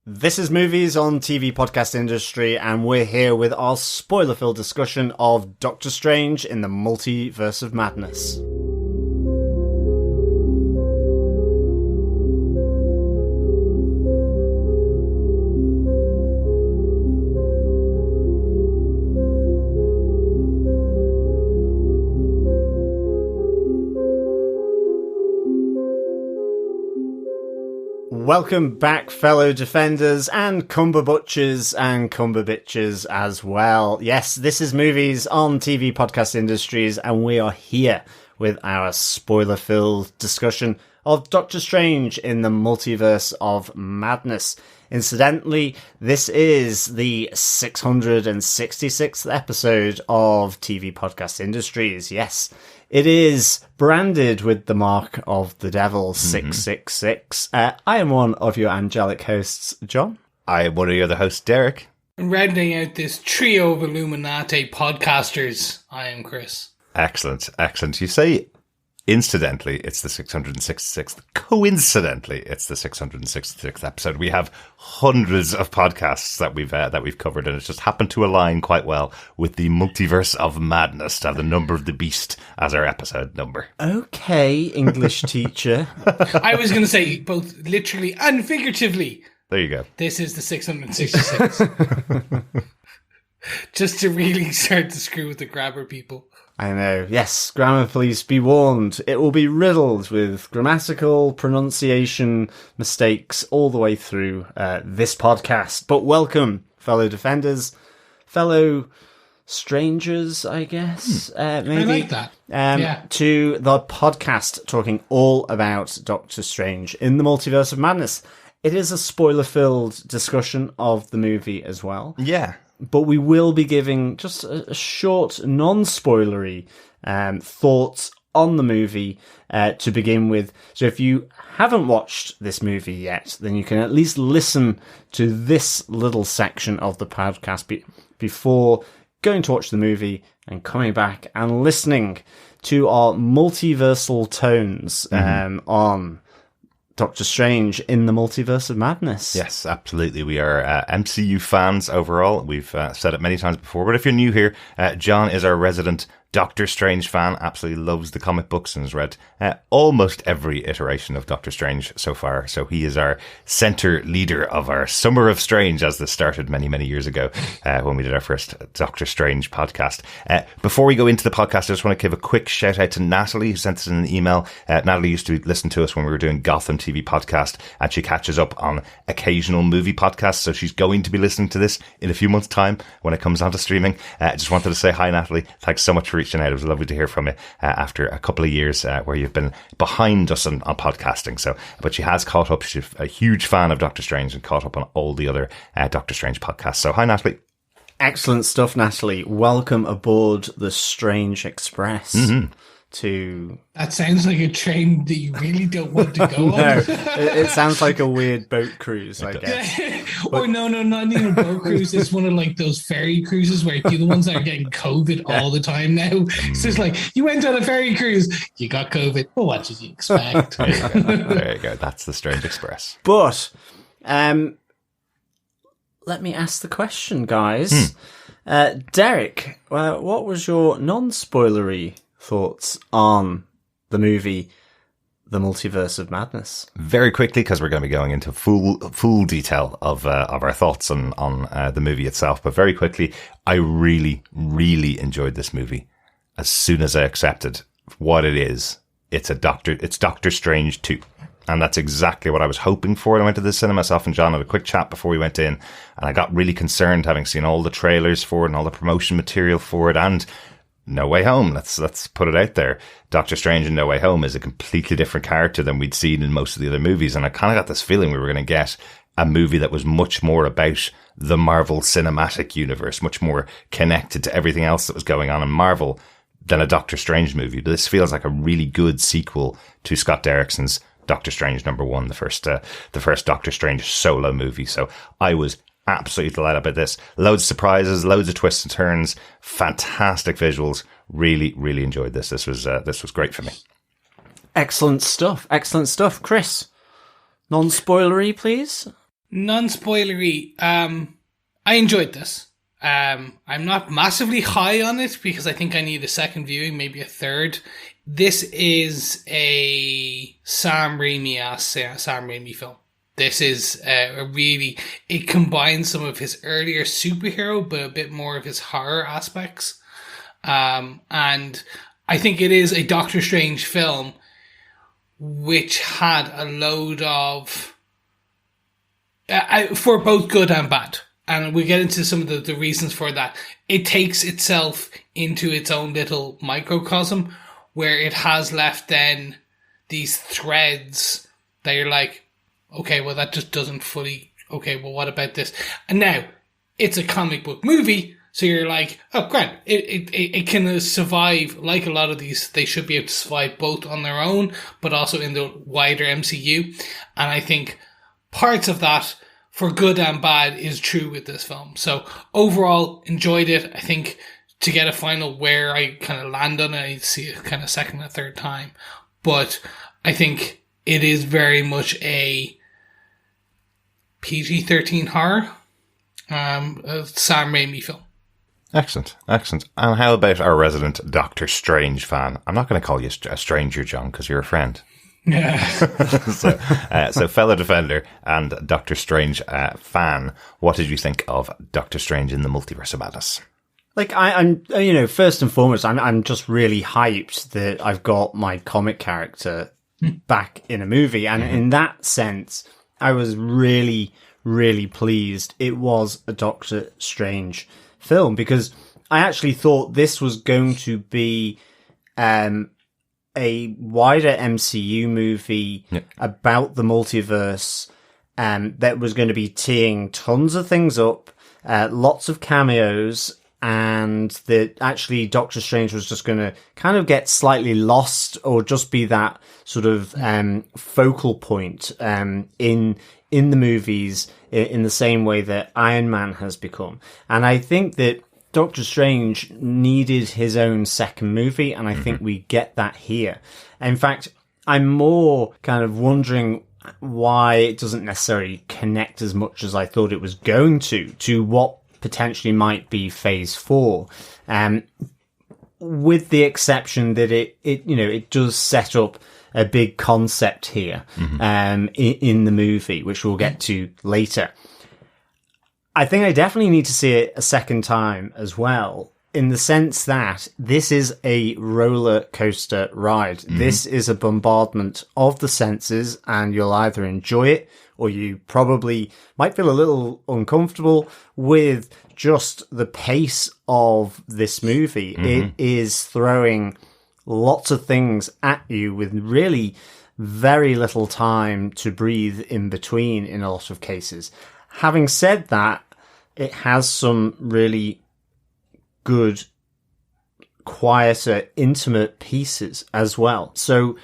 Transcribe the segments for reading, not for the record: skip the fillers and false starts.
This is Movies on TV Podcast Industry, and we're here with our spoiler-filled discussion of Doctor Strange in the Multiverse of Madness. Welcome back, fellow defenders and Cumberbutches and Cumberbitches as well. Yes, this is Movies on TV Podcast Industries, and we are here with our spoiler-filled discussion of Doctor Strange in the Multiverse of Madness. Incidentally, this is the 666th episode of TV Podcast Industries. Yes, it is branded with the mark of the devil, 666. I am one of your angelic hosts, John. I am one of your other hosts, Derek. And rounding out this trio of Illuminati podcasters, I am Chris. Excellent, excellent. You say, incidentally, it's the 666th. Coincidentally, it's the 666th episode. We have hundreds of podcasts that we've covered, and it's just happened to align quite well with the Multiverse of Madness to have the number of the beast as our episode number. Okay, English teacher. I was going to say both literally and figuratively. There you go. This is the 666. Just to really start to screw with the grabber people. I know. Yes, grammar police, be warned. It will be riddled with grammatical pronunciation mistakes all the way through this podcast. But welcome, fellow defenders, fellow strangers, I guess. Maybe. I like that. To the podcast talking all about Doctor Strange in the Multiverse of Madness. It is a spoiler-filled discussion of the movie as well. Yeah. But we will be giving just a short, non-spoilery thoughts on the movie to begin with. So if you haven't watched this movie yet, then you can at least listen to this little section of the podcast before going to watch the movie and coming back and listening to our multiversal tones on Doctor Strange in the Multiverse of Madness. Yes, absolutely. We are MCU fans overall. We've said it many times before, but if you're new here, John is our resident Doctor Strange fan, absolutely loves the comic books and has read almost every iteration of Doctor Strange so far. So he is our center leader of our Summer of Strange, as this started many, many years ago when we did our first Doctor Strange podcast. Before we go into the podcast, I just want to give a quick shout out to Natalie, who sent us an email. Natalie used to listen to us when we were doing Gotham TV podcast, and she catches up on occasional movie podcasts. So she's going to be listening to this in a few months' time when it comes onto streaming. I just wanted to say hi, Natalie. Thanks so much for reaching out. It was lovely to hear from you after a couple of years where you've been behind us on podcasting. So, but she has caught up. She's a huge fan of Doctor Strange and caught up on all the other Doctor Strange podcasts. So hi, Natalie. Excellent stuff, Natalie. Welcome aboard the Strange Express. That sounds like a train that you really don't want to go on. No, it sounds like a weird boat cruise, I guess. Or no, not even a boat cruise. It's one of like those ferry cruises where you're the ones that are getting COVID all the time now. So it's like, you went on a ferry cruise, you got COVID. Well, what did you expect? There you go. That's the Strange Express. But let me ask the question, guys. Derek, what was your non-spoilery thoughts on the movie The Multiverse of Madness? Very quickly, because we're going to be going into full detail of our thoughts on the movie itself. But very quickly, I really, really enjoyed this movie. As soon as I accepted what it is, it's Doctor Strange 2. And that's exactly what I was hoping for. I went to the cinema, myself and John had a quick chat before we went in, and I got really concerned having seen all the trailers for it and all the promotion material for it, and No Way Home. Let's put it out there. Doctor Strange in No Way Home is a completely different character than we'd seen in most of the other movies. And I kind of got this feeling we were going to get a movie that was much more about the Marvel Cinematic Universe, much more connected to everything else that was going on in Marvel than a Doctor Strange movie. But this feels like a really good sequel to Scott Derrickson's Doctor Strange #1, the first Doctor Strange solo movie. So I was absolutely delighted about this. Loads of surprises, loads of twists and turns, fantastic visuals. Really, really enjoyed this. This was great for me. Excellent stuff. Excellent stuff. Chris, non-spoilery, please. Non-spoilery. I enjoyed this. I'm not massively high on it because I think I need a second viewing, maybe a third. This is a Sam Raimi film. This is it combines some of his earlier superhero, but a bit more of his horror aspects. And I think it is a Doctor Strange film, which had a load of, for both good and bad. And we get into some of the reasons for that. It takes itself into its own little microcosm where it has left then these threads that you're like, okay, well, that just doesn't fully, okay, well, what about this? And now it's a comic book movie. So you're like, oh, great. It can survive, like a lot of these, they should be able to survive both on their own, but also in the wider MCU. And I think parts of that, for good and bad, is true with this film. So overall, enjoyed it. I think to get a final where I kind of land on it, I need to see it kind of second and third time. But I think it is very much a PG-13 horror, a Sam Raimi film. Excellent. And how about our resident Doctor Strange fan? I'm not going to call you a stranger, John, because you're a friend. Yeah. So fellow Defender and Doctor Strange fan, what did you think of Doctor Strange in the Multiverse of Madness? Like, I'm first and foremost, I'm just really hyped that I've got my comic character back in a movie. And in that sense, I was really, really pleased it was a Doctor Strange film, because I actually thought this was going to be a wider MCU movie about the multiverse that was going to be teeing tons of things up, lots of cameos, and that actually Doctor Strange was just going to kind of get slightly lost or just be that sort of focal point in the movies in the same way that Iron Man has become. And I think that Doctor Strange needed his own second movie, and I think we get that here. In fact, I'm more kind of wondering why it doesn't necessarily connect as much as I thought it was going to what potentially might be Phase 4. With the exception that it does set up a big concept here in the movie, which we'll get to later. I think I definitely need to see it a second time as well, in the sense that this is a roller coaster ride. This is a bombardment of the senses, and you'll either enjoy it or you probably might feel a little uncomfortable with just the pace of this movie. It is throwing lots of things at you with really very little time to breathe in between in a lot of cases. Having said that, it has some really good, quieter, intimate pieces as well. So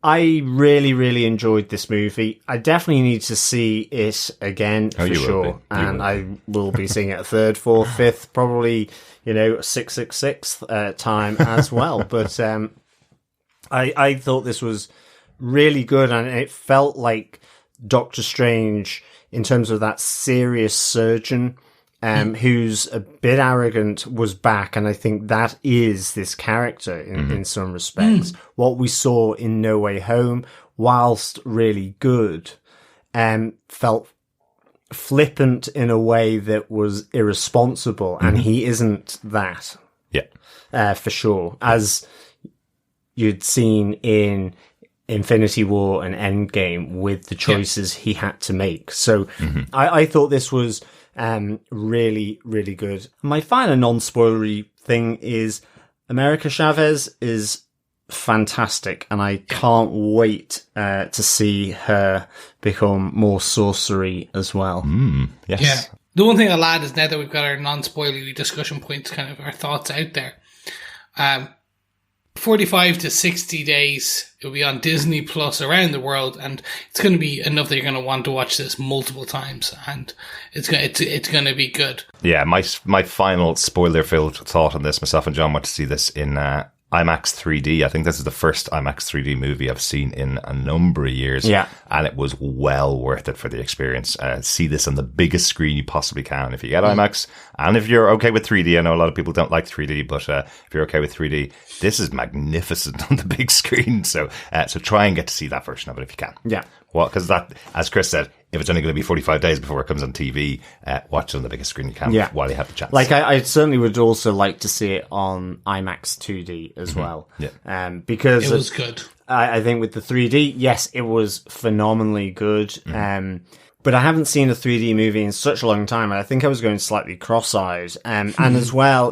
I really, really enjoyed this movie. I definitely need to see it again for sure. And I will be seeing it a third, fourth, fifth, probably, 666th time as well. But I thought this was really good, and it felt like Doctor Strange, in terms of that serious surgeon who's a bit arrogant, was back. And I think that is this character in some respects. What we saw in No Way Home, whilst really good, felt flippant in a way that was irresponsible. And he isn't that. Yeah. For sure. As you'd seen in Infinity War and Endgame with the choices he had to make. So I thought this was really, really good. My final non-spoilery thing is America Chavez is fantastic, and I can't wait to see her become more sorcery as well. Yes. Yeah. The one thing I'll add is, now that we've got our non-spoilery discussion points, kind of our thoughts out there, 45 to 60 days, it'll be on Disney Plus around the world, and it's going to be enough that you're going to want to watch this multiple times, and it's going to be good. Yeah, my final spoiler-filled thought on this, myself and John went to see this in IMAX 3D. I think this is the first IMAX 3D movie I've seen in a number of years. Yeah. And it was well worth it for the experience. See this on the biggest screen you possibly can if you get IMAX. And if you're okay with 3D, I know a lot of people don't like 3D, but if you're okay with 3D, this is magnificent on the big screen. So try and get to see that version of it if you can. Yeah. Well, because that, as Chris said, if it's only going to be 45 days before it comes on TV, watch it on the biggest screen you can while you have the chance. Like, I certainly would also like to see it on IMAX 2D as well. Yeah. Because it was good. I think with the 3D, yes, it was phenomenally good. But I haven't seen a 3D movie in such a long time. I think I was going slightly cross-eyed. And as well,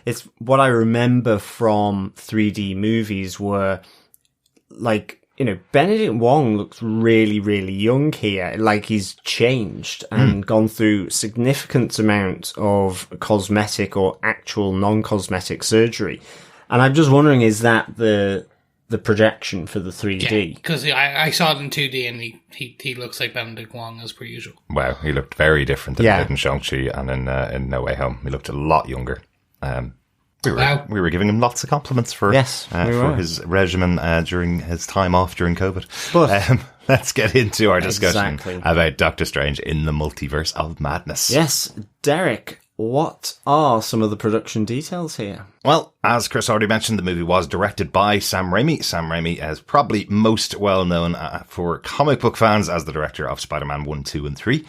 it's what I remember from 3D movies were like, you know, Benedict Wong looks really, really young here. Like he's changed and gone through significant amount of cosmetic or actual non-cosmetic surgery. And I'm just wondering, is that the projection for the 3D? Because I saw it in 2D and he looks like Benedict Wong as per usual. Wow, he looked very different than he did in Shang-Chi and in No Way Home. He looked a lot younger. We were giving him lots of compliments for his regimen during his time off during COVID. But let's get into our discussion about Doctor Strange in the Multiverse of Madness. Yes, Derek, what are some of the production details here? Well, as Chris already mentioned, the movie was directed by Sam Raimi. Sam Raimi is probably most well known for comic book fans as the director of Spider-Man 1, 2 and 3.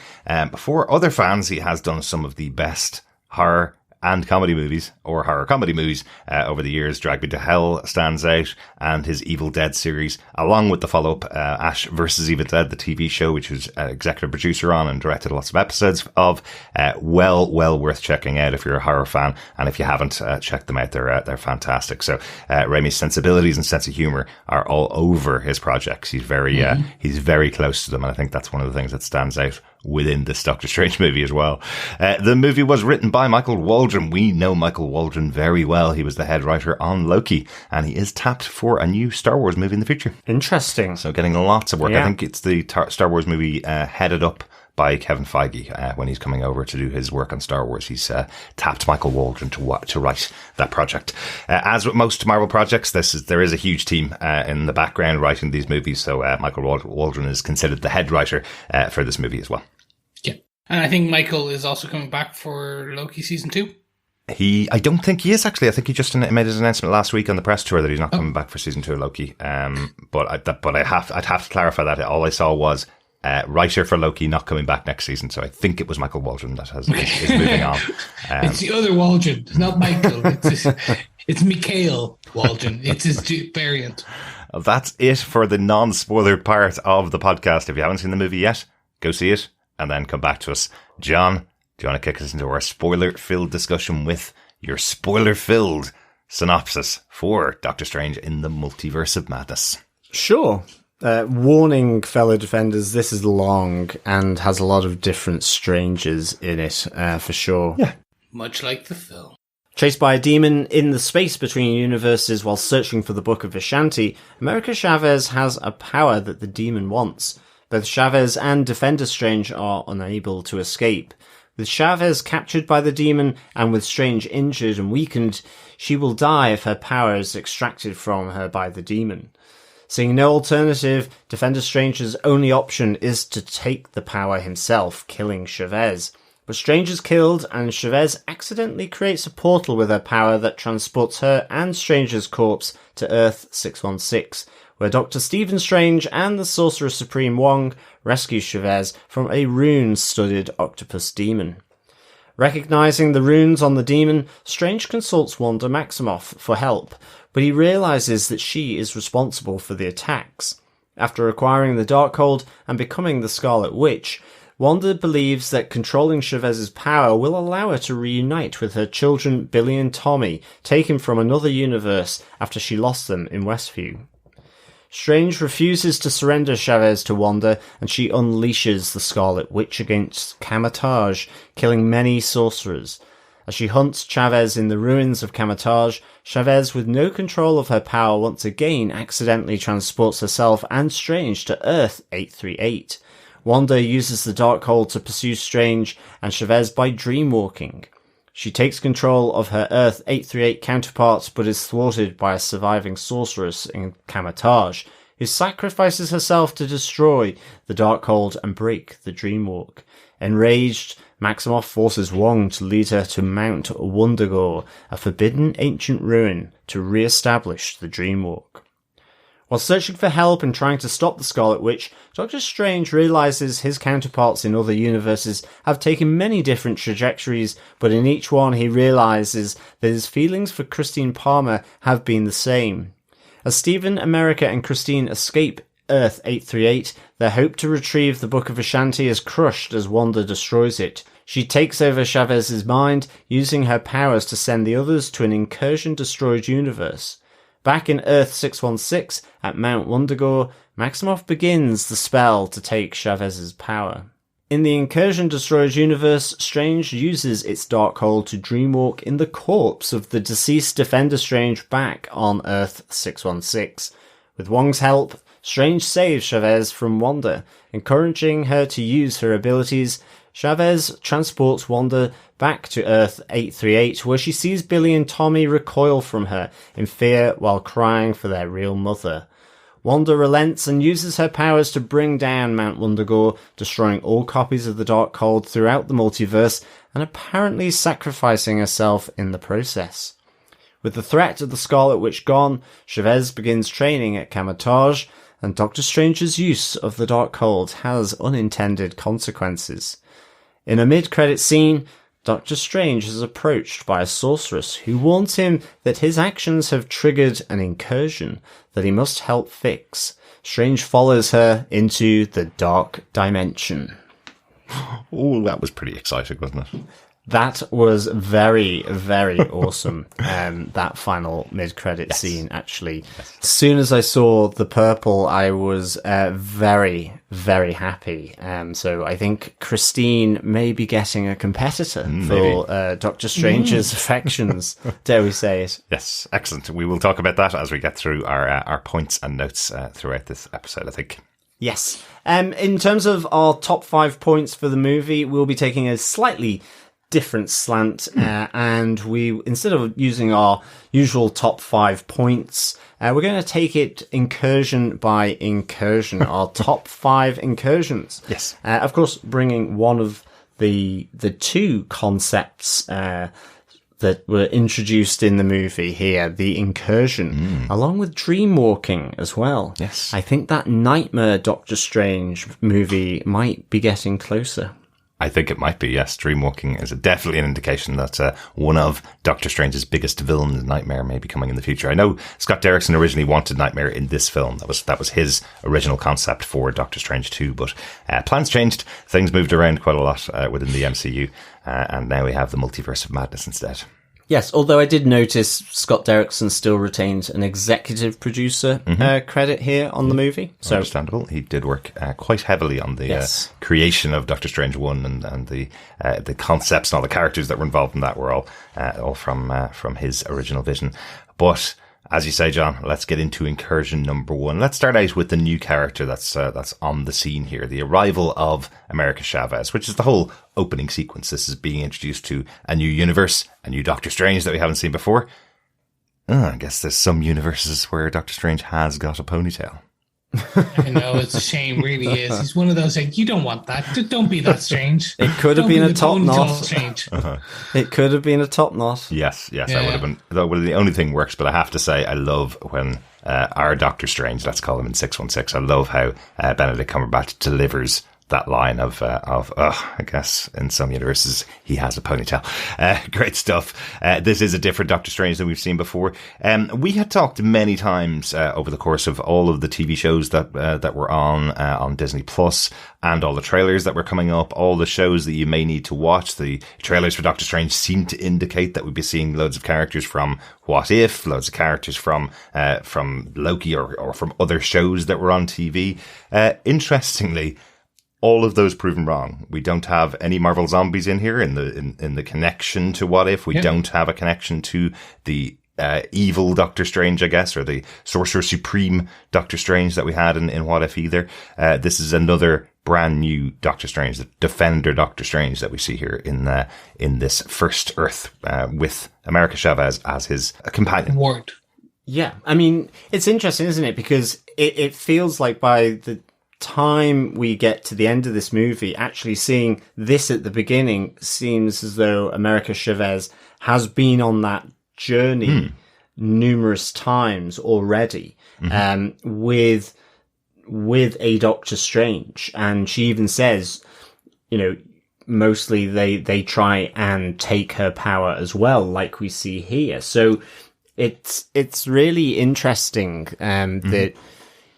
For other fans, he has done some of the best horror and comedy movies, or horror comedy movies, over the years. Drag Me to Hell stands out, and his Evil Dead series, along with the follow-up, Ash vs. Evil Dead, the TV show, which was executive producer on and directed lots of episodes of. Well worth checking out if you're a horror fan, and if you haven't, check them out. They're fantastic. So, Raimi's sensibilities and sense of humor are all over his projects. He's very close to them, and I think that's one of the things that stands out within this Doctor Strange movie as well. The movie was written by Michael Waldron. We know Michael Waldron very well. He was the head writer on Loki, and he is tapped for a new Star Wars movie in the future. Interesting. So getting lots of work. Yeah. I think it's the Star Wars movie headed up by Kevin Feige. When he's coming over to do his work on Star Wars, he's tapped Michael Waldron to write that project. As with most Marvel projects, there is a huge team in the background writing these movies, so Michael Waldron is considered the head writer for this movie as well. Yeah, and I think Michael is also coming back for Loki season 2. I don't think he is, actually. I think he just made his announcement last week on the press tour that he's not coming back for season 2 of Loki. But I'd have to clarify that. All I saw was writer for Loki not coming back next season, so I think it was Michael Waldron that is moving on. It's the other Waldron, not Michael. It's Mikhail Waldron. It's his variant. That's it for the non-spoiler part of the podcast. If you haven't seen the movie yet, go see it and then come back to us. John, do you want to kick us into our spoiler-filled discussion with your spoiler-filled synopsis for Doctor Strange in the Multiverse of Madness? Sure. Warning, fellow defenders, this is long and has a lot of different strangers in it, for sure. Yeah. Much like the film. Chased by a demon in the space between universes while searching for the Book of Ashanti, America Chavez has a power that the demon wants. Both Chavez and Defender Strange are unable to escape. With Chavez captured by the demon and with Strange injured and weakened, she will die if her power is extracted from her by the demon. Seeing no alternative, Defender Strange's only option is to take the power himself, killing Chavez. But Strange is killed, and Chavez accidentally creates a portal with her power that transports her and Strange's corpse to Earth 616, where Dr. Stephen Strange and the Sorcerer Supreme Wong rescue Chavez from a rune-studded octopus demon. Recognizing the runes on the demon, Strange consults Wanda Maximoff for help, but he realizes that she is responsible for the attacks. After acquiring the Darkhold and becoming the Scarlet Witch, Wanda believes that controlling Chavez's power will allow her to reunite with her children Billy and Tommy, taken from another universe after she lost them in Westview. Strange refuses to surrender Chavez to Wanda, and she unleashes the Scarlet Witch against Kamatage, killing many sorcerers. As she hunts Chavez in the ruins of Kamatage, Chavez, with no control of her power, once again accidentally transports herself and Strange to Earth 838. Wanda uses the Darkhold to pursue Strange and Chavez by dreamwalking. She takes control of her Earth 838 counterpart, but is thwarted by a surviving sorceress in Kamatage, who sacrifices herself to destroy the Darkhold and break the Dreamwalk. Enraged, Maximoff forces Wong to lead her to Mount Wundagore, a forbidden ancient ruin, to re-establish the Dreamwalk. While searching for help and trying to stop the Scarlet Witch, Doctor Strange realizes his counterparts in other universes have taken many different trajectories, but in each one he realizes that his feelings for Christine Palmer have been the same. As Stephen, America, and Christine escape Earth 838, their hope to retrieve the Book of Ashanti is crushed as Wanda destroys it. She takes over Chavez's mind, using her powers to send the others to an incursion-destroyed universe. Back in Earth 616 at Mount Wundagore, Maximoff begins the spell to take Chavez's power. In the incursion-destroyed universe, Strange uses its Darkhold to dreamwalk in the corpse of the deceased Defender Strange back on Earth 616. With Wong's help, Strange saves Chavez from Wanda, encouraging her to use her abilities. Chavez transports Wanda back to Earth 838, where she sees Billy and Tommy recoil from her in fear while crying for their real mother. Wanda relents and uses her powers to bring down Mount Wundagore, destroying all copies of the Darkhold throughout the multiverse and apparently sacrificing herself in the process. With the threat of the Scarlet Witch gone, Chavez begins training at Kamatage, and Doctor Strange's use of the Darkhold has unintended consequences. In a mid-credit scene, Doctor Strange is approached by a sorceress who warns him that his actions have triggered an incursion that he must help fix. Strange follows her into the Dark Dimension. Oh, that was pretty exciting, wasn't it? That was very, very awesome. That final mid-credit scene, actually. Yes. As soon as I saw the purple, I was very, very happy. So I think Christine may be getting a competitor for Doctor Strange's affections, dare we say it. Yes, excellent. We will talk about that as we get through our points and notes throughout this episode, I think. Yes. In terms of our top 5 points for the movie, we'll be taking a slightly different slant, and we, instead of using our usual top 5 points, we're going to take it incursion by incursion, our top 5 incursions. Yes. Of course, bringing one of the two concepts that were introduced in the movie here, the incursion, along with dreamwalking as well. Yes. I think that Nightmare Doctor Strange movie might be getting closer. I think it might be, yes. Dreamwalking is definitely an indication that one of Doctor Strange's biggest villains, Nightmare, may be coming in the future. I know Scott Derrickson originally wanted Nightmare in this film. That was his original concept for Doctor Strange 2, but plans changed. Things moved around quite a lot within the MCU, and now we have the Multiverse of Madness instead. Yes, although I did notice Scott Derrickson still retained an executive producer credit here on the movie. So understandable. He did work quite heavily on the creation of Doctor Strange 1 and the concepts and all the characters that were involved in that were all from his original vision. But as you say, John, let's get into incursion number 1. Let's start out with the new character that's on the scene here, the arrival of America Chavez, which is the whole opening sequence. This is being introduced to a new universe, a new Doctor Strange that we haven't seen before. I guess there's some universes where Doctor Strange has got a ponytail. I know, it's a shame, really is. He's one of those, like, you don't want that. Don't be that strange. It could have been a top knot. It could have been a top knot. Yes, that would have been. That would have been the only thing works. But I have to say, I love when our Doctor Strange, let's call him in 616. I love how Benedict Cumberbatch delivers that line of I guess in some universes he has a ponytail. Great stuff. This is a different Doctor Strange than we've seen before. We had talked many times over the course of all of the TV shows that were on Disney Plus, and all the trailers that were coming up, all the shows that you may need to watch. The trailers for Doctor Strange seem to indicate that we'd be seeing loads of characters from What If, loads of characters from Loki or from other shows that were on TV. Interestingly, all of those proven wrong. We don't have any Marvel Zombies in here in the connection to What If. We don't have a connection to the evil Doctor Strange, I guess, or the Sorcerer Supreme Doctor Strange that we had in What If either. This is another brand new Doctor Strange, the Defender Doctor Strange that we see here in this first Earth, with America Chavez as his companion. Ward. Yeah, I mean, it's interesting, isn't it? Because it feels like by the time we get to the end of this movie, actually seeing this at the beginning seems as though America Chavez has been on that journey numerous times already, with a Doctor Strange. And she even says, you know, mostly they try and take her power as well, like we see here. So it's really interesting that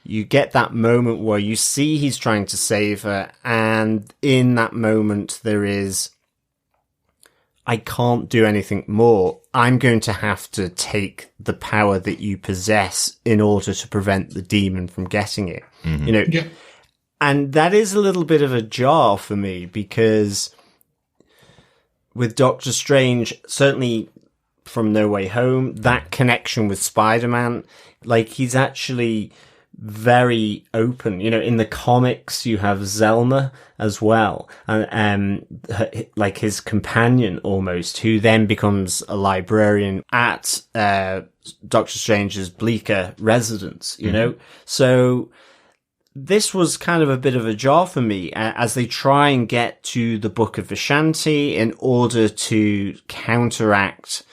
you get that moment where you see he's trying to save her, and in that moment there is, I can't do anything more. I'm going to have to take the power that you possess in order to prevent the demon from getting it. You know, and that is a little bit of a jar for me, because with Doctor Strange, certainly from No Way Home, that connection with Spider-Man, like, he's actually very open. You know, in the comics, you have Zelma as well, and like his companion almost, who then becomes a librarian at Doctor Strange's Bleecker residence, you know? So this was kind of a bit of a jar for me as they try and get to the Book of Vishanti in order to counteract.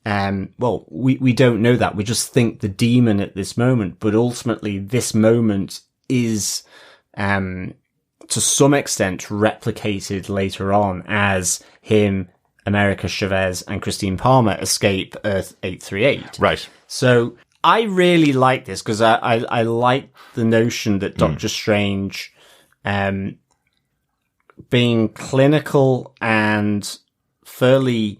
Well, we don't know that. We just think the demon at this moment, but ultimately this moment is, to some extent, replicated later on as him, America Chavez, and Christine Palmer escape Earth 838. Right. So I really like this, because I like the notion that Doctor Strange, being clinical and fairly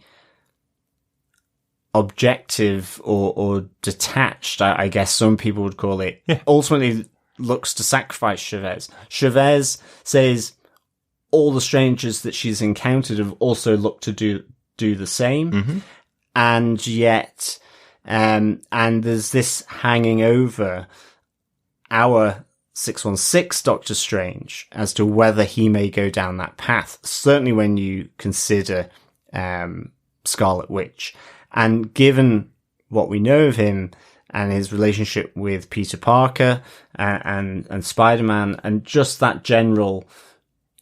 objective or detached, I guess some people would call it, ultimately looks to sacrifice Chavez. Chavez says all the strangers that she's encountered have also looked to do the same. And yet, and there's this hanging over our 616 Doctor Strange as to whether he may go down that path. Certainly when you consider Scarlet Witch. And given what we know of him and his relationship with Peter Parker and Spider-Man, and just that general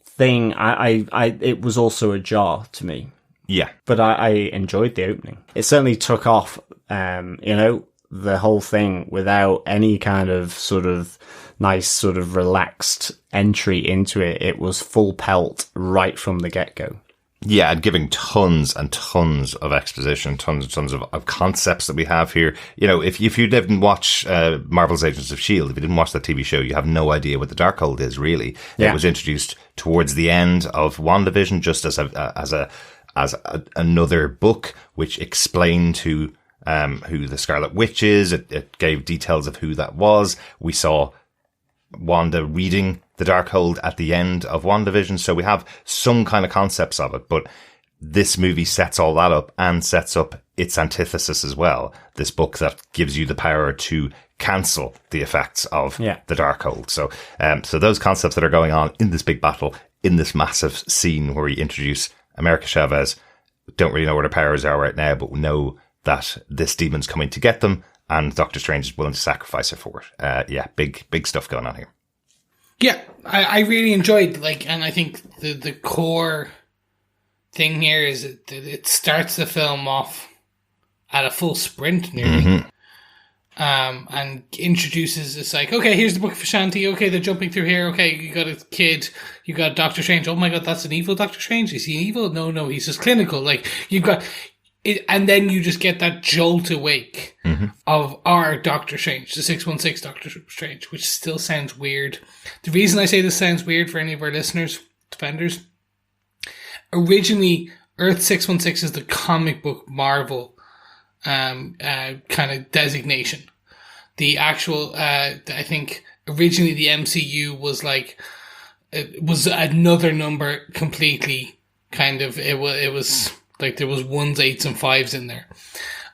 thing, it was also a jar to me. Yeah. But I enjoyed the opening. It certainly took off, you know, the whole thing without any kind of sort of nice sort of relaxed entry into it. It was full pelt right from the get-go. Yeah, and giving tons and tons of exposition, tons and tons of concepts that we have here. You know, if you didn't watch Marvel's Agents of S.H.I.E.L.D., if you didn't watch that TV show, you have no idea what the Darkhold is, really. Yeah. It was introduced towards the end of WandaVision, just as another book which explained who the Scarlet Witch is. It gave details of who that was. We saw Wanda reading the Darkhold at the end of WandaVision, so we have some kind of concepts of it, but this movie sets all that up and sets up its antithesis as well. This book that gives you the power to cancel the effects of the Darkhold. So those concepts that are going on in this big battle, in this massive scene where we introduce America Chavez, don't really know where their powers are right now, but we know that this demon's coming to get them, and Doctor Strange is willing to sacrifice her for it. Big stuff going on here. Yeah, I really enjoyed, and I think the core thing here is it starts the film off at a full sprint nearly. And introduces, it's like, okay, here's the Book of Vishanti, okay, they're jumping through here, okay, you got a kid, you got Doctor Strange, oh my god, that's an evil Doctor Strange, is he evil? No, he's just clinical, like, you've got it, and then you just get that jolt awake of our Doctor Strange, the 616 Doctor Strange, which still sounds weird. The reason I say this sounds weird for any of our listeners, defenders, originally, Earth 616 is the comic book Marvel kind of designation. The actual, I think originally the MCU was like, it was another number completely, kind of, it was like there was 1s, 8s and 5s in there.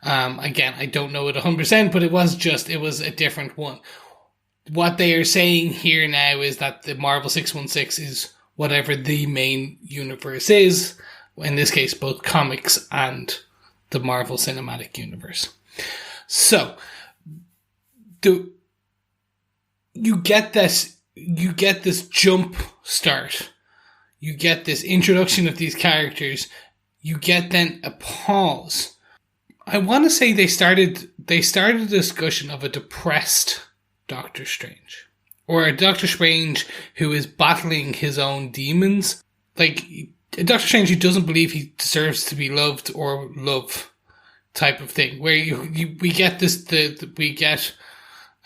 Again, I don't know it 100%, but it was a different one. what they are saying here now is that the Marvel 616 is whatever the main universe is. In this case, both comics and the Marvel Cinematic Universe. So, you get this jump start. You get this introduction of these characters. You get then a pause. I want to say they started a discussion of a depressed Doctor Strange. Or a Doctor Strange who is battling his own demons. Like, a Doctor Strange who doesn't believe he deserves to be loved or love type of thing. Where we get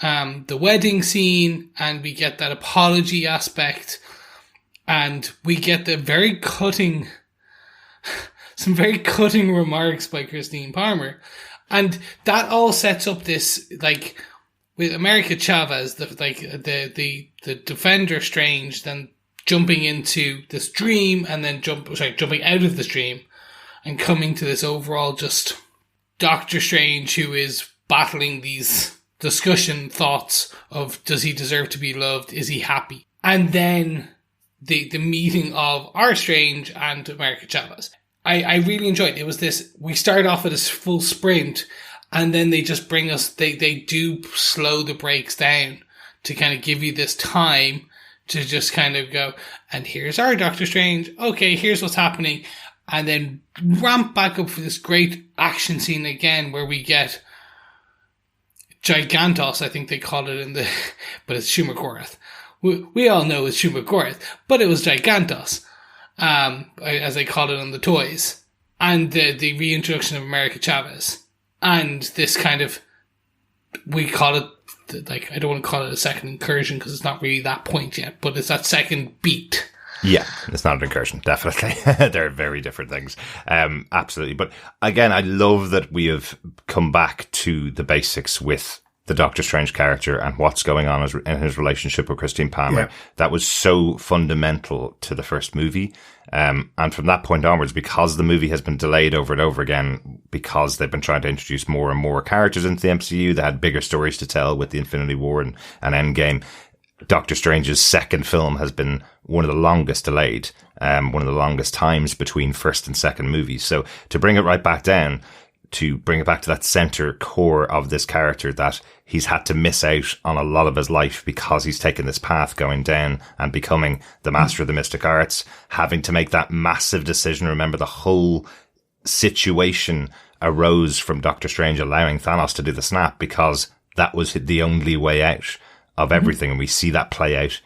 the wedding scene, and we get that apology aspect, and we get the some very cutting remarks by Christine Palmer. And that all sets up this, like, with America Chavez, the Defender Strange, then jumping into this dream, and then jumping out of this dream, and coming to this overall just Doctor Strange who is battling these discussion thoughts of, does he deserve to be loved? Is he happy? And then the meeting of our Strange and America Chavez. I really enjoyed it. It was this, we start off at a full sprint, and then they just bring us, they do slow the brakes down to kind of give you this time to just kind of go, and here's our Doctor Strange. Okay, here's what's happening. And then ramp back up for this great action scene again, where we get Gigantos, I think they call it but it's Shumagorath. We all know it's Shumagorath, but it was Gigantos, as they call it on the toys. And the reintroduction of America Chavez. And this kind of, we call it, like, I don't want to call it a second incursion because it's not really that point yet, but it's that second beat. Yeah, it's not an incursion, definitely. They're very different things. Absolutely. But again, I love that we have come back to the basics with the Doctor Strange character and what's going on in his relationship with Christine Palmer. Yeah. That was so fundamental to the first movie. And from that point onwards, because the movie has been delayed over and over again, because they've been trying to introduce more and more characters into the MCU, they had bigger stories to tell with the Infinity War and Endgame. Doctor Strange's second film has been one of the longest delayed, one of the longest times between first and second movies. So to bring it right back down, to bring it back to that center core of this character that he's had to miss out on a lot of his life because he's taken this path going down and becoming the master of the mystic arts, having to make that massive decision. Remember, the whole situation arose from Doctor Strange allowing Thanos to do the snap because that was the only way out of everything. And we see that play out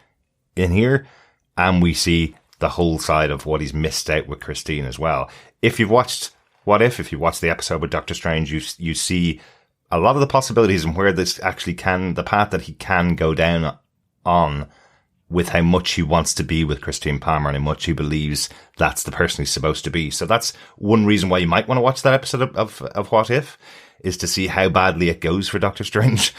in here, and we see the whole side of what he's missed out with Christine as well. If you've watched if you watch the episode with Doctor Strange, you see a lot of the possibilities and where this actually the path that he can go down on with how much he wants to be with Christine Palmer and how much he believes that's the person he's supposed to be. So that's one reason why you might want to watch that episode of What If, is to see how badly it goes for Doctor Strange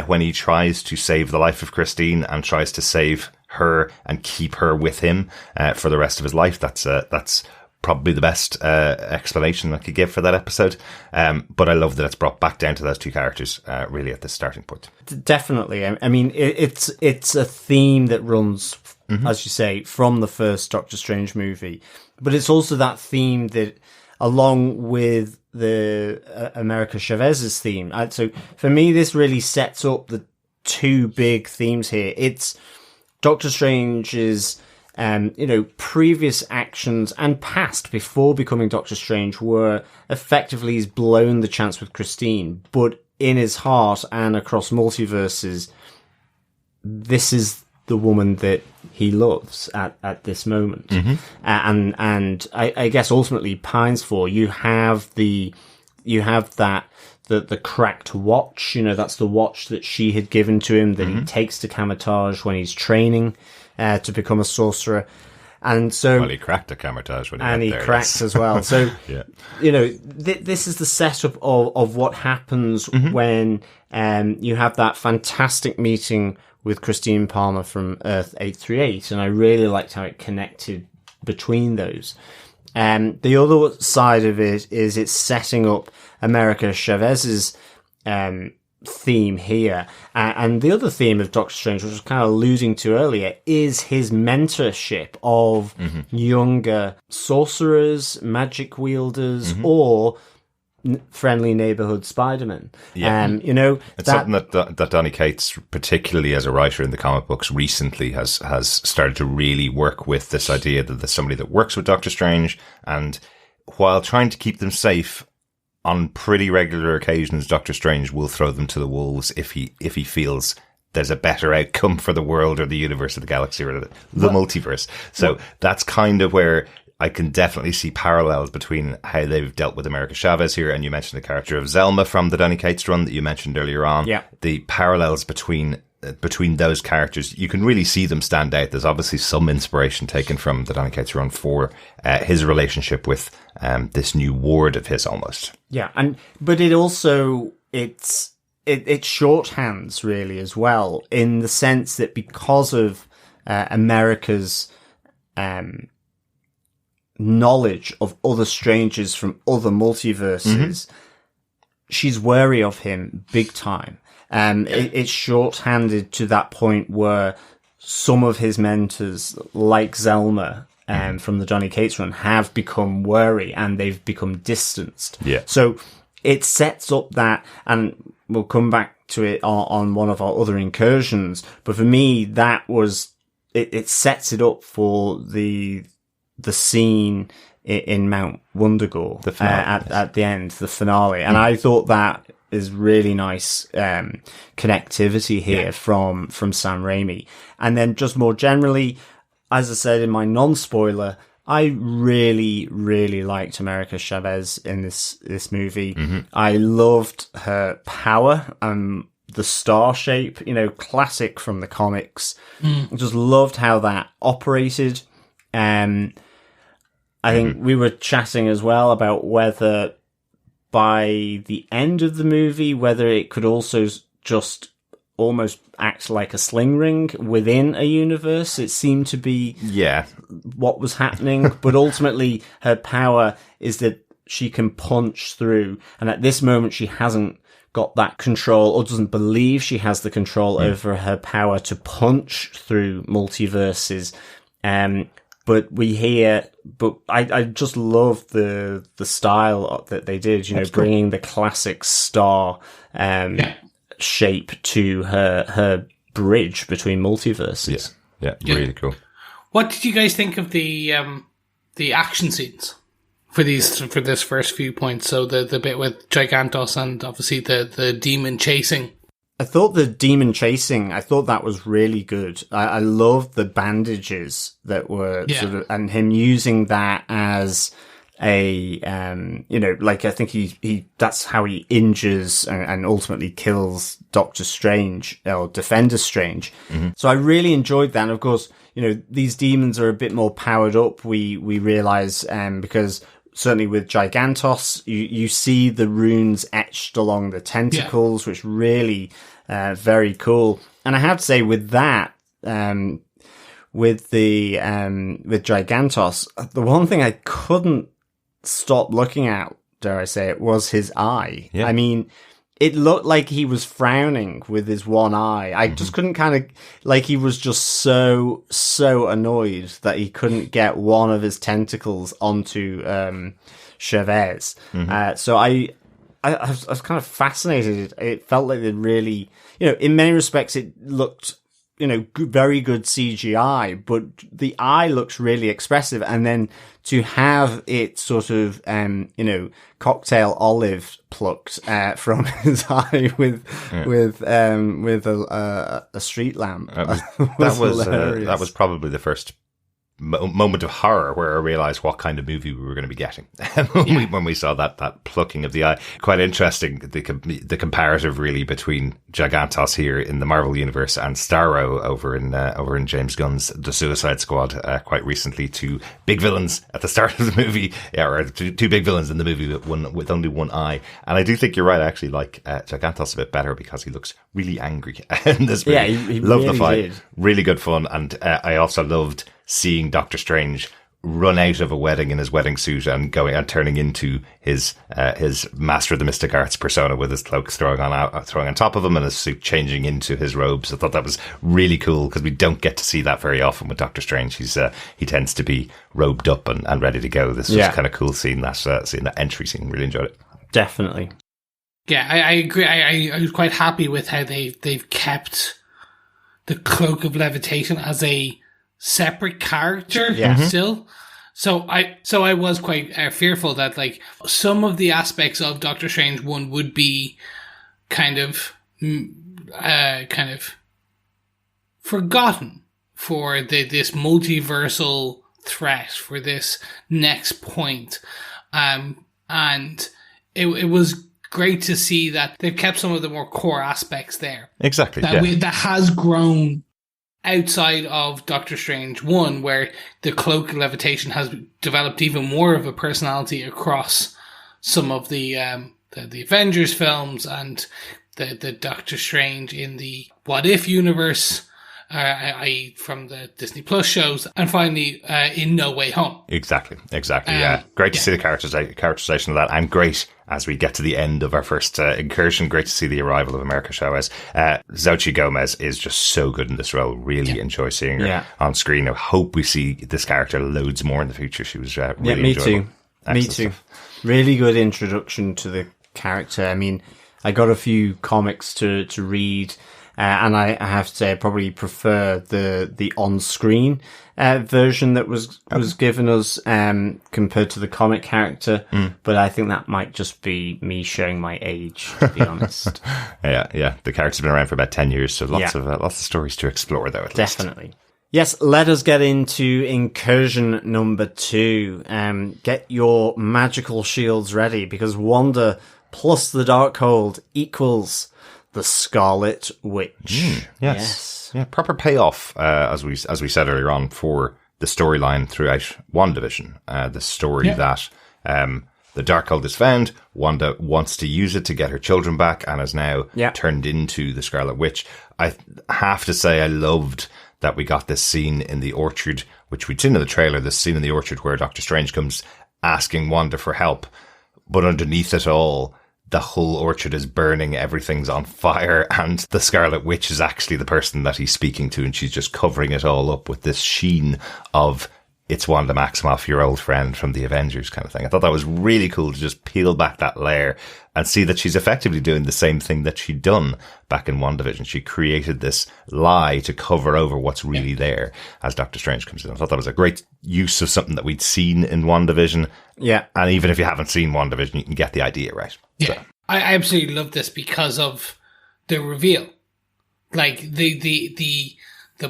when he tries to save the life of Christine and tries to save her and keep her with him for the rest of his life. That's probably the best explanation I could give for that episode. But I love that it's brought back down to those two characters really at the starting point. Definitely. I mean, it's a theme that runs, as you say, from the first Doctor Strange movie. But it's also that theme that, along with the America Chavez's theme. So for me, this really sets up the two big themes here. It's Doctor Strange's previous actions and past before becoming Doctor Strange were effectively he's blown the chance with Christine, but in his heart and across multiverses, this is the woman that he loves at this moment. And I guess ultimately pines for. You have the cracked watch, that's the watch that she had given to him that he takes to Kamar-Taj when he's training to become a sorcerer. And so, well, he cracked a Kamar-Taj when he and went he there, cracked yes. as well. So, yeah. This is the setup of what happens when you have that fantastic meeting with Christine Palmer from Earth 838, and I really liked how it connected between those. The other side of it is it's setting up America Chavez's theme here. And the other theme of Doctor Strange, which I was kind of alluding to earlier, is his mentorship of younger sorcerers, magic wielders, or friendly neighborhood Spider-Man. You know, it's something that Donny Cates, particularly as a writer in the comic books, recently has started to really work with this idea that there's somebody that works with Doctor Strange, and while trying to keep them safe, on pretty regular occasions, Doctor Strange will throw them to the wolves if he feels there's a better outcome for the world or the universe or the galaxy or the multiverse. So that's kind of where I can definitely see parallels between how they've dealt with America Chavez here. And you mentioned the character of Zelma from the Donny Cates run that you mentioned earlier on. Yeah. The parallels between those characters, you can really see them stand out. There's obviously some inspiration taken from the Donny Cates run for his relationship with this new ward of his almost. Yeah, but it also it shorthands really as well, in the sense that because of America's knowledge of other strangers from other multiverses, she's wary of him big time. It's shorthanded to that point where some of his mentors, like Zelma, from the Donny Cates run, have become wary and they've become distanced. Yeah. So it sets up that, and we'll come back to it on one of our other incursions. But for me, that was it sets it up for the scene in Mount Wundagore, the finale, at the end, the finale, and I thought that is really nice connectivity here from Sam Raimi. And then just more generally, as I said in my non-spoiler, I really, really liked America Chavez in this movie. I loved her power and the star shape, you know, classic from the comics. I just loved how that operated. I think we were chatting as well about whether by the end of the movie, whether it could also just almost act like a sling ring within a universe. It seemed to be what was happening, but ultimately her power is that she can punch through, and at this moment she hasn't got that control, or doesn't believe she has the control over her power to punch through multiverses. But I just love the style that they did, you know, bringing the classic star shape to her bridge between multiverses. Yeah, really cool. What did you guys think of the action scenes for this first few points? So the bit with Gigantos and obviously the demon chasing. I thought the demon chasing, that was really good. I loved the bandages that were sort of, and him using that as a, you know, like I think he that's how he injures and ultimately kills Doctor Strange, or Defender Strange. So I really enjoyed that. And of course, you know, these demons are a bit more powered up. We realize, because certainly with Gigantos, you see the runes etched along the tentacles, which really, very cool. And I have to say with that, with Gigantos, the one thing I couldn't stop looking at, dare I say it, was his eye. I mean, it looked like he was frowning with his one eye. I just couldn't like he was just so annoyed that he couldn't get one of his tentacles onto Chavez. So I was kind of fascinated. It felt like they really, you know, in many respects it looked, you know, very good CGI, but the eye looks really expressive. And then to have it sort of, you know, cocktail olive plucked from his eye with a street lamp. That was probably the first moment of horror where I realized what kind of movie we were going to be getting when we saw that plucking of the eye. Quite interesting, the comparative really between Gigantos here in the Marvel universe and Starro over in James Gunn's The Suicide Squad quite recently. Two big villains at the start of the movie, or two big villains in the movie with only one eye. And I do think you're right. I actually like Gigantos a bit better because he looks really angry in this movie. Yeah, he loved really the fight, did. really good fun, and I also loved seeing Doctor Strange run out of a wedding in his wedding suit and going and turning into his master of the mystic arts persona with his cloak throwing on top of him and his suit changing into his robes. I thought that was really cool because we don't get to see that very often with Doctor Strange. He tends to be robed up and ready to go. This was kind of cool seeing that entry scene. Really enjoyed it. Definitely. Yeah, I agree. I was quite happy with how they've kept the Cloak of Levitation as a separate character still. So I was quite fearful that like some of the aspects of Doctor Strange 1 would be kind of forgotten for this multiversal threat, for this next point. And it was great to see that they've kept some of the more core aspects there. Exactly. That has grown outside of Doctor Strange 1, where the Cloak of Levitation has developed even more of a personality across some of the Avengers films and the Doctor Strange in the What If universe, i.e. from the Disney Plus shows, and finally in No Way Home. Exactly. Yeah, great to see the characterization of that, and great as we get to the end of our first incursion. Great to see the arrival of America Chavez. Xochitl Gomez is just so good in this role. Really enjoy seeing her on screen. I hope we see this character loads more in the future. She was really me enjoyable. too. Me too. Really good introduction to the character. I mean, I got a few comics to read. And I have to say, I probably prefer the on-screen version that was given us compared to the comic character. But I think that might just be me showing my age, to be honest. Yeah. The character's been around for about 10 years, so lots of stories to explore, though. Definitely. Yes, let us get into incursion number 2. Get your magical shields ready, because Wanda plus the Darkhold equals the Scarlet Witch. Yes. Yeah, proper payoff, as we said earlier on, for the storyline throughout WandaVision. The story that the Darkhold is found, Wanda wants to use it to get her children back, and is now turned into the Scarlet Witch. I have to say I loved that we got this scene in the orchard, which we'd seen in the trailer, this scene in the orchard where Doctor Strange comes asking Wanda for help, but underneath it all, the whole orchard is burning, everything's on fire, and the Scarlet Witch is actually the person that he's speaking to, and she's just covering it all up with this sheen of, it's Wanda Maximoff, your old friend from the Avengers kind of thing. I thought that was really cool to just peel back that layer and see that she's effectively doing the same thing that she'd done back in WandaVision. She created this lie to cover over what's really there as Doctor Strange comes in. I thought that was a great use of something that we'd seen in WandaVision. Yeah. And even if you haven't seen WandaVision, you can get the idea right. Yeah. So. I absolutely love this because of the reveal. Like the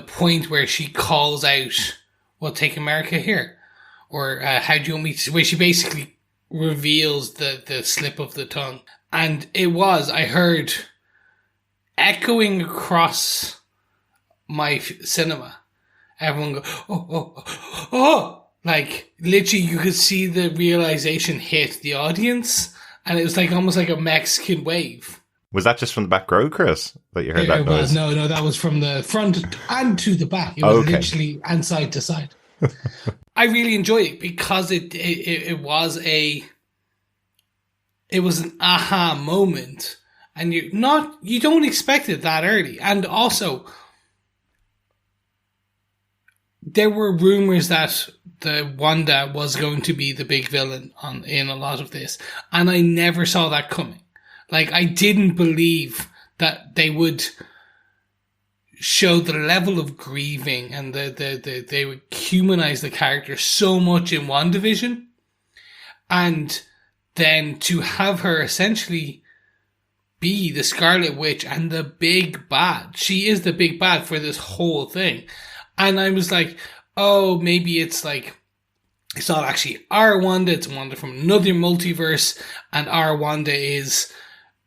point where she calls out, "Well, take America here," or "How do you want me to?" Where she basically reveals the slip of the tongue, and it was, I heard, echoing across my cinema. Everyone go, oh! Like literally, you could see the realization hit the audience, and it was like almost like a Mexican wave. Was that just from the back row, Chris, that you heard that noise? No, that was from the front and to the back. It was literally and side to side. I really enjoyed it because it was an aha moment, and you don't expect it that early. And also, there were rumors that the Wanda was going to be the big villain in a lot of this, and I never saw that coming. Like, I didn't believe that they would show the level of grieving and they would humanize the character so much in WandaVision. And then to have her essentially be the Scarlet Witch and the big bad. She is the big bad for this whole thing. And I was like, oh, maybe it's like, it's not actually our Wanda, it's Wanda from another multiverse, and our Wanda is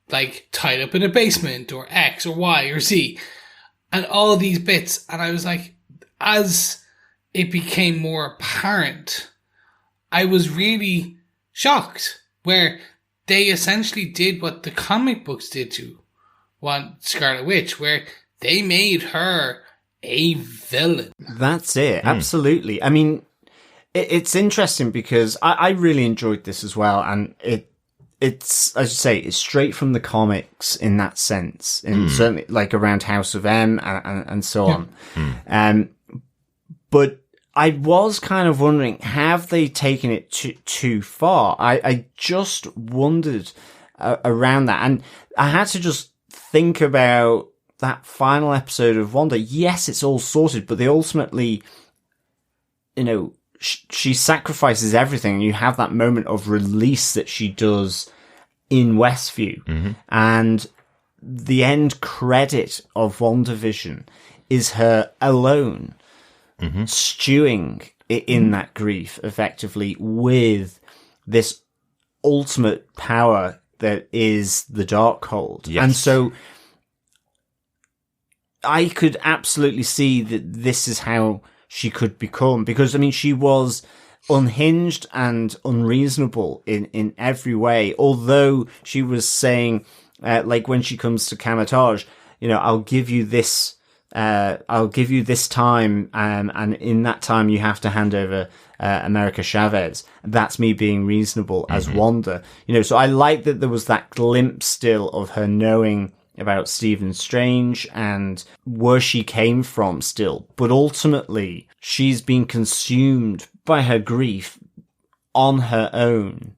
like tied up in a basement, or X, or Y, or Z, and all these bits. And I was like, as it became more apparent, I was really shocked, where they essentially did what the comic books did to Scarlet Witch, where they made her a villain. That's it. Absolutely. I mean, It's interesting because I really enjoyed this as well, and it's, as you say, it's straight from the comics in that sense, and certainly like around House of M and so on. But I was kind of wondering, have they taken it too far? I just wondered around that, and I had to just think about that final episode of Wanda. Yes, it's all sorted, but they ultimately, she sacrifices everything, and you have that moment of release that she does in Westview. And the end credit of WandaVision is her alone, stewing in that grief, effectively, with this ultimate power that is the Darkhold. Yes. And so I could absolutely see that this is how she could become, because, I mean, she was unhinged and unreasonable in every way, although she was saying, like when she comes to Kamatage, I'll give you this time, and in that time you have to hand over America Chavez. That's me being reasonable as Wanda. So I like that there was that glimpse still of her knowing about Stephen Strange and where she came from still. But ultimately, she's been consumed by her grief on her own,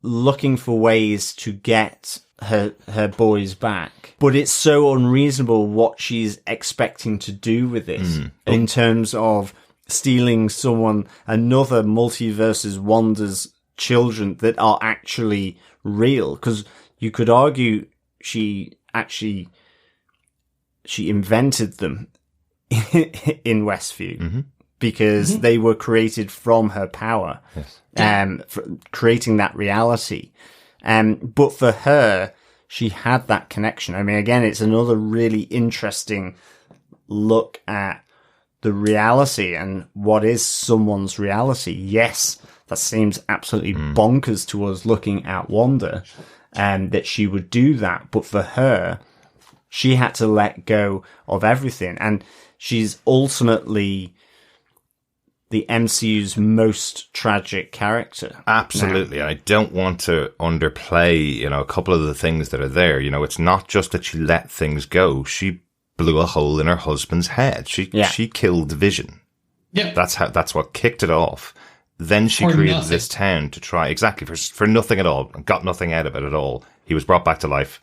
looking for ways to get her boys back. But it's so unreasonable what she's expecting to do with it in terms of stealing another multiverse's Wanda's children that are actually real. Because you could argue she invented them in Westview because they were created from her power, for creating that reality. But for her, she had that connection. I mean, again, it's another really interesting look at the reality and what is someone's reality. Yes, that seems absolutely bonkers to us looking at Wanda, that she would do that. But for her, she had to let go of everything. And she's ultimately the MCU's most tragic character. Absolutely. I don't want to underplay, a couple of the things that are there. It's not just that she let things go. She blew a hole in her husband's head. She killed Vision. Yeah. That's what kicked it off. Then she created this town to try, exactly, for nothing at all, and got nothing out of it at all. He was brought back to life,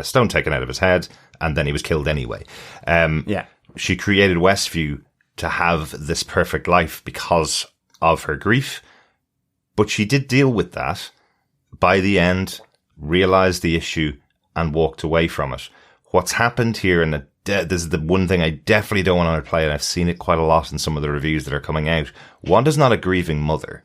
stone taken out of his head, and then he was killed anyway. She created Westview to have this perfect life because of her grief, but she did deal with that. By the end, realized the issue, and walked away from it. What's happened here, and this is the one thing I definitely don't want to underplay, and I've seen it quite a lot in some of the reviews that are coming out. Wanda's not a grieving mother.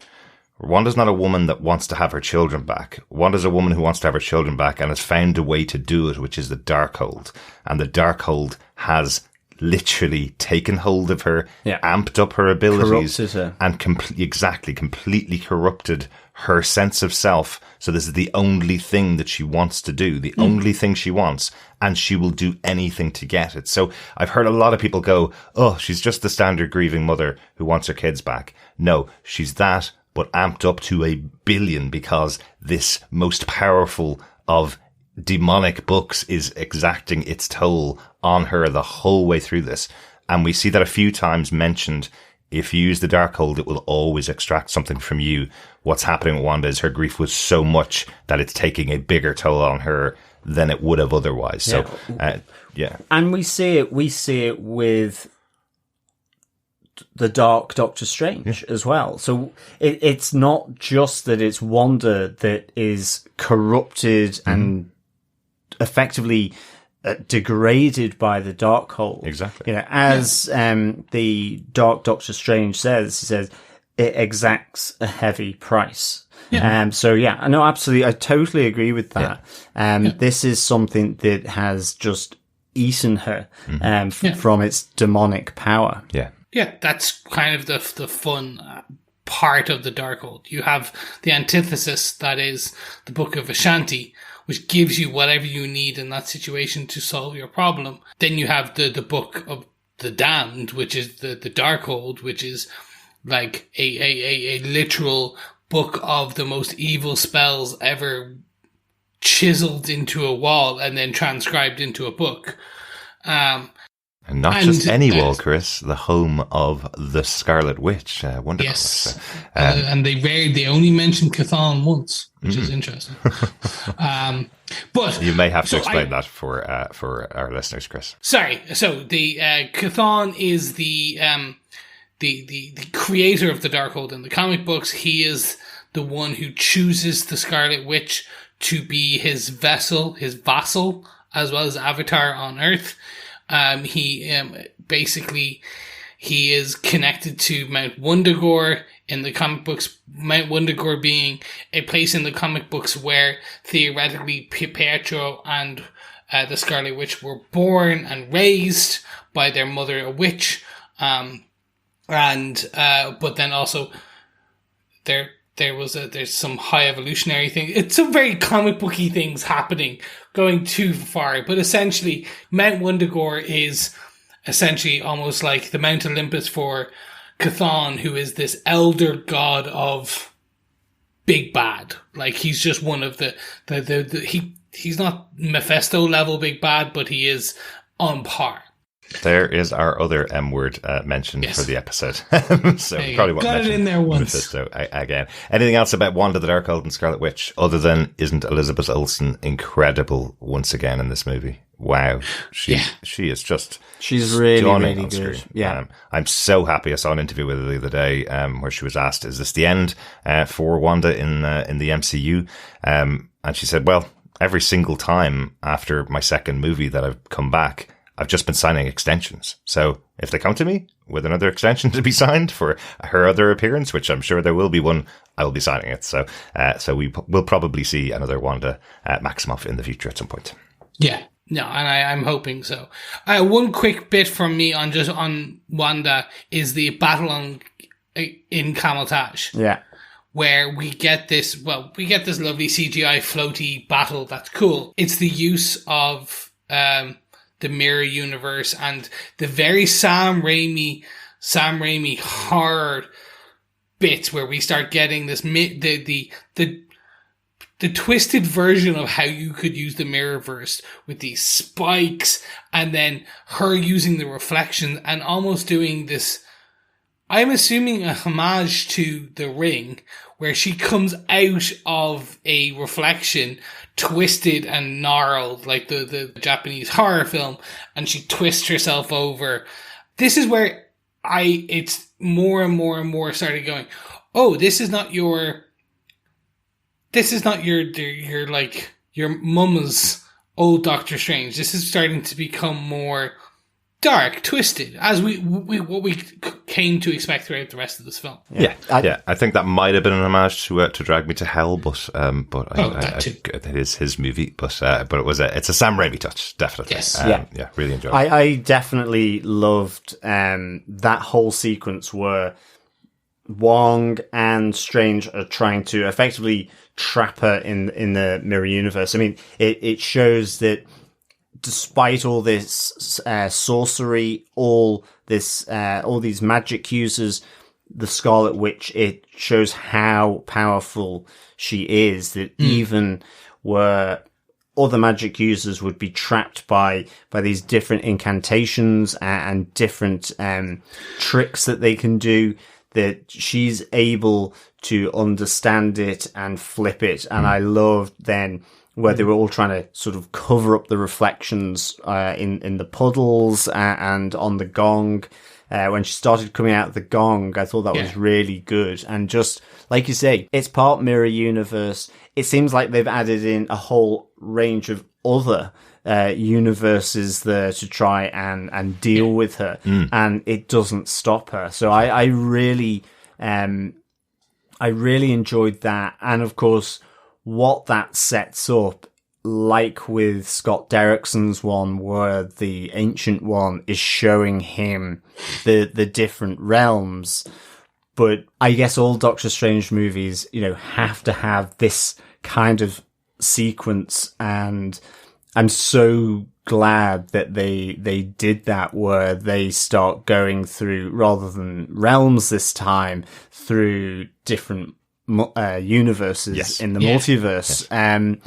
Wanda's not a woman that wants to have her children back. Wanda's a woman who wants to have her children back and has found a way to do it, which is the Darkhold. And the Darkhold has literally taken hold of her, amped up her abilities, and completely corrupted her sense of self. So this is the only thing that she wants to do, the only thing she wants, and she will do anything to get it. So I've heard a lot of people go, oh, she's just the standard grieving mother who wants her kids back. No, she's that, but amped up to 1 billion, because this most powerful of demonic books is exacting its toll on her the whole way through this. And we see that a few times mentioned. If you use the Darkhold, it will always extract something from you. What's happening with Wanda is her grief was so much that it's taking a bigger toll on her than it would have otherwise. So, And we see it with the Dark Doctor Strange as well. So it's not just that it's Wanda that is corrupted and effectively degraded by the Darkhold. Exactly. As the Dark Doctor Strange says, he says it exacts a heavy price. No, absolutely, I totally agree with that. This is something that has just eaten her from its demonic power. Yeah, that's kind of the fun part of the Darkhold. You have the antithesis, that is the Book of Ashanti, which gives you whatever you need in that situation to solve your problem. Then you have the Book of the Damned, which is the Darkhold, which is like a literal book of the most evil spells ever chiseled into a wall and then transcribed into a book. And not just any wall, Chris, the home of the Scarlet Witch. Wonderful. Yes. And they only mentioned Chthon once, which is interesting. But you may have to explain that for our listeners, Chris. Sorry. So the Chthon is the creator of the Darkhold in the comic books. He is the one who chooses the Scarlet Witch to be his vassal, as well as avatar on Earth. He is connected to Mount Wundagore in the comic books, Mount Wundagore being a place in the comic books where theoretically Pietro and the Scarlet Witch were born and raised by their mother, a witch. But then also there's some high evolutionary thing. It's some very comic booky things happening, going too far. But essentially, Mount Wundagore is essentially almost like the Mount Olympus for Chthon, who is this elder god of big bad. Like, he's just one of he's not Mephisto level big bad, but he is on par. There is our other M word mentioned for the episode. So probably won't got it in there once. Mephisto again. Anything else about Wanda the Darkhold and Scarlet Witch other than isn't Elizabeth Olsen incredible once again in this movie? Wow, she is just she's really good. Yeah, I'm so happy. I saw an interview with her the other day where she was asked, "Is this the end for Wanda in the MCU?" And she said, "Well, every single time after my second movie that I've come back, I've just been signing extensions. So if they come to me with another extension to be signed for her other appearance, which I'm sure there will be one, I will be signing it." So we'll probably see another Wanda Maximoff in the future at some point. Yeah. No, and I'm hoping so. One quick bit from me on Wanda is the battle in Cameltage. Yeah. Where we get this lovely CGI floaty battle that's cool. It's the use of the mirror universe and the very Sam Raimi horror bits where we start getting this the twisted version of how you could use the Mirrorverse with these spikes and then her using the reflection and almost doing this, I'm assuming, a homage to The Ring, where she comes out of a reflection twisted and gnarled like the Japanese horror film, and she twists herself over. This is where it's more and more and more started going, oh, this is not your like your mama's old Doctor Strange. This is starting to become more dark, twisted, as what we came to expect throughout the rest of this film. Yeah. I think that might have been an homage to Drag Me to Hell, but it is his movie. But it's a Sam Raimi touch, definitely. Yes. Really enjoyed it. I definitely loved that whole sequence where Wong and Strange are trying to effectively trap her in the mirror universe. I mean, it shows that despite all this sorcery, all these magic users, the Scarlet Witch, it shows how powerful she is, that even where other magic users would be trapped by these different incantations and different tricks that they can do, that she's able to understand it and flip it. And I loved then where they were all trying to sort of cover up the reflections in the puddles and on the gong. When she started coming out of the gong, I thought that was really good. And just, like you say, it's part mirror universe. It seems like they've added in a whole range of other universes there to try and deal with her. And it doesn't stop her. So I really enjoyed that. And of course, what that sets up, like with Scott Derrickson's one, where the Ancient One is showing him the different realms. But I guess all Doctor Strange movies, have to have this kind of sequence. And I'm so glad that they did that, where they start going through, rather than realms this time, through different universes in the multiverse.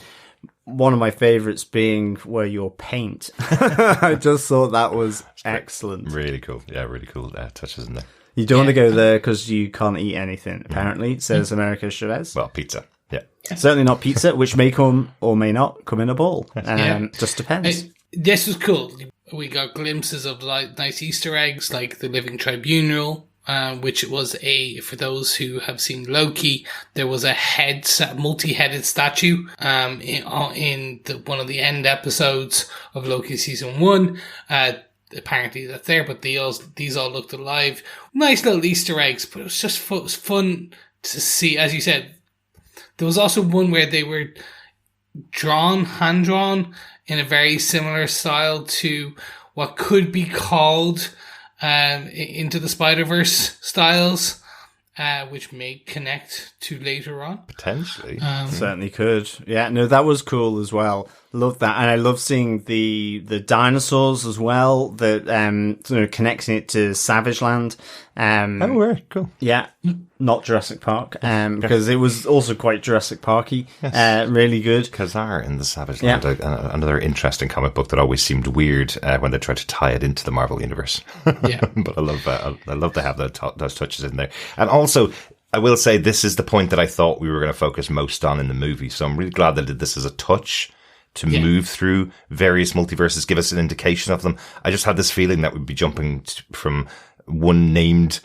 One of my favorites being where you're paint. I just thought that was excellent. Really cool. Yeah, really cool touches in there. You don't want to go there because you can't eat anything, apparently, says America Chavez. Well, pizza. Yeah. Certainly not pizza, which may come or may not come in a bowl. Just depends. This was cool. We got glimpses of nice Easter eggs, like the Living Tribunal, which was for those who have seen Loki, there was a multi-headed statue in one of the end episodes of Loki season 1. Apparently that's there, but these all looked alive. Nice little Easter eggs, but it was just fun to see. As you said, there was also one where they were hand-drawn in a very similar style to what could be called Into the Spider-Verse styles, which may connect to later on. Potentially. Certainly could. Yeah, no, that was cool as well. Love that. And I love seeing the dinosaurs as well, that sort of connecting it to Savage Land. Cool. Yeah, not Jurassic Park, because it was also quite Jurassic Parky. Yes. Really good. Kazar in the Savage Land, another interesting comic book that always seemed weird when they tried to tie it into the Marvel universe. Yeah, but I love to have those touches in there. And also, I will say this is the point that I thought we were going to focus most on in the movie. So I'm really glad they did this as a touch to move through various multiverses, give us an indication of them. I just had this feeling that we'd be jumping from one named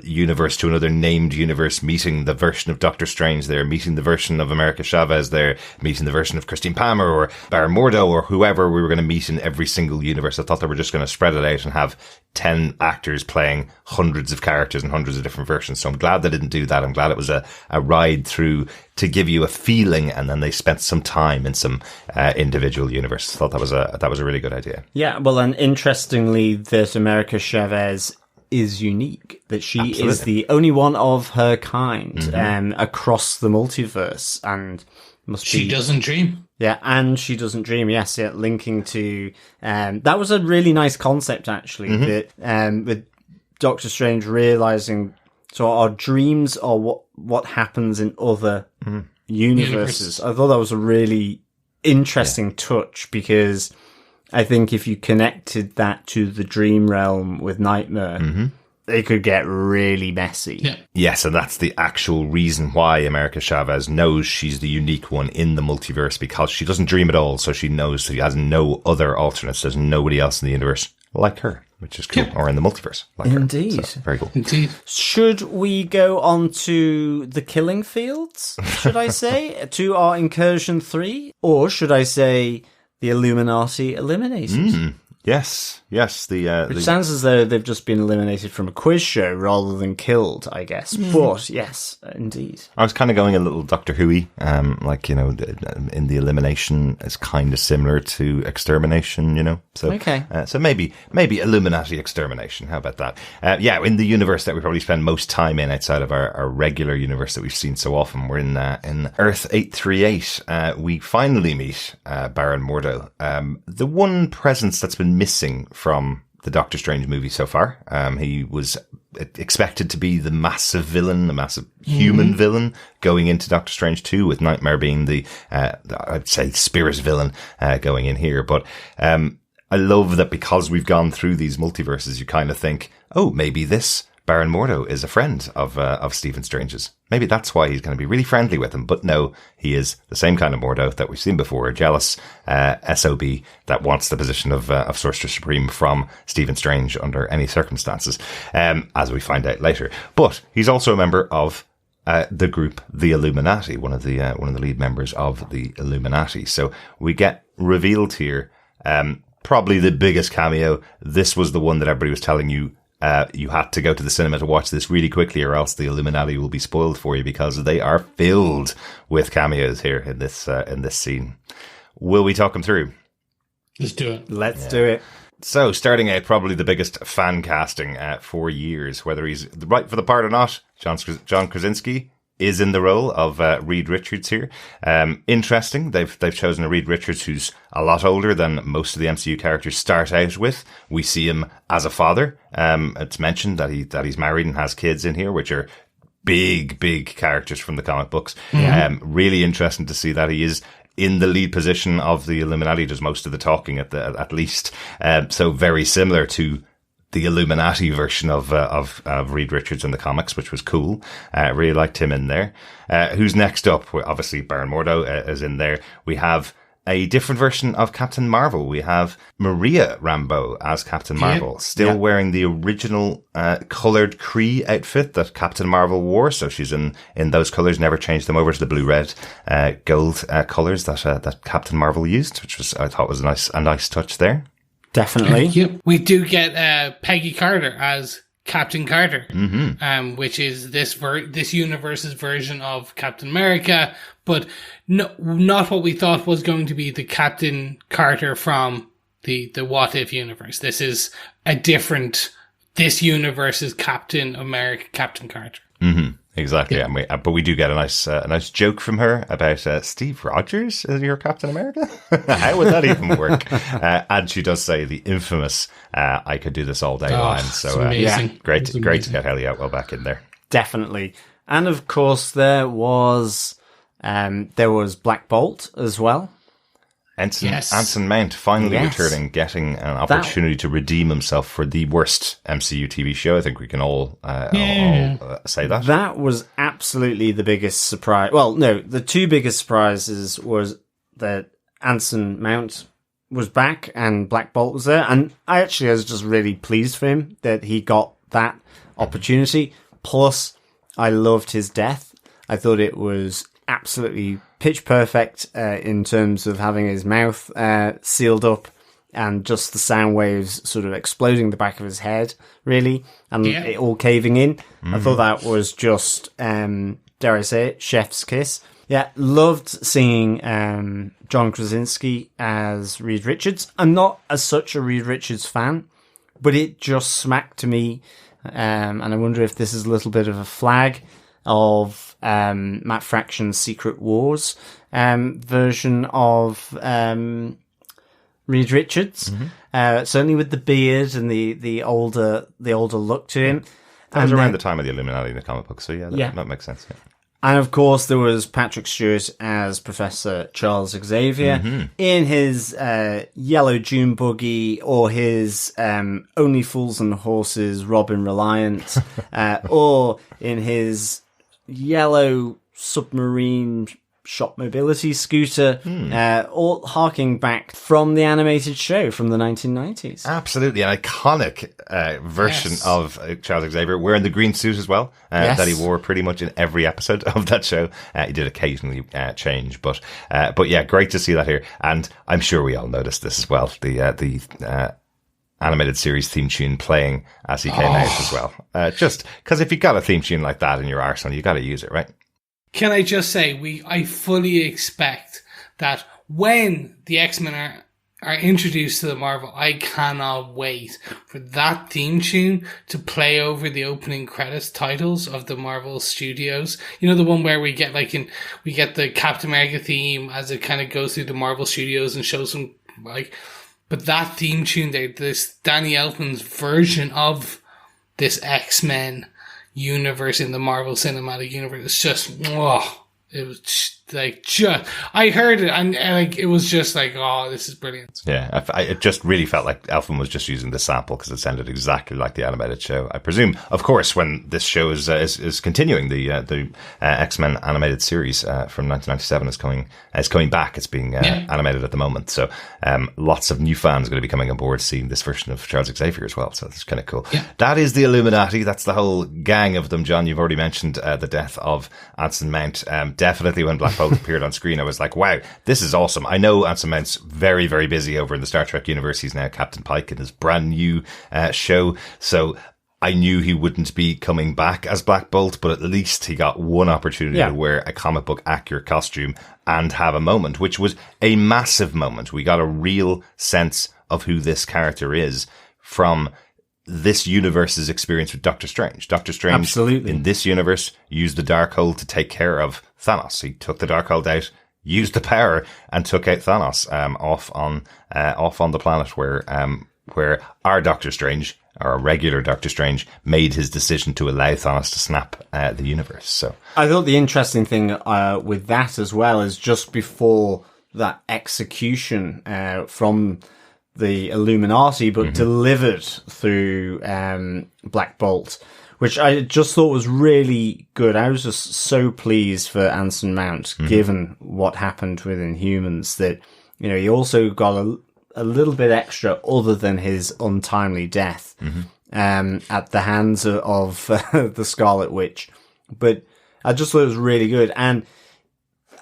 universe to another named universe, meeting the version of Doctor Strange there, meeting the version of America Chavez there, meeting the version of Christine Palmer or Baron Mordo or whoever we were going to meet in every single universe. I thought they were just going to spread it out and have 10 actors playing hundreds of characters and hundreds of different versions. So I'm glad they didn't do that. I'm glad it was a ride through to give you a feeling, and then they spent some time in some individual universes. I thought that was a really good idea. Yeah, well, and interestingly, that America Chavez is unique, that she is the only one of her kind across the multiverse, and she doesn't dream. Yeah, and she doesn't dream. Yes, yeah, linking to that was a really nice concept, actually. That with Doctor Strange realizing, so our dreams are what happens in other universes. I thought that was a really interesting touch, because I think if you connected that to the dream realm with Nightmare, it could get really messy. Yeah. Yes, and that's the actual reason why America Chavez knows she's the unique one in the multiverse, because she doesn't dream at all, so she knows she has no other alternates. There's nobody else in the universe like her, which is cool. Or in the multiverse like Indeed. her. So, very cool. Indeed. Should we go on to the killing fields, should I say, to our incursion 3? Or should I say the Illuminati eliminated? Yes. Which sounds as though they've just been eliminated from a quiz show rather than killed, I guess. But yes, indeed. I was kind of going a little Doctor Who-y, like, you know, in the elimination is kind of similar to extermination, you know. So, okay. So maybe Illuminati extermination. How about that? In the universe that we probably spend most time in outside of our regular universe that we've seen so often, we're in Earth 838. We finally meet Baron Mordo. The one presence that's been missing from the Doctor Strange movie so far. He was expected to be the massive villain, the massive human villain going into Doctor Strange 2, with Nightmare being the I'd say spirit villain going in here. But I love that because we've gone through these multiverses, you kind of think, oh, maybe this Baron Mordo is a friend of Stephen Strange's. Maybe that's why he's going to be really friendly with him. But no, he is the same kind of Mordo that we've seen before, a jealous SOB that wants the position of Sorcerer Supreme from Stephen Strange under any circumstances, as we find out later. But he's also a member of the group, the Illuminati, one of the lead members of the Illuminati. So we get revealed here, probably the biggest cameo. This was the one that everybody was telling you. You had to go to the cinema to watch this really quickly, or else the Illuminati will be spoiled for you, because they are filled with cameos here in this scene. Will we talk them through? Let's do it. Let's do it. So, starting out, probably the biggest fan casting for years, whether he's right for the part or not. John Krasinski is in the role of Reed Richards here. Interesting. They've chosen a Reed Richards who's a lot older than most of the MCU characters start out with. We see him as a father. It's mentioned that he's married and has kids in here, which are big characters from the comic books. Really interesting to see that he is in the lead position of the Illuminati, does most of the talking at least. So very similar to the Illuminati version of Reed Richards in the comics, which was cool. Really liked him in there. Who's next up? Well, obviously Baron Mordo is in there. We have a different version of Captain Marvel. We have Maria Rambeau as Captain Marvel, still wearing the original coloured Kree outfit that Captain Marvel wore. So she's in those colours, never changed them over to the blue, red, gold colours that Captain Marvel used, which I thought was a nice touch there. Definitely. We do get Peggy Carter as Captain Carter, which is this universe's version of Captain America, but not what we thought was going to be the Captain Carter from the What If universe. This is this universe's Captain America, Captain Carter. Exactly, yeah. But we do get a nice joke from her about Steve Rogers as your Captain America. How would that even work? And she does say the infamous "I could do this all day" line. So great to get Haley Atwell back in there. Definitely, and of course there was Black Bolt as well. Anson Mount finally returning, getting an opportunity to redeem himself for the worst MCU TV show. I think we can all say that. That was absolutely the biggest surprise. Well, no, the two biggest surprises was that Anson Mount was back and Black Bolt was there. And I actually was just really pleased for him that he got that opportunity. Plus, I loved his death. I thought it was absolutely pitch perfect in terms of having his mouth sealed up and just the sound waves sort of exploding the back of his head, really, and it all caving in. I thought that was just, dare I say it, chef's kiss. Yeah, loved seeing John Krasinski as Reed Richards. I'm not as such a Reed Richards fan, but it just smacked to me, and I wonder if this is a little bit of a flag of Matt Fraction's Secret Wars version of Reed Richards. Certainly with the beard and the older look to him. That was around the time of the Illuminati in the comic book, so that makes sense. Yeah. And of course, there was Patrick Stewart as Professor Charles Xavier in his yellow June buggy or his Only Fools and Horses Robin Reliant, or in his yellow submarine shop mobility scooter, all harking back from the animated show from the 1990s. Absolutely, an iconic version of Charles Xavier, wearing the green suit as well, that he wore pretty much in every episode of that show. He did occasionally change, but yeah, great to see that here. And I'm sure we all noticed this as well, the animated series theme tune playing as he came out as well. Just because if you got a theme tune like that in your arsenal, you got to use it, right? Can I just say, I fully expect that when the X-Men are introduced to the Marvel, I cannot wait for that theme tune to play over the opening credits titles of the Marvel Studios. You know, the one where we get we get the Captain America theme as it kind of goes through the Marvel Studios and shows them but that theme tune there, this Danny Elfman's version of this X-Men universe in the Marvel Cinematic Universe, it's just, it was I heard it and it was just like, this is brilliant. Yeah, it just really felt like Elfman was just using the sample because it sounded exactly like the animated show. I presume, of course, when this show is continuing, the X-Men animated series from 1997 is coming back. It's being animated at the moment, so lots of new fans are going to be coming on board seeing this version of Charles Xavier as well. So that's kind of cool. Yeah. That is the Illuminati. That's the whole gang of them. John, you've already mentioned the death of Anson Mount. Definitely when Black Bolt appeared on screen, I was like, wow, this is awesome. I know Anson Mount's very, very busy over in the Star Trek universe. He's now Captain Pike in his brand new show. So I knew he wouldn't be coming back as Black Bolt, but at least he got one opportunity to wear a comic book accurate costume and have a moment, which was a massive moment. We got a real sense of who this character is from this universe's experience with Doctor Strange. Doctor Strange, Absolutely. in this universe, used the Darkhold to take care of Thanos. He took the Darkhold out, used the power, and took out Thanos off on the planet where our Doctor Strange, or a regular Doctor Strange, made his decision to allow Thanos to snap the universe. So I thought the interesting thing with that as well is just before that execution from the Illuminati, but delivered through Black Bolt, which I just thought was really good. I was just so pleased for Anson Mount, given what happened with Inhumans, that, you know, he also got a little bit extra other than his untimely death at the hands of the Scarlet Witch. But I just thought it was really good. And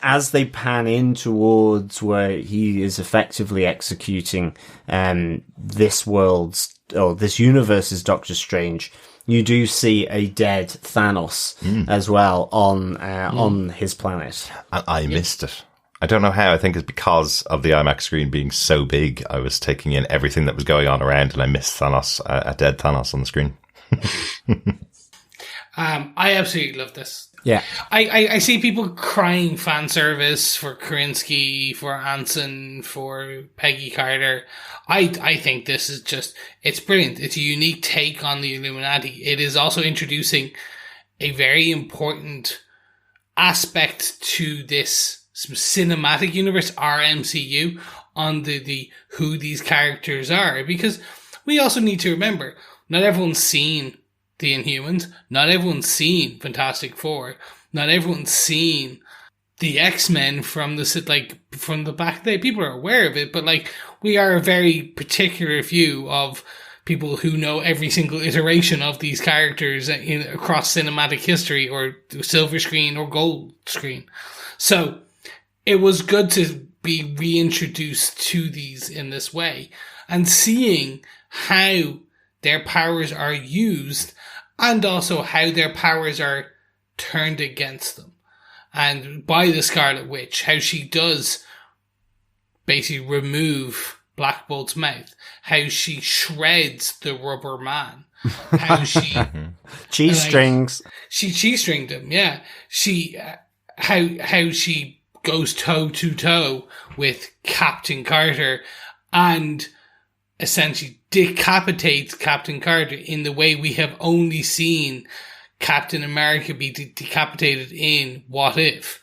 as they pan in towards where he is effectively executing this world's, or this universe's Doctor Strange, you do see a dead Thanos as well on his planet. And I missed it. I don't know how. I think it's because of the IMAX screen being so big. I was taking in everything that was going on around, and I missed Thanos, a dead Thanos on the screen. I absolutely love this. Yeah. I see people crying fan service for Krasinski, for Anson, for Peggy Carter. I think this is just, it's brilliant. It's a unique take on the Illuminati. It is also introducing a very important aspect to this cinematic universe, RMCU, on the who these characters are. Because we also need to remember, not everyone's seen the Inhumans, not everyone's seen Fantastic Four, not everyone's seen the X-Men from the back day. People are aware of it, but we are a very particular few of people who know every single iteration of these characters across cinematic history, or silver screen or gold screen. So it was good to be reintroduced to these in this way, and seeing how their powers are used, and also how their powers are turned against them. And by the Scarlet Witch, how she does basically remove Black Bolt's mouth, how she shreds the Rubber Man, how she cheese strings. She cheese stringed him, yeah. She how she goes toe to toe with Captain Carter, and essentially decapitates Captain Carter in the way we have only seen Captain America be decapitated in What If,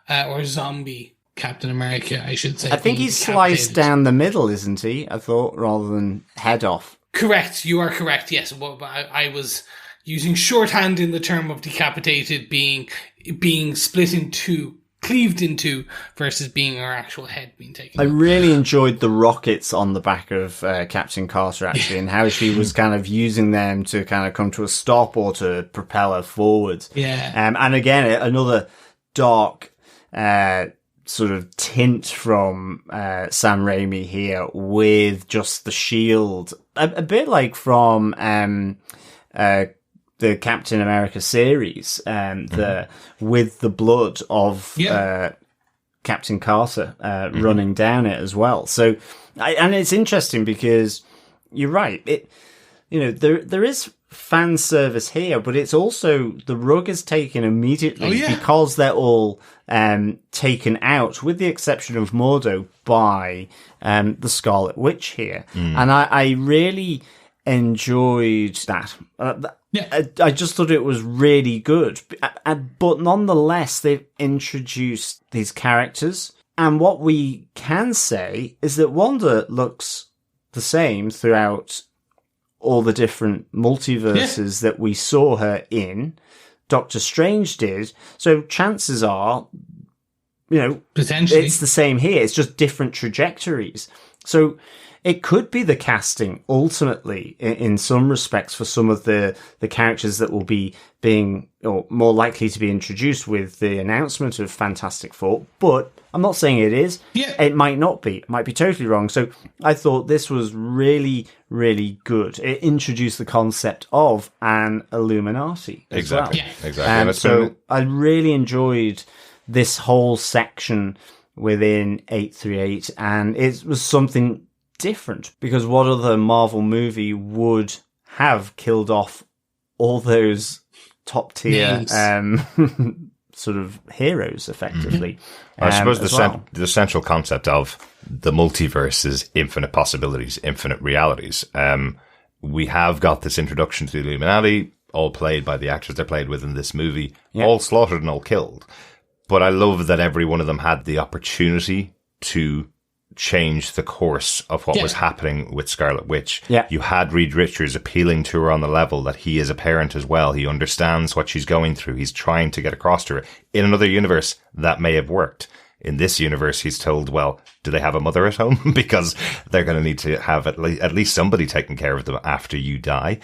or zombie Captain America, I should say. I think he's sliced down the middle, isn't he? I thought, rather than head off. Correct, you are correct, yes. Well, I was using shorthand in the term of decapitated being split into, cleaved into, versus being our actual head being taken. I really enjoyed the rockets on the back of Captain Carter, actually, and how she was kind of using them to kind of come to a stop or to propel her forward. Yeah. And again, another dark sort of tint from Sam Raimi here, with just the shield, a bit like from the Captain America series, with the blood of Captain Carter running down it as well. So, and it's interesting because you're right. There is fan service here, but it's also, the rug is taken immediately because they're all taken out, with the exception of Mordo, by the Scarlet Witch here. And I really enjoyed that. I just thought it was really good. But nonetheless, they've introduced these characters. And what we can say is that Wanda looks the same throughout all the different multiverses that we saw her in. Doctor Strange did. So chances are, potentially it's the same here. It's just different trajectories. So it could be the casting, ultimately, in some respects, for some of the characters that will be being, or more likely to be introduced with the announcement of Fantastic Four. But I'm not saying it is. Yeah. It might not be. It might be totally wrong. So I thought this was really, really good. It introduced the concept of an Illuminati as exactly. well. Yeah. Exactly. So I really enjoyed this whole section within 838, and it was something different, because what other Marvel movie would have killed off all those top tier sort of heroes, effectively. I suppose well. the central concept of the multiverse is infinite possibilities, infinite realities. We have got this introduction to the Illuminati, all played by the actors they're played with in this movie, all slaughtered and all killed. But I love that every one of them had the opportunity to change the course of what was happening with Scarlet Witch. Yeah. You had Reed Richards appealing to her on the level that he is a parent as well. He understands what she's going through. He's trying to get across to her. In another universe, that may have worked. In this universe, he's told, well, do they have a mother at home? Because they're going to need to have at least somebody taking care of them after you die.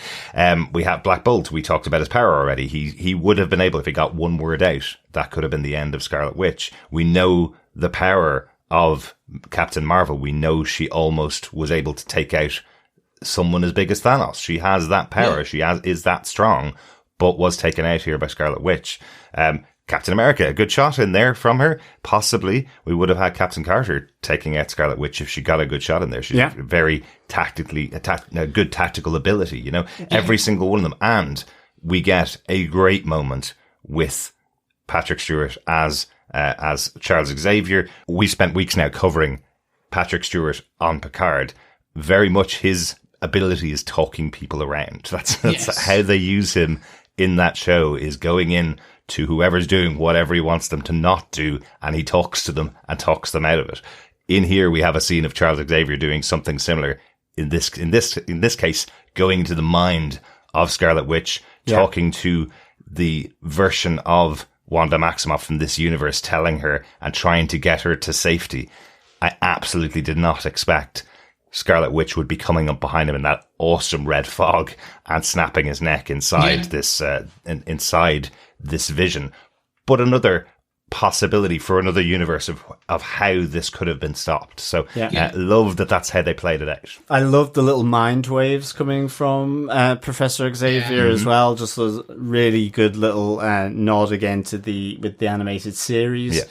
We have Black Bolt. We talked about his power already. He would have been able, if he got one word out, that could have been the end of Scarlet Witch. We know the power of Captain Marvel. We know she almost was able to take out someone as big as Thanos. She has that power. She is that strong, but was taken out here by Scarlet Witch. Captain America, a good shot in there from her. Possibly we would have had Captain Carter taking out Scarlet Witch if she got a good shot in there. She's very tactically, a good tactical ability, you know, every single one of them. And we get a great moment with Patrick Stewart as Charles Xavier. We spent weeks now covering Patrick Stewart on Picard. Very much his ability is talking people around. That's how they use him in that show, is going in to whoever's doing whatever he wants them to not do, and he talks to them and talks them out of it. In here, we have a scene of Charles Xavier doing something similar. In this case, going into the mind of Scarlet Witch, talking to the version of Wanda Maximoff from this universe, telling her and trying to get her to safety. I absolutely did not expect Scarlet Witch would be coming up behind him in that awesome red fog and snapping his neck inside this vision. But another possibility for another universe of how this could have been stopped. So love that that's how they played it out. I love the little mind waves coming from Professor Xavier as well. Just a really good little nod again to with the animated series.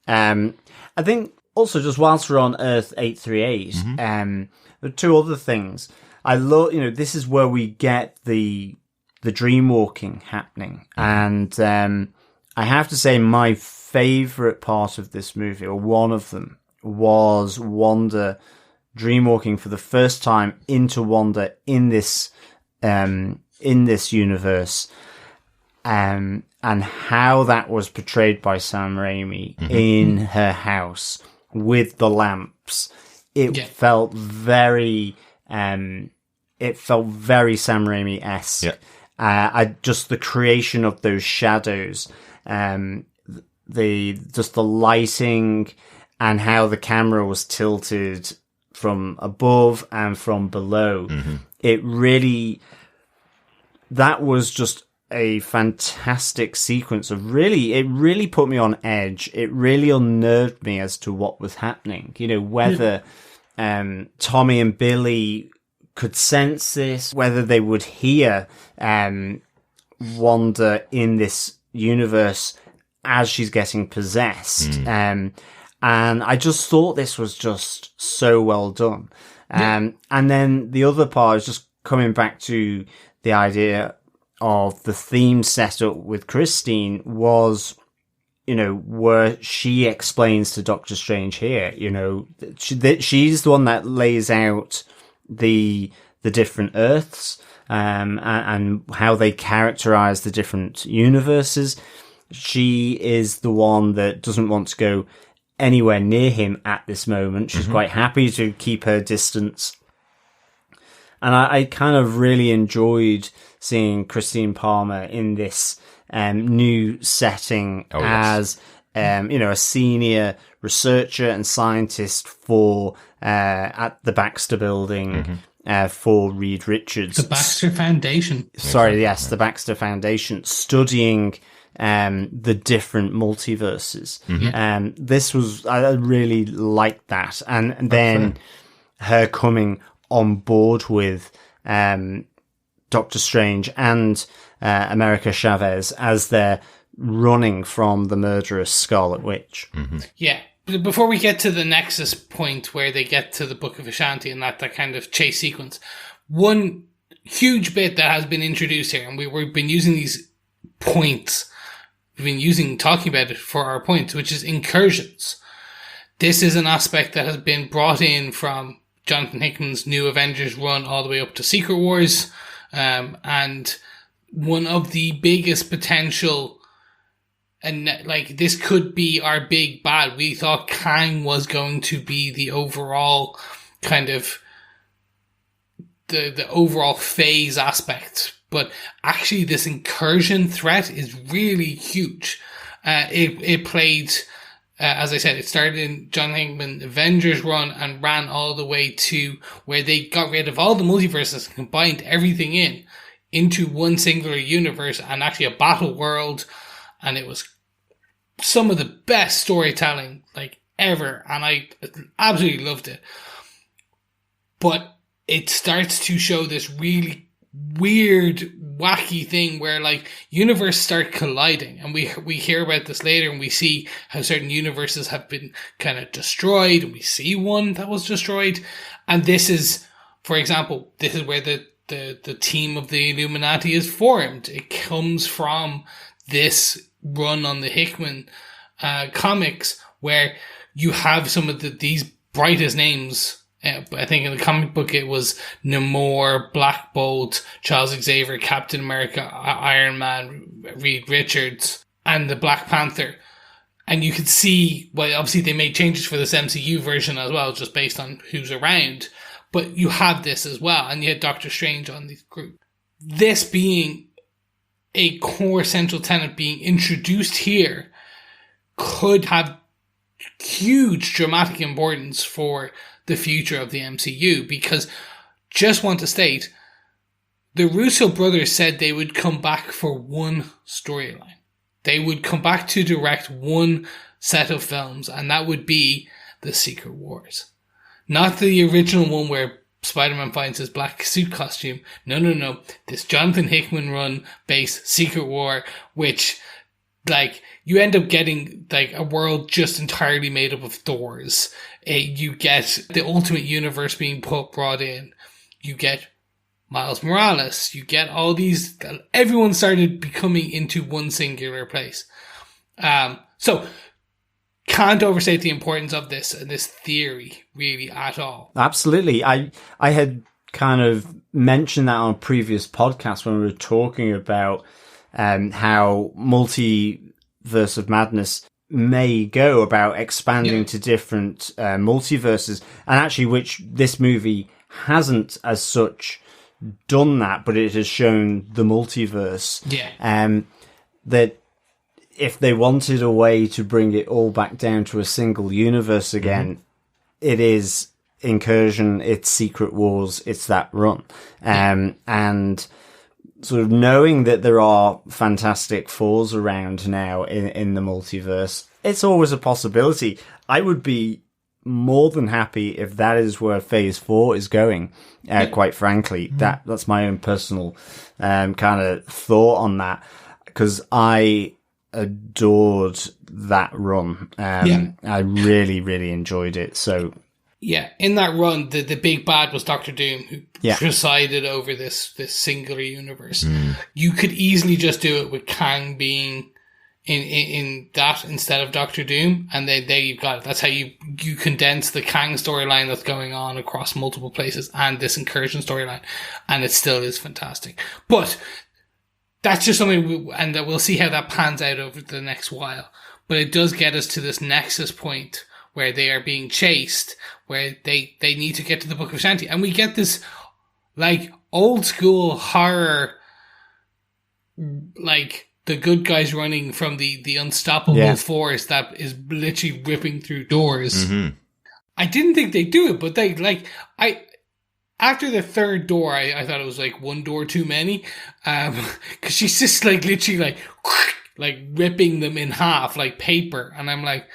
I think also, just whilst we're on Earth 838, there are two other things. I love, this is where we get the dream walking happening. And I have to say my favourite part of this movie, or one of them, was Wanda dreamwalking for the first time into Wanda in this universe, and how that was portrayed by Sam Raimi in her house with the lamps. It felt very Sam Raimi-esque. Just the creation of those shadows, the lighting and how the camera was tilted from above and from below. It really, that was just a fantastic sequence of it really put me on edge. It really unnerved me as to what was happening. Whether Tommy and Billy could sense this, whether they would hear Wanda in this universe as she's getting possessed. And I just thought this was just so well done. And then the other part is just coming back to the idea of the theme set up with Christine was, where she explains to Doctor Strange here, she's the one that lays out the different Earths, and how they characterize the different universes. She is the one that doesn't want to go anywhere near him at this moment. She's quite happy to keep her distance. And I kind of really enjoyed seeing Christine Palmer in this new setting as a senior researcher and scientist at the Baxter Building for Reed Richards. The Baxter Foundation. Sorry, yes, the Baxter Foundation, studying the different multiverses. I really liked that. And then her coming on board with Doctor Strange and America Chavez as they're running from the murderous Scarlet Witch. Yeah. Before we get to the Nexus point where they get to the Book of Ashanti and that kind of chase sequence, one huge bit that has been introduced here, and we've been using these points. We've been talking about it for our points, which is incursions. This is an aspect that has been brought in from Jonathan Hickman's New Avengers run all the way up to Secret Wars. And one of the biggest potential, and like this could be our big bad. We thought Kang was going to be the overall kind of the overall phase aspect, but actually this incursion threat is really huge. It played, as I said, it started in John Hickman Avengers run and ran all the way to where they got rid of all the multiverses and combined everything into one singular universe and actually a battle world. And it was some of the best storytelling like ever. And I absolutely loved it. But it starts to show this really weird, wacky thing where like universes start colliding, and we hear about this later, and we see how certain universes have been kind of destroyed, and we see one that was destroyed, and this is, for example, this is where the team of the Illuminati is formed. It comes from this run on the Hickman comics where you have some of these brightest names. I think in the comic book it was Namor, Black Bolt, Charles Xavier, Captain America, Iron Man, Reed Richards, and the Black Panther. And you could see, well, obviously they made changes for this MCU version as well, just based on who's around. But you have this as well, and you had Doctor Strange on the group. This being a core central tenet being introduced here could have huge dramatic importance for the future of the MCU, because just want to state, the Russo brothers said they would come back for one storyline. They would come back to direct one set of films, and that would be the Secret Wars. Not the original one where Spider-Man finds his black suit costume. No. This Jonathan Hickman run based Secret War, which, like, you end up getting like a world just entirely made up of doors. You get the Ultimate Universe being brought in. You get Miles Morales. You get all these. Everyone started becoming into one singular place. So can't overstate the importance of this theory really at all. Absolutely. I had kind of mentioned that on a previous podcast when we were talking about how Multiverse of Madness may go about expanding to different multiverses, and actually which this movie hasn't as such done that, but it has shown the multiverse. That if they wanted a way to bring it all back down to a single universe again, it is Incursion, it's Secret Wars, it's that run. And sort of knowing that there are Fantastic Fours around now in the multiverse, it's always a possibility. I would be more than happy if that is where Phase 4 is going, quite frankly. That's my own personal kind of thought on that, because I adored that run. I really, really enjoyed it. So yeah, in that run, the big bad was Doctor Doom, who presided over this singular universe. You could easily just do it with Kang being in that instead of Doctor Doom, and there you've got it. That's how you condense the Kang storyline that's going on across multiple places and this Incursion storyline, and it still is fantastic. But that's just something, and we'll see how that pans out over the next while. But it does get us to this nexus point where they are being chased, where they need to get to the Book of Shanti. And we get this, like, old school horror, like, the good guys running from the unstoppable force that is literally ripping through doors. I didn't think they'd do it, but they, like, after the third door, I thought it was, like, one door too many. Cause she's just, like, literally, like ripping them in half, like paper. And I'm like,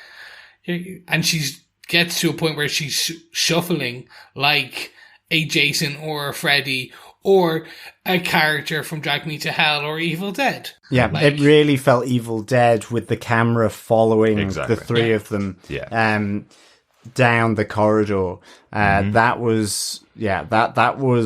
and she gets to a point where she's shuffling like a Jason or a Freddy or a character from Drag Me to Hell or Evil Dead. Yeah, like, it really felt Evil Dead with the camera following the three of them. down the corridor. That was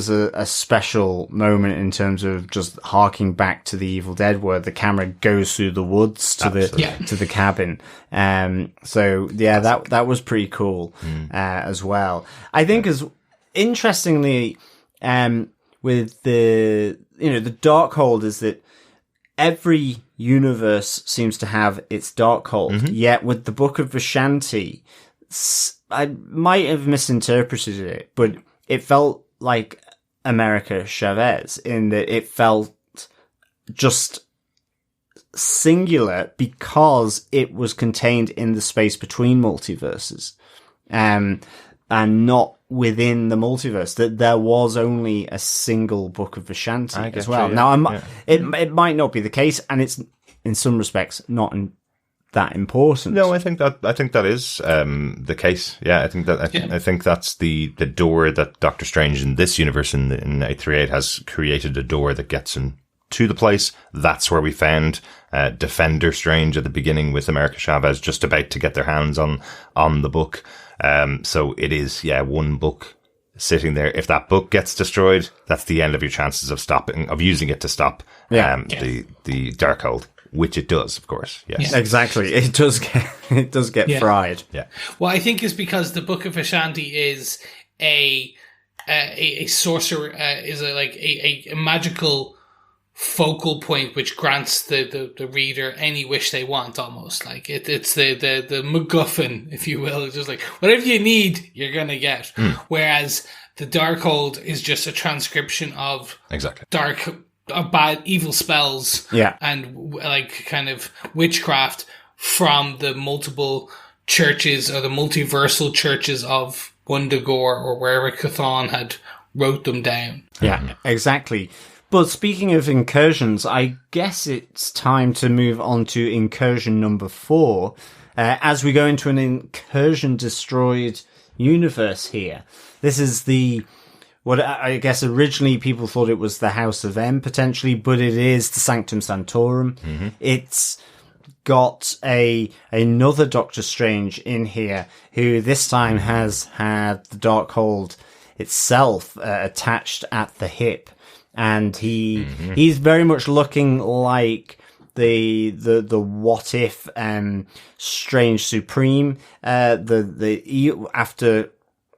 a special moment in terms of just harking back to the Evil Dead, where the camera goes through the woods to the cabin. That was pretty cool as well. I think as interestingly, with the Darkhold is that every universe seems to have its Darkhold. Yet with the Book of Vishanti, I might have misinterpreted it, but it felt like America Chavez in that it felt just singular because it was contained in the space between multiverses, and not within the multiverse. That there was only a single Book of Vishanti as well. Now, it might not be the case, and it's in some respects not that important. No, I think that is the case. Yeah, I think that's the door that Doctor Strange in this universe in 838 has created, a door that gets him to the place. That's where we found Defender Strange at the beginning, with America Chavez just about to get their hands on the book. So it is, one book sitting there. If that book gets destroyed, that's the end of your chances of using it to stop the Darkhold. Which it does, of course. Yes, exactly. It does get fried. Yeah. Well, I think it's because the Book of Vishanti is a sorcerer, is a magical focal point which grants the reader any wish they want, almost like it's the MacGuffin, if you will. It's just like whatever you need, you're gonna get. Whereas the Darkhold is just a transcription of bad evil spells and like kind of witchcraft from the multiple churches or the multiversal churches of Wundagore or wherever Chthon had wrote them down. Yeah, exactly. But speaking of incursions, I guess it's time to move on to incursion number 4 as we go into an incursion destroyed universe here. This is what I guess originally people thought it was the House of M potentially, but it is the Sanctum Sanctorum. It's got another Doctor Strange in here who this time has had the Darkhold itself attached at the hip, and he's very much looking like the What If Strange Supreme, after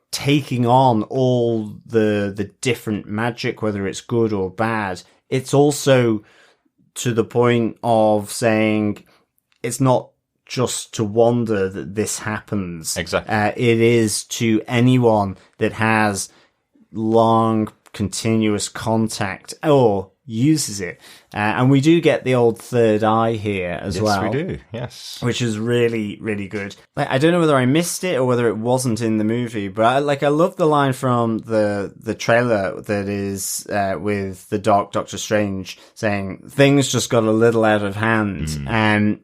taking on all the different magic, whether it's good or bad. It's also to the point of saying it's not just to wonder that this happens. Exactly. It is to anyone that has long, continuous contact or uses it. And we do get the old third eye here as well. Yes, we do. Yes. Which is really, really good. I don't know whether I missed it or whether it wasn't in the movie, but I love the line from the trailer that is with the Dark Doctor Strange saying things just got a little out of hand. And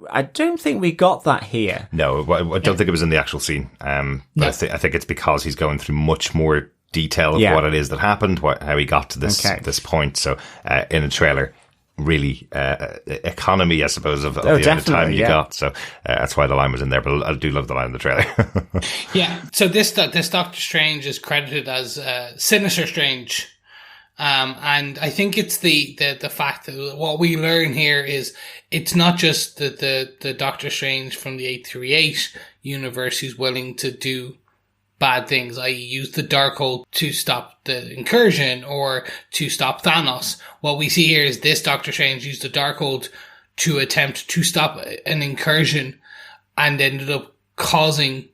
I don't think we got that here. No, I don't think it was in the actual scene. But I think it's because he's going through much more detail of what it is that happened, how he got to this point. So in a trailer, really economy, I suppose, of the amount of time you got. So that's why the line was in there. But I do love the line in the trailer. So this Doctor Strange is credited as Sinister Strange. And I think it's the fact that what we learn here is it's not just the Doctor Strange from the 838 universe who's willing to do bad things, i.e. use the Darkhold to stop the incursion or to stop Thanos. What we see here is this Doctor Strange used the Darkhold to attempt to stop an incursion and ended up causing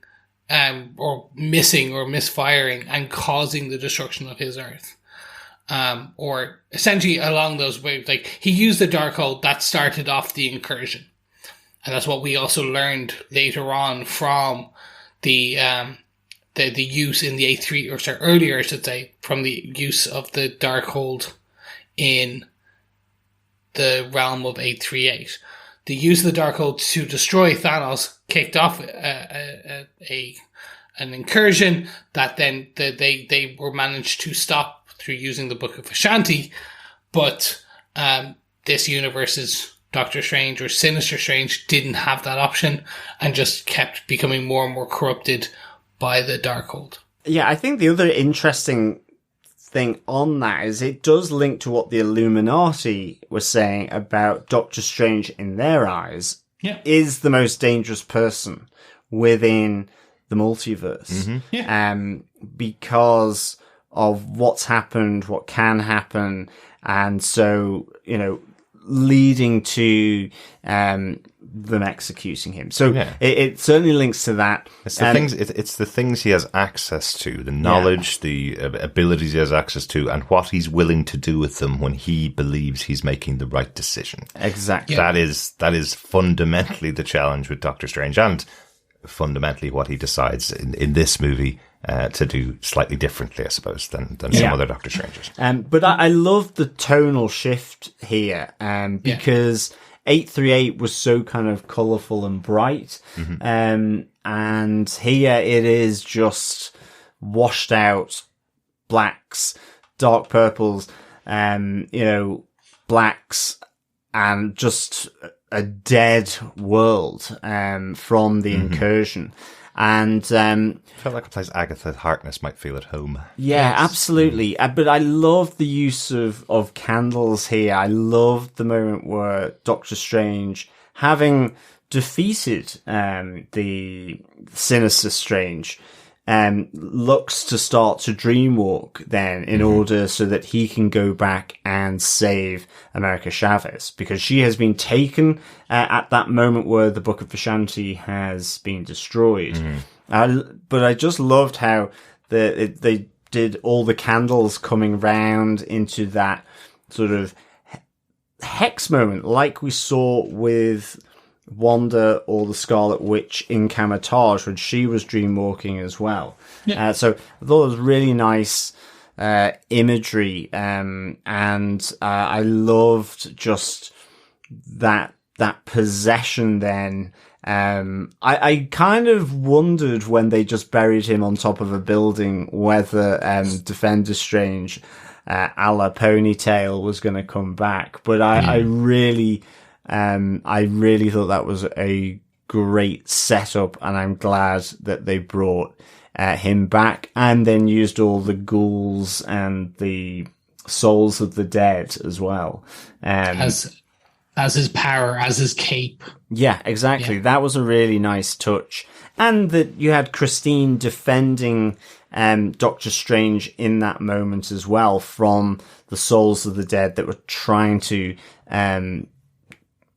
or missing or misfiring and causing the destruction of his Earth. Or essentially along those ways, like he used the Darkhold that started off the incursion. And that's what we also learned later on from the use in the 838, or sorry, earlier I should say, from the use of the Darkhold in the realm of 838. The use of the Darkhold to destroy Thanos kicked off an incursion that then they were managed to stop through using the Book of Vishanti, but this universe is Doctor Strange or Sinister Strange didn't have that option and just kept becoming more and more corrupted by the Darkhold. Yeah, I think the other interesting thing on that is it does link to what the Illuminati were saying about Doctor Strange in their eyes is the most dangerous person within the multiverse. Because of what's happened, what can happen, and so, leading to them executing him. So it certainly links to that. It's the things. It's the things he has access to, the knowledge, the abilities he has access to, and what he's willing to do with them when he believes he's making the right decision. Exactly. That is fundamentally the challenge with Doctor Strange, and fundamentally what he decides in this movie to do slightly differently, I suppose, than some other Doctor Strangers. But I love the tonal shift here, because 838 was so kind of colourful and bright, and here it is just washed out blacks, dark purples, blacks, and just a dead world from the incursion. And I felt like a place Agatha Harkness might feel at home. Yeah, absolutely. But I love the use of candles here. I love the moment where Doctor Strange, having defeated the Sinister Strange, looks to start to dreamwalk then in order so that he can go back and save America Chavez, because she has been taken at that moment where the Book of Vishanti has been destroyed. But I just loved how they did all the candles coming round into that sort of hex moment, like we saw with Wanda or the Scarlet Witch in Kamar-Taj when she was dreamwalking as well. So I thought it was really nice imagery, and I loved just that possession then. I kind of wondered when they just buried him on top of a building whether Defender Strange a la Ponytail was going to come back, but I really thought that was a great setup, and I'm glad that they brought him back and then used all the ghouls and the souls of the dead as well. As his power, as his cape. Yeah, exactly. Yeah. That was a really nice touch. And that you had Christine defending Doctor Strange in that moment as well from the souls of the dead that were trying to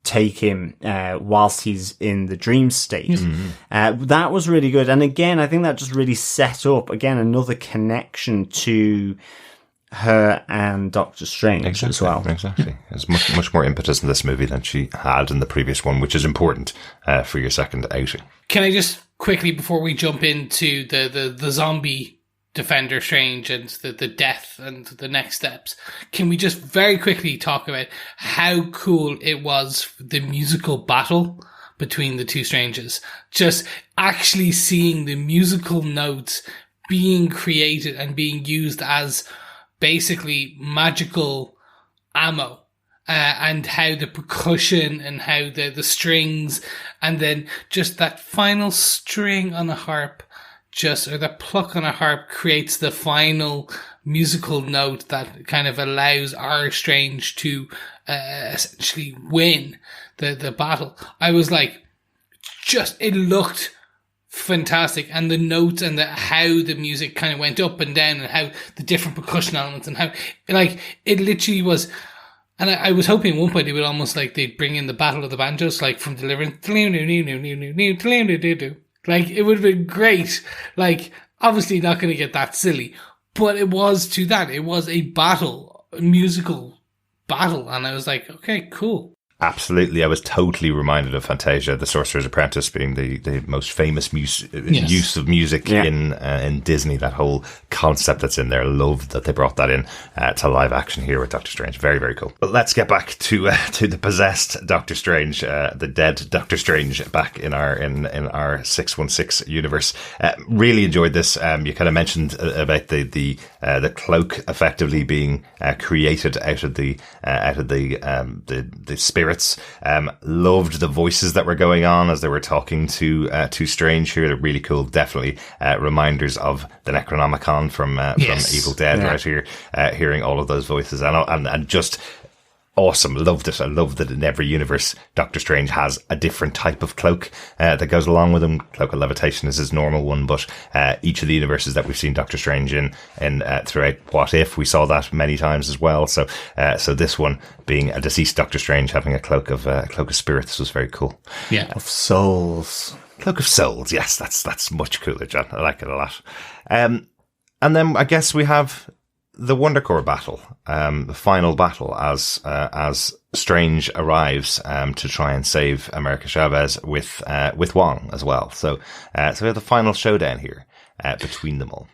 take him whilst he's in the dream state. That was really good. And again, I think that just really set up, again, another connection to her and Doctor Strange as well. Exactly. There's much more impetus in this movie than she had in the previous one, which is important for your second outing. Can I just quickly, before we jump into the zombie Defender Strange and the death and the next steps, can we just very quickly talk about how cool it was, the musical battle between the two Stranges? Just actually seeing the musical notes being created and being used as basically magical ammo, and how the percussion and how the strings, and then just that final string on a harp, or the pluck on a harp creates the final musical note that kind of allows our Strange to essentially win the battle. I was like, it looked fantastic, and the notes and how the music kind of went up and down, and how the different percussion elements, and how it literally was. And I was hoping at one point it would almost they'd bring in the Battle of the Banjos, from Deliverance. It would have been great. Obviously not going to get that silly, but it was to that. It was a battle, a musical battle, and I was like, okay, cool. Absolutely. I was totally reminded of Fantasia, The Sorcerer's Apprentice, being the most famous use of music in Disney. That whole concept that's in there. Love that they brought that in to live action here with Doctor Strange. Very, very cool. But let's get back to the possessed Doctor Strange, the dead Doctor Strange, back in our 616 universe. Really enjoyed this. You kind of mentioned about the the cloak effectively being created out of the spirits. Loved the voices that were going on as they were talking to Strange here. They're really cool. Definitely reminders of the Necronomicon from Evil Dead right here. Hearing all of those voices and just awesome. Loved it. I love that in every universe, Doctor Strange has a different type of cloak that goes along with him. Cloak of Levitation is his normal one, but each of the universes that we've seen Doctor Strange in throughout What If, we saw that many times as well. So this one being a deceased Doctor Strange having a cloak of spirits was very cool. Yeah, of souls. Cloak of Souls. Yes, that's much cooler, John. I like it a lot. And then I guess we have the Wonder Core battle, the final battle as Strange arrives to try and save America Chavez with Wong as well. So we have the final showdown here between them all.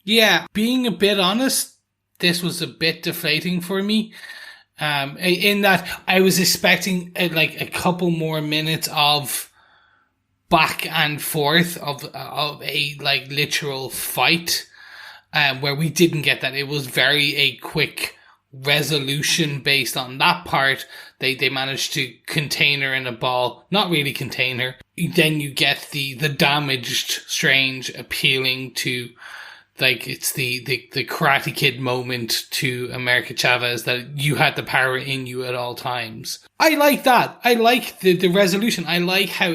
Yeah, being a bit honest, this was a bit deflating for me. In that I was expecting a couple more minutes of back and forth of a literal fight. Where we didn't get that. It was very a quick resolution based on that part. They managed to contain her in a ball. Not really contain her. Then you get the damaged Strange appealing to, it's the Karate Kid moment to America Chavez that you had the power in you at all times. I like that. I like the resolution. I like how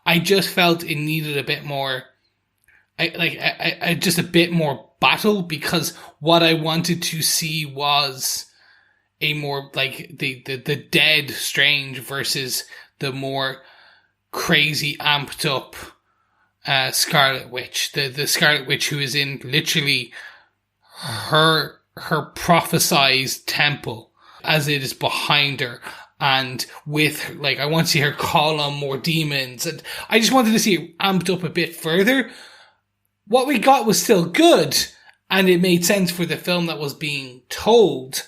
I just felt it needed a bit more, just a bit more battle, because what I wanted to see was a more the dead Strange versus the more crazy amped up Scarlet Witch, the Scarlet Witch who is in literally her prophesized temple as it is behind her, and with I want to see her call on more demons, and I just wanted to see it amped up a bit further. What we got was still good, and it made sense for the film that was being told.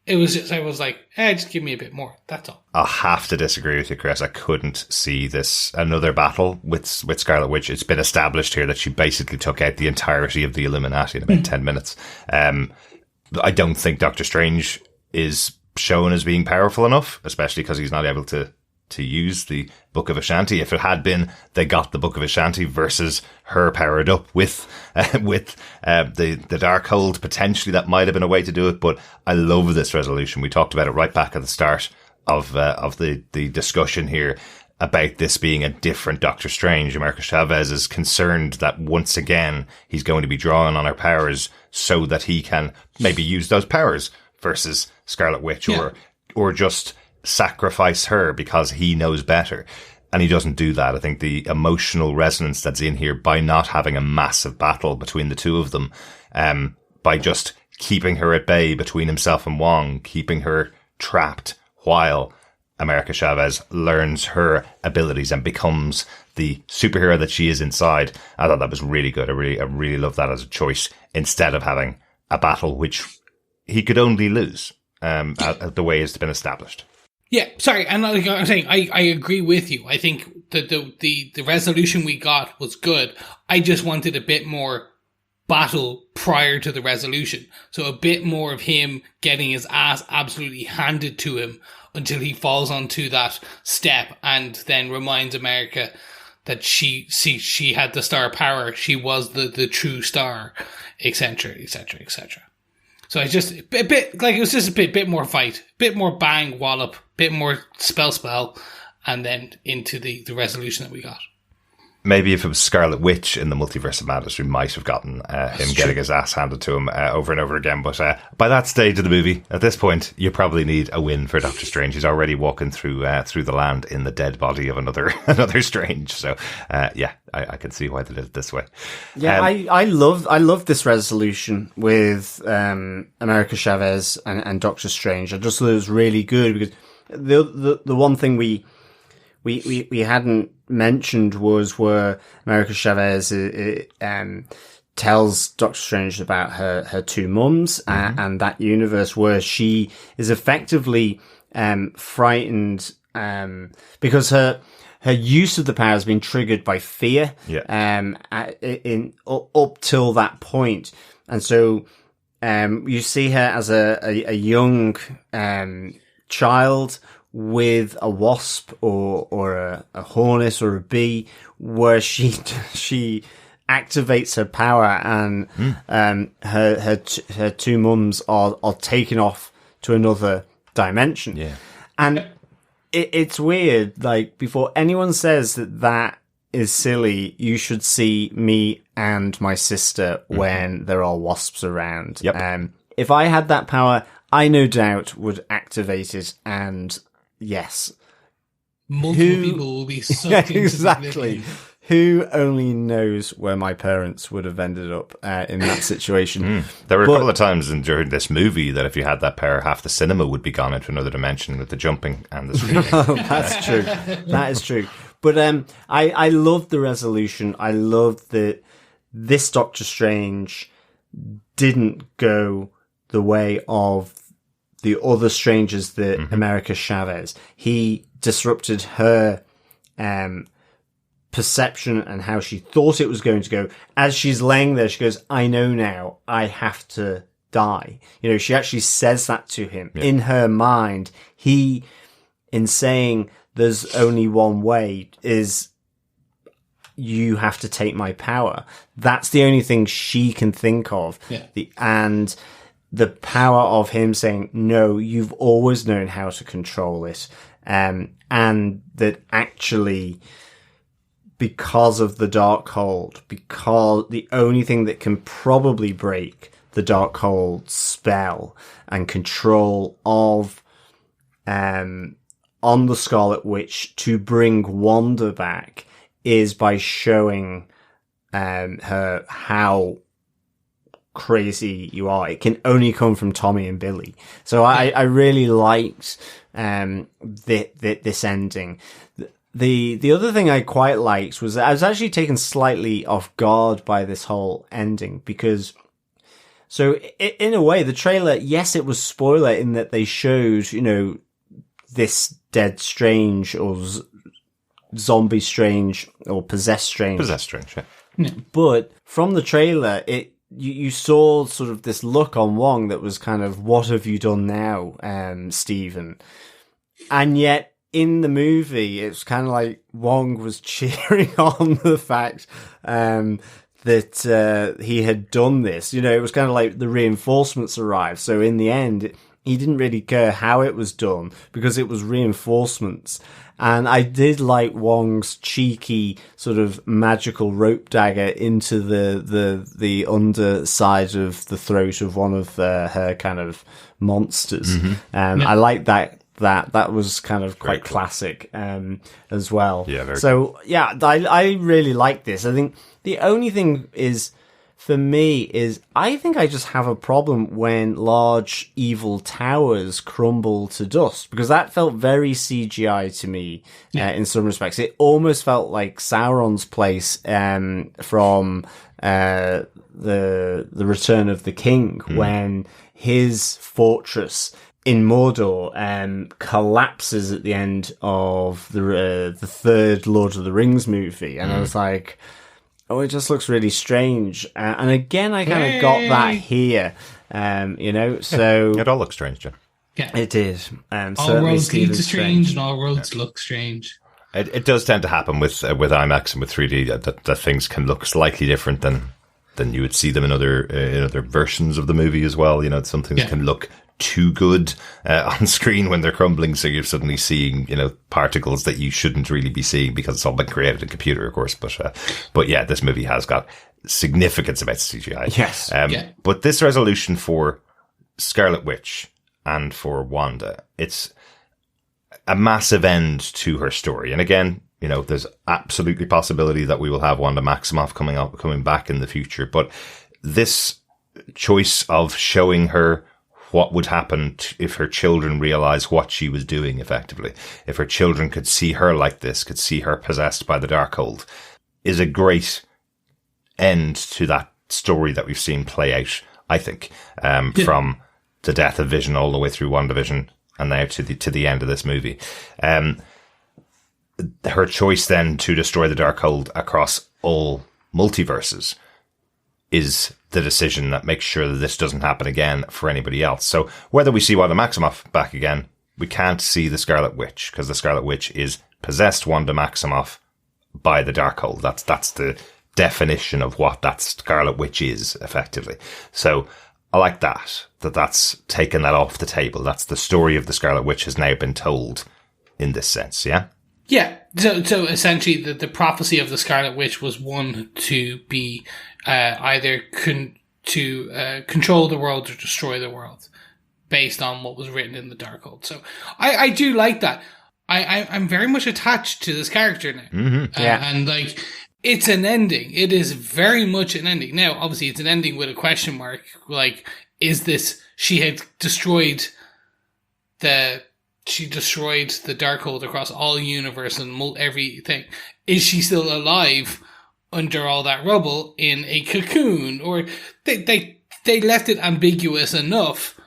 It was just, I was like, just give me a bit more. That's all. I'll have to disagree with you, Chris. I couldn't see this another battle with Scarlet Witch. It's been established here that she basically took out the entirety of the Illuminati in about 10 minutes. I don't think Doctor Strange is shown as being powerful enough, especially because he's not able to use the Book of Ashanti. If it had been they got the Book of Ashanti versus her powered up with the Darkhold, potentially that might have been a way to do it. But I love this resolution. We talked about it right back at the start of the discussion here about this being a different Doctor Strange. America Chavez is concerned that once again he's going to be drawing on her powers so that he can maybe use those powers versus Scarlet Witch, or just sacrifice her because he knows better. And he doesn't do that. I think the emotional resonance that's in here by not having a massive battle between the two of them, by just keeping her at bay between himself and Wong, keeping her trapped while America Chavez learns her abilities and becomes the superhero that she is inside. I thought that was really good. I really love that as a choice, instead of having a battle which he could only lose, the way it's been established. Yeah, sorry, and I'm saying I agree with you. I think that the resolution we got was good. I just wanted a bit more battle prior to the resolution. So a bit more of him getting his ass absolutely handed to him until he falls onto that step and then reminds America that she had the star power. She was the true star, etc., etc., etc. So it's just a bit it was just a bit more fight, a bit more bang, wallop, bit more spell, and then into the resolution that we got. Maybe if it was Scarlet Witch in the Multiverse of Madness, we might have gotten him getting his ass handed to him over and over again. But by that stage of the movie, at this point, you probably need a win for Doctor Strange. He's already walking through the land in the dead body of another Strange. So I can see why they did it this way. Yeah, I love this resolution with America Chavez and Doctor Strange. I just thought it was really good, because the one thing we hadn't mentioned was where America Chavez tells Doctor Strange about her two mums, and that universe where she is effectively frightened because her use of the power has been triggered by fear up till that point. And so you see her as a young child with a wasp or a hornet or a bee, where she activates her power, and her two mums are taken off to another dimension. Yeah. And it's weird, like, before anyone says that is silly, you should see me and my sister when there are wasps around. Yep. If I had that power, I no doubt would activate it, and yes. Multiple people will be sucked into exactly. oblivion. Who only knows where my parents would have ended up in that situation. There were a couple of times during this movie that if you had that power, half the cinema would be gone into another dimension with the jumping and the screaming. Oh, that's true. That is true. But I loved the resolution. I loved that this Doctor Strange didn't go the way of the other strangers that America Chavez. He disrupted her perception and how she thought it was going to go. As she's laying there, she goes, I know now, I have to die. You know, she actually says that to him. Yeah. In her mind, he, in saying there's only one way, is you have to take my power. That's the only thing she can think of. Yeah. And the power of him saying, no, you've always known how to control it. And that actually, because of the Darkhold, because the only thing that can probably break the Darkhold spell and control of on the Scarlet Witch to bring Wanda back is by showing her how crazy you are. It can only come from Tommy and Billy. So I really liked this ending. The other thing I quite liked was that I was actually taken slightly off guard by this whole ending, because so in a way the trailer, yes, it was spoiler in that they showed, you know, this dead Strange or zombie Strange or possessed Strange. Possessed Strange, yeah. But from the trailer, you saw sort of this look on Wong that was kind of, what have you done now, Stephen? And yet, in the movie, it's kind of like Wong was cheering on the fact that he had done this. You know, it was kind of like the reinforcements arrived. So in the end, he didn't really care how it was done because it was reinforcements. And I did like Wong's cheeky sort of magical rope dagger into the underside of the throat of one of her kind of monsters. I like that. That was kind of quite classic as well. Yeah, very so cool. Yeah, I really like this. I think the only thing is, for me, is I think I just have a problem when large evil towers crumble to dust, because that felt very CGI to me in some respects. It almost felt like Sauron's place from the Return of the King, when his fortress in Mordor collapses at the end of the third Lord of the Rings movie, and I was like, oh, it just looks really strange. And again, I kind of got that here, you know. So it all looks strange, John. Yeah, it did. All roads lead to strange, and all roads look strange. It does tend to happen with IMAX and with 3D that things can look slightly different than you would see them in other versions of the movie as well. You know, some things can look too good on screen when they're crumbling, so you're suddenly seeing, you know, particles that you shouldn't really be seeing because it's all been created in computer, of course. But yeah, this movie has got significant amounts of CGI. Yes. But this resolution for Scarlet Witch and for Wanda, it's a massive end to her story. And again, you know, there's absolutely possibility that we will have Wanda Maximoff coming back in the future. But this choice of showing her what would happen if her children realized what she was doing effectively, if her children could see her like this, could see her possessed by the Darkhold, is a great end to that story that we've seen play out, I think, from the death of Vision all the way through WandaVision and now to the end of this movie. Her choice then to destroy the Darkhold across all multiverses is the decision that makes sure that this doesn't happen again for anybody else. So whether we see Wanda Maximoff back again, we can't see the Scarlet Witch, because the Scarlet Witch is possessed Wanda Maximoff by the Darkhold. That's the definition of what that Scarlet Witch is, effectively. So I like that's taken that off the table. That's the story of the Scarlet Witch has now been told in this sense, yeah? Yeah. So essentially the prophecy of the Scarlet Witch was one to be either control the world or destroy the world, based on what was written in the Darkhold. So I do like that. I'm very much attached to this character now. Mm-hmm. And like, it's an ending. It is very much an ending. Now, obviously, it's an ending with a question mark. Like, is this, she had destroyed the Darkhold across all universe and everything. Is she still alive under all that rubble in a cocoon? Or they left it ambiguous enough,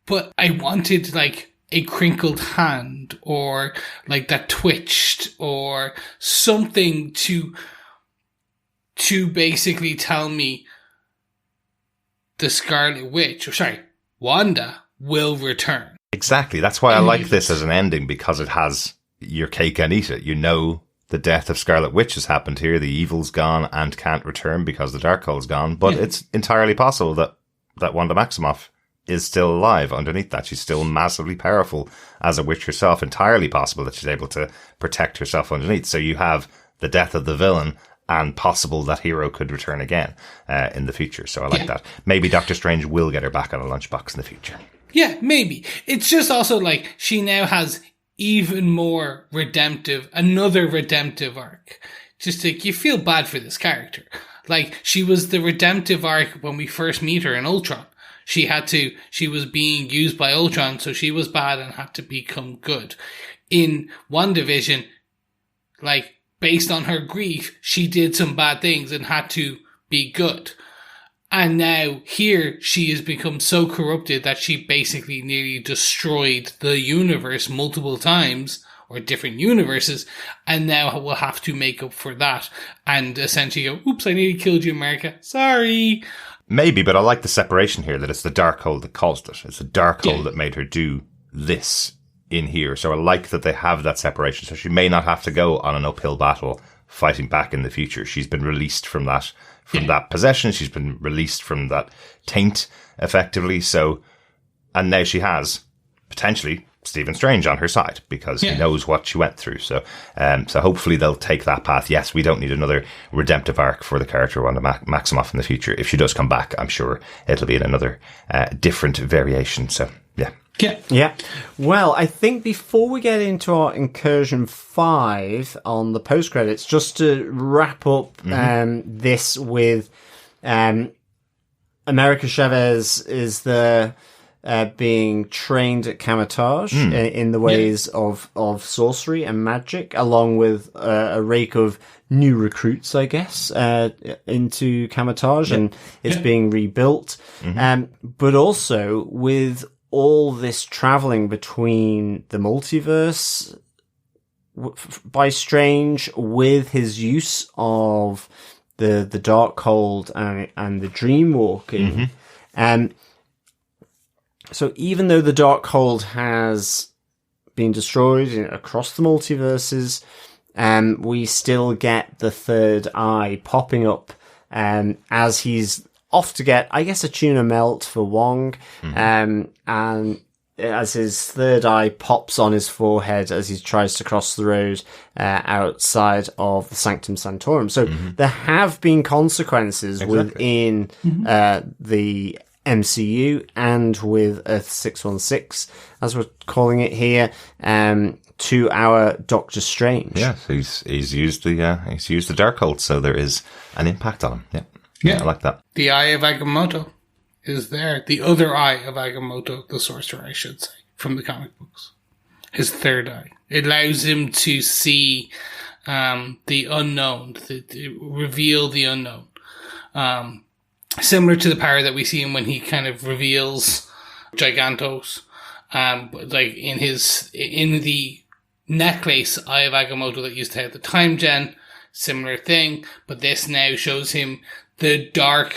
but I wanted like a crinkled hand or like that twitched or something to basically tell me the Scarlet Witch, Wanda will return. Exactly. That's why I like this as an ending, because it has your cake and eat it. You know, the death of Scarlet Witch has happened here. The evil's gone and can't return because the Darkhold's gone. But it's entirely possible that Wanda Maximoff is still alive underneath that. She's still massively powerful as a witch herself. Entirely possible that she's able to protect herself underneath. So you have the death of the villain, and possible that hero could return again in the future. So I like that. Maybe Doctor Strange will get her back on a lunchbox in the future. Yeah, maybe. It's just also like she now has even more another redemptive arc. Just like, you feel bad for this character. Like, she was the redemptive arc when we first meet her in Ultron. She was being used by Ultron, so she was bad and had to become good. In WandaVision, like, based on her grief, she did some bad things and had to be good. And now here she has become so corrupted that she basically nearly destroyed the universe multiple times, or different universes, and now will have to make up for that and essentially go, oops, I nearly killed you, America. Sorry. Maybe, but I like the separation here, that it's the Darkhold that caused it. It's the Darkhold that made her do this in here. So I like that they have that separation. So she may not have to go on an uphill battle fighting back in the future. She's been released from that possession. She's been released from that taint, effectively. So, and now she has potentially Stephen Strange on her side, because he knows what she went through. So, so hopefully they'll take that path. Yes, we don't need another redemptive arc for the character Wanda Maximoff in the future. If she does come back, I'm sure it'll be in another different variation. So, yeah. Yeah. Well, I think before we get into our Incursion 5 on the post-credits, just to wrap up this with America Chavez is being trained at Kamatage in the ways of sorcery and magic, along with a rake of new recruits, I guess, into Kamatage, and it's being rebuilt. But also with all this traveling between the multiverse by Strange, with his use of the Darkhold and the dream walking. So even though the Darkhold has been destroyed across the multiverses, we still get the third eye popping up as he's off to get, I guess, a tuna melt for Wong, and as his third eye pops on his forehead as he tries to cross the road outside of the Sanctum Sanctorum. So there have been consequences within the MCU and with Earth 616, as we're calling it here, to our Doctor Strange. Yeah, so he's used the Darkhold, so there is an impact on him. Yeah, I like that. The Eye of Agamotto is there. The other eye of Agamotto, the sorcerer, I should say, from the comic books. His third eye. It allows him to see the unknown, to reveal the unknown. Similar to the power that we see him when he kind of reveals Gigantos. But like in the necklace, Eye of Agamotto that used to have the Time Gen, similar thing. But this now shows him the dark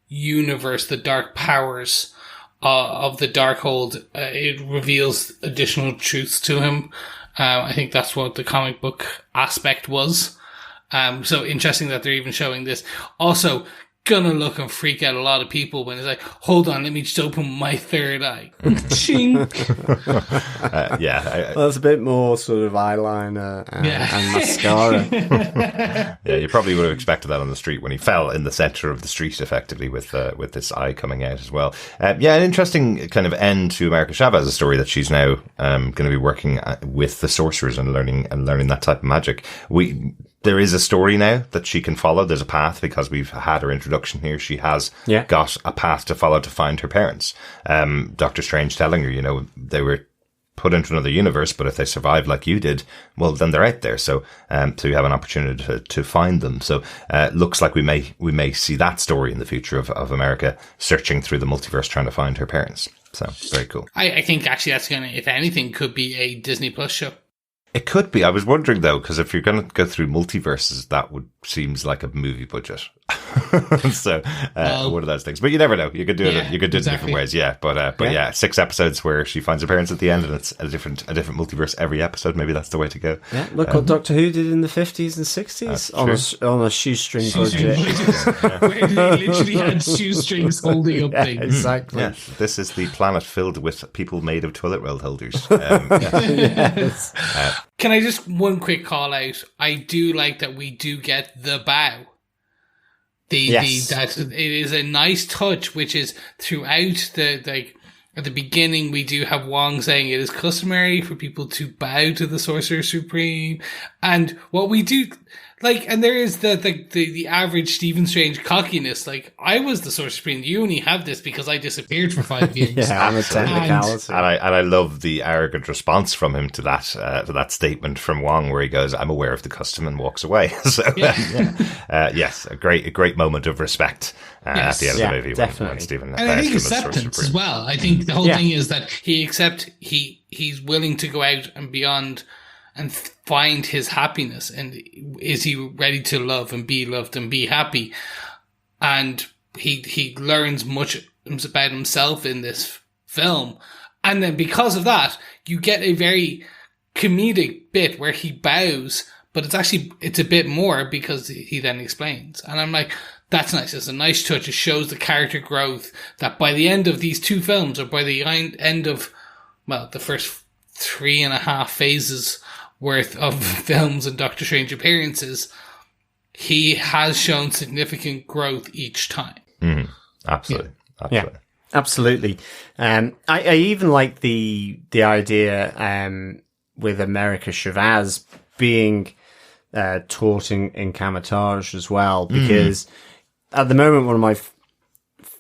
universe, the dark powers of the Darkhold, it reveals additional truths to him. I think that's what the comic book aspect was. So interesting that they're even showing this. Also, gonna look and freak out a lot of people when it's like, hold on, let me just open my third eye. Chink. Well, it's a bit more sort of eyeliner and mascara. Yeah, you probably would have expected that on the street when he fell in the center of the street, effectively, with this eye coming out as well. An interesting kind of end to America Chavez's story, that she's now going to be working with the sorcerers and learning that type of magic. There is a story now that she can follow. There's a path, because we've had her introduction here. She has got a path to follow to find her parents. Doctor Strange telling her, they were put into another universe, but if they survive like you did, well, then they're out there. So you have an opportunity to find them. So looks like we may see that story in the future of America searching through the multiverse, trying to find her parents. So very cool. I think actually that's going to, if anything, could be a Disney Plus show. It could be. I was wondering, though, because if you're going to go through multiverses, that seems like a movie budget. So one of those things. But you never know. You could do it. You could do it in different ways. Yeah. But 6 episodes where she finds her parents at the end, and it's a different multiverse every episode. Maybe that's the way to go. Yeah. Look what Doctor Who did in the 50s and 60s on a shoestring budget. Where they literally had shoestrings holding up things. Exactly. Yeah. This is the planet filled with people made of toilet roll holders. Yes. Can I just one quick call out? I do like that we do get the bow. That it is a nice touch, which is throughout at the beginning we do have Wong saying it is customary for people to bow to the Sorcerer Supreme, and what we do. And there is the average Stephen Strange cockiness. I was the Sorcerer Supreme. You only have this because I disappeared for 5 years. I'm a technicality. And I love the arrogant response from him to that statement from Wong, where he goes, "I'm aware of the custom," and walks away. So yes, a great moment of respect at the end of the movie. Definitely. When Stephen and I think acceptance as well. I think the whole thing is that he's willing to go out and beyond and find his happiness, and is he ready to love and be loved and be happy? And he learns much about himself in this film, and then because of that, you get a very comedic bit where he bows, but it's a bit more because he then explains, and I'm like, that's nice. It's a nice touch. It shows the character growth that by the end of these 2 films, or by the end of the first 3.5 phases worth of films and Doctor Strange appearances, he has shown significant growth each time. Absolutely. Yeah, absolutely. I even like the idea with America Chavez being taught in Kamar-Taj as well, because at the moment one of my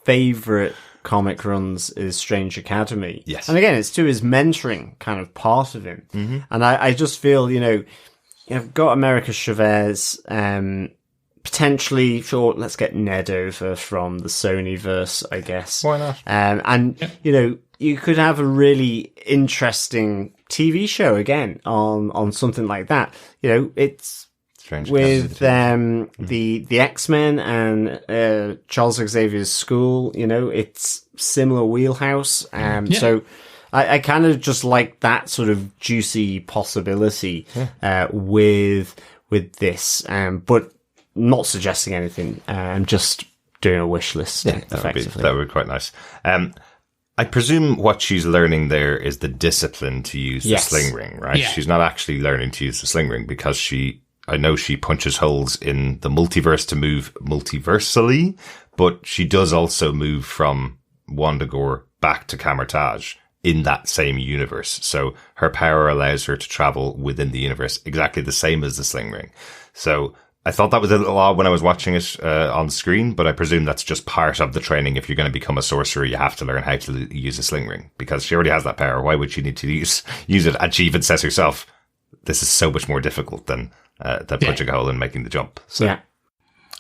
favorite comic runs is Strange Academy. Yes. And again, it's to his mentoring kind of part of him. And I just feel, you've got America Chavez, potentially, sure, let's get Ned over from the Sonyverse, I guess. Why not? You could have a really interesting TV show again on something like that. It's Strange with the X-Men and Charles Xavier's school. It's similar wheelhouse. So I kind of just like that sort of juicy possibility with this, but not suggesting anything. I'm just doing a wish list. Effectively, that would be quite nice. I presume what she's learning there is the discipline to use the sling ring, right? Yeah. She's not actually learning to use the sling ring because I know she punches holes in the multiverse to move multiversally, but she does also move from Wandagore back to Kamar-Taj in that same universe. So her power allows her to travel within the universe exactly the same as the sling ring. So I thought that was a little odd when I was watching it on screen, but I presume that's just part of the training. If you're going to become a sorcerer, you have to learn how to use a sling ring because she already has that power. Why would she need to use it? And she even says herself, this is so much more difficult than punching a hole and making the jump. So. Yeah.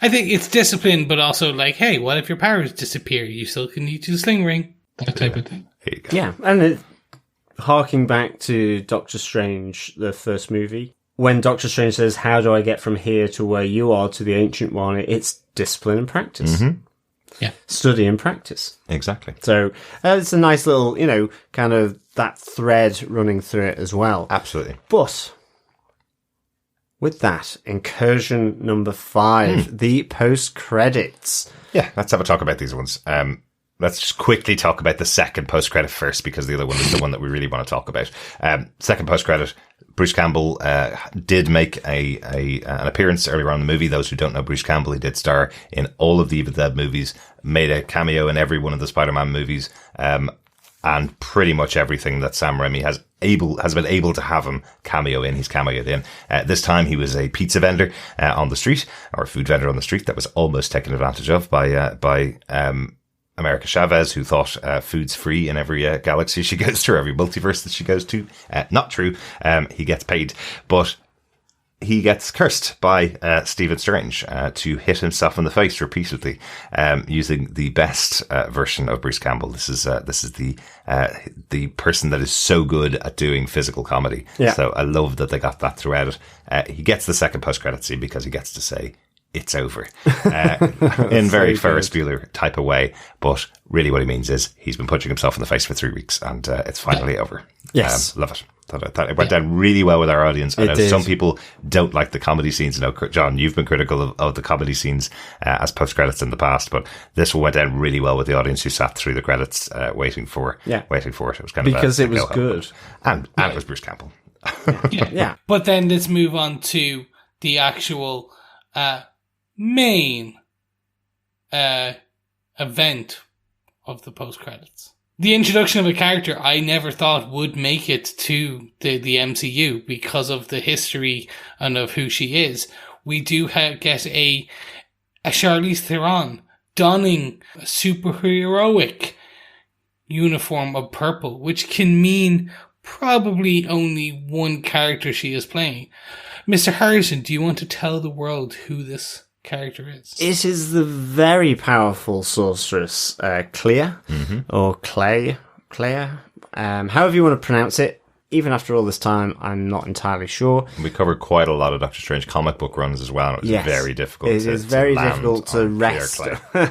I think it's discipline, but also like, hey, what if your powers disappear? You still can use the sling ring. That type of thing. There you go. Yeah, and harking back to Doctor Strange, the first movie, when Doctor Strange says, how do I get from here to where you are to the Ancient One, it's discipline and practice. Mm-hmm. study and practice. Exactly. So it's a nice little, kind of that thread running through it as well. Absolutely. But with that, incursion number 5, the post-credits. Yeah, let's have a talk about these ones. Let's just quickly talk about the second post-credit first, because the other one is the one that we really want to talk about. Second post-credit, Bruce Campbell did make an appearance earlier on in the movie. Those who don't know Bruce Campbell, he did star in all of the Evil Dead movies, made a cameo in every one of the Spider-Man movies, and pretty much everything that Sam Raimi has been able to have him cameo in. He's cameoed in. This time he was a pizza vendor on the street, or a food vendor on the street that was almost taken advantage of by America Chavez, who thought food's free in every galaxy she goes to, every multiverse that she goes to. Not true. He gets paid, but he gets cursed by Stephen Strange to hit himself in the face repeatedly, using the best version of Bruce Campbell. This is the person that is so good at doing physical comedy. Yeah. So I love that they got that throughout it. He gets the second post-credit scene because he gets to say, "It's over," in very Ferris Bueller type of way. But really what he means is he's been punching himself in the face for 3 weeks, and it's finally over. Yes. Love it. Thought it went down really well with our audience. I know some people don't like the comedy scenes. I know, John, you've been critical of the comedy scenes as post-credits in the past, but this one went down really well with the audience who sat through the credits waiting for it. It was kind of because it was good. And it was Bruce Campbell. Yeah. But then let's move on to the actual main event of the post-credits. The introduction of a character I never thought would make it to the MCU because of the history and of who she is. We do get a Charlize Theron donning a superheroic uniform of purple, which can mean probably only one character she is playing. Mr. Harrison, do you want to tell the world who this character is? It is the very powerful sorceress, Clea, or Claire, however you want to pronounce it. Even after all this time, I'm not entirely sure. We covered quite a lot of Doctor Strange comic book runs as well, and it was very difficult. It is very difficult to rest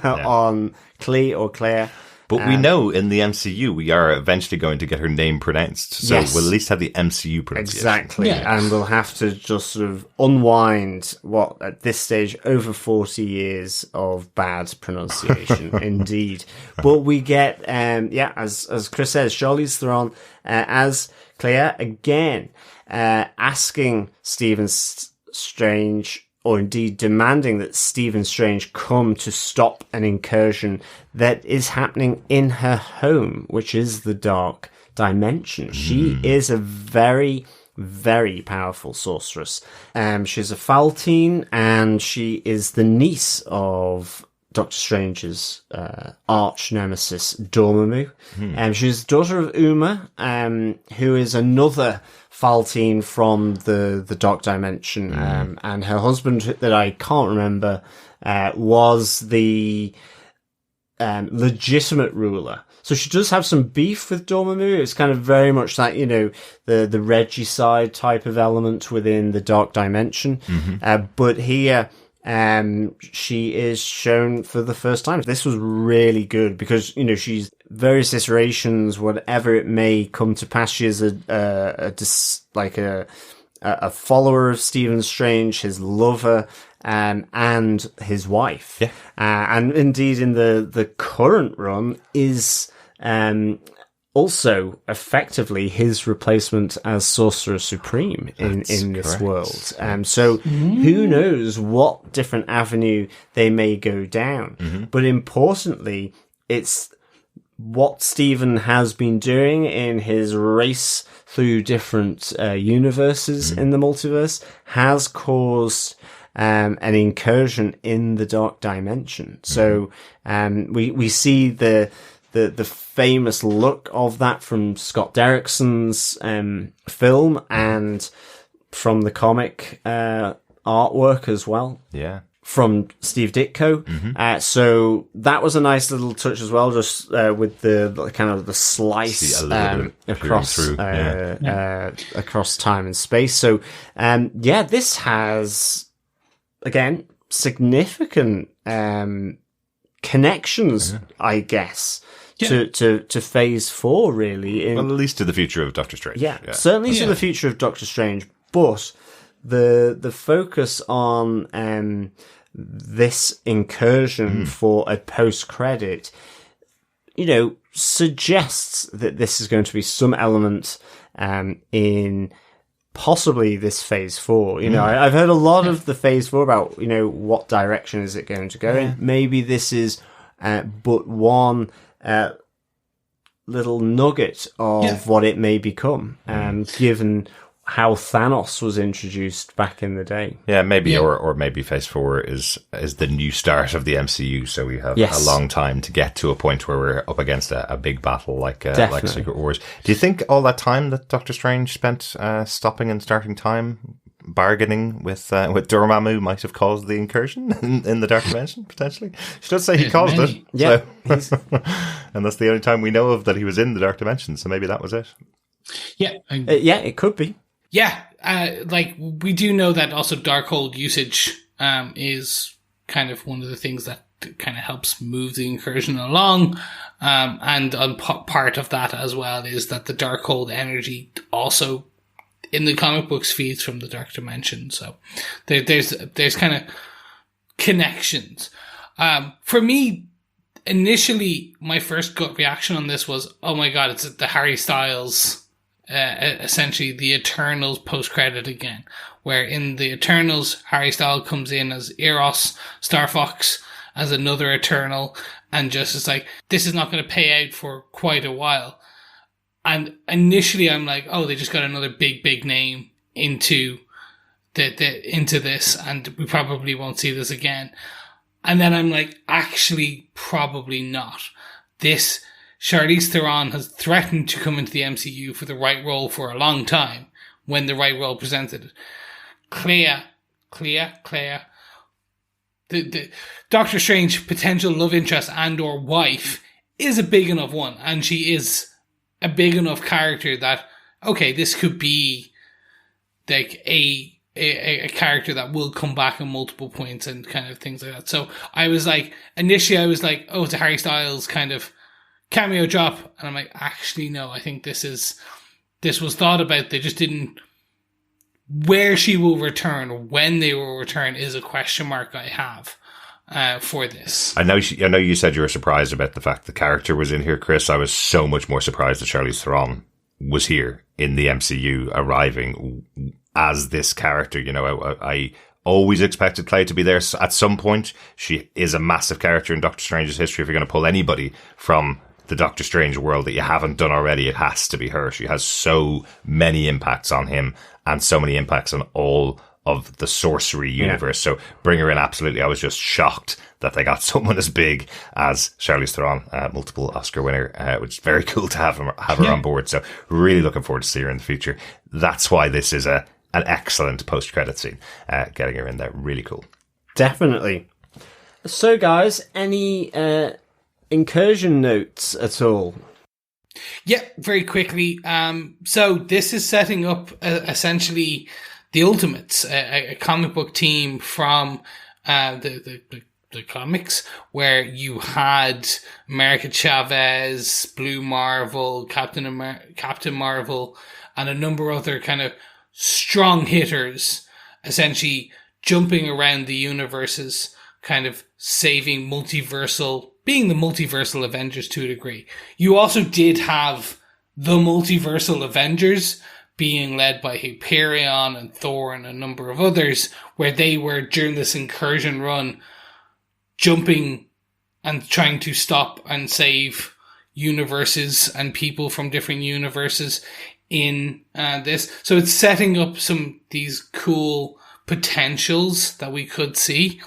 on Clea or Claire. But we know in the MCU we are eventually going to get her name pronounced, so we'll at least have the MCU pronunciation. Exactly, and we'll have to just sort of unwind what, at this stage, over 40 years of bad pronunciation, indeed. But we get, as Chris says, Charlize Theron as Claire, again, asking Stephen Strange, or indeed demanding that Stephen Strange come to stop an incursion that is happening in her home, which is the Dark Dimension. She is a very, very powerful sorceress. She's a Faltine, and she is the niece of Doctor Strange's arch nemesis, Dormammu. She's the daughter of Uma, who is another Faltine from the Dark Dimension, and her husband, that I can't remember, was the legitimate ruler. So she does have some beef with Dormammu. It's kind of very much that, the regicide type of element within the Dark Dimension. But here, she is shown for the first time. This was really good because, she's various iterations, whatever it may come to pass. She is a follower of Stephen Strange, his lover, and his wife. Yeah. And indeed in the current run is, also effectively his replacement as Sorcerer Supreme in this world. So who knows what different avenue they may go down. But importantly, it's what Stephen has been doing in his race through different universes in the multiverse has caused an incursion in the Dark Dimension. So we see the famous look of that from Scott Derrickson's film and from the comic artwork as well. Yeah. From Steve Ditko. So that was a nice little touch as well, just with the kind of the slice across across time and space. So this has, again, significant connections, I guess, to Phase 4, really. Well, at least to the future of Doctor Strange. Yeah, certainly to the future of Doctor Strange, but the focus on this incursion for a post-credit, suggests that this is going to be some element in possibly this Phase 4. I've heard a lot of the Phase 4 about, what direction is it going to go in. Maybe this is but one little nugget of what it may become, given how Thanos was introduced back in the day. Yeah, maybe, or maybe Phase 4 is the new start of the MCU, so we have a long time to get to a point where we're up against a big battle like Secret Wars. Do you think all that time that Doctor Strange spent stopping and starting time, bargaining with Dormammu might have caused the incursion in the Dark Dimension, potentially? She does say he caused it. Yeah. So. And that's the only time we know of that he was in the Dark Dimension, so maybe that was it. Yeah. It could be. Yeah, we do know that also Darkhold usage is kind of one of the things that kind of helps move the incursion along. And on part of that as well is that the Darkhold energy also in the comic books feeds from the Dark Dimension. So there's kind of connections. For me, initially, my first gut reaction on this was, oh my God, it's the Harry Styles, essentially the Eternals post-credit again, where in the Eternals, Harry Styles comes in as Eros, Star Fox as another Eternal, and just is like, this is not going to pay out for quite a while. And initially I'm like, oh, they just got another big name into into this, and we probably won't see this again. And then I'm like, actually, probably not. This Charlize Theron has threatened to come into the MCU for the right role for a long time, when the right role presented. Clea. The Doctor Strange potential love interest and or wife is a big enough one, and she is a big enough character that, okay, this could be like a character that will come back in multiple points and kind of things like that. So I was like, initially I was like, oh, it's a Harry Styles kind of cameo drop, and I'm like, actually no, I think this was thought about. They just didn't. Where she will return, when they will return, is a question mark I have for this. I know you said you were surprised about the fact the character was in here, Chris. I was so much more surprised that Charlize Theron was here in the MCU, arriving as this character. I always expected Clay to be there at some point. She is a massive character in Doctor Strange's history. If you're going to pull anybody from the Doctor Strange world that you haven't done already, it has to be her. She has so many impacts on him and so many impacts on all of the sorcery universe. So bring her in, absolutely. I was just shocked that they got someone as big as Charlize Theron, multiple Oscar winner, which is very cool to have her on board. So really looking forward to see her in the future. That's why this is an excellent post-credit scene, getting her in there. Really cool. Definitely. So guys, any incursion notes at all? Yeah, very quickly. So this is setting up essentially the Ultimates, a comic book team from the comics, where you had America Chavez, Blue Marvel, Captain Marvel, and a number of other kind of strong hitters, essentially jumping around the universes, kind of saving being the multiversal Avengers to a degree. You also did have the multiversal Avengers being led by Hyperion and Thor and a number of others, where they were, during this incursion run, jumping and trying to stop and save universes and people from different universes in this. So it's setting up these cool potentials that we could see.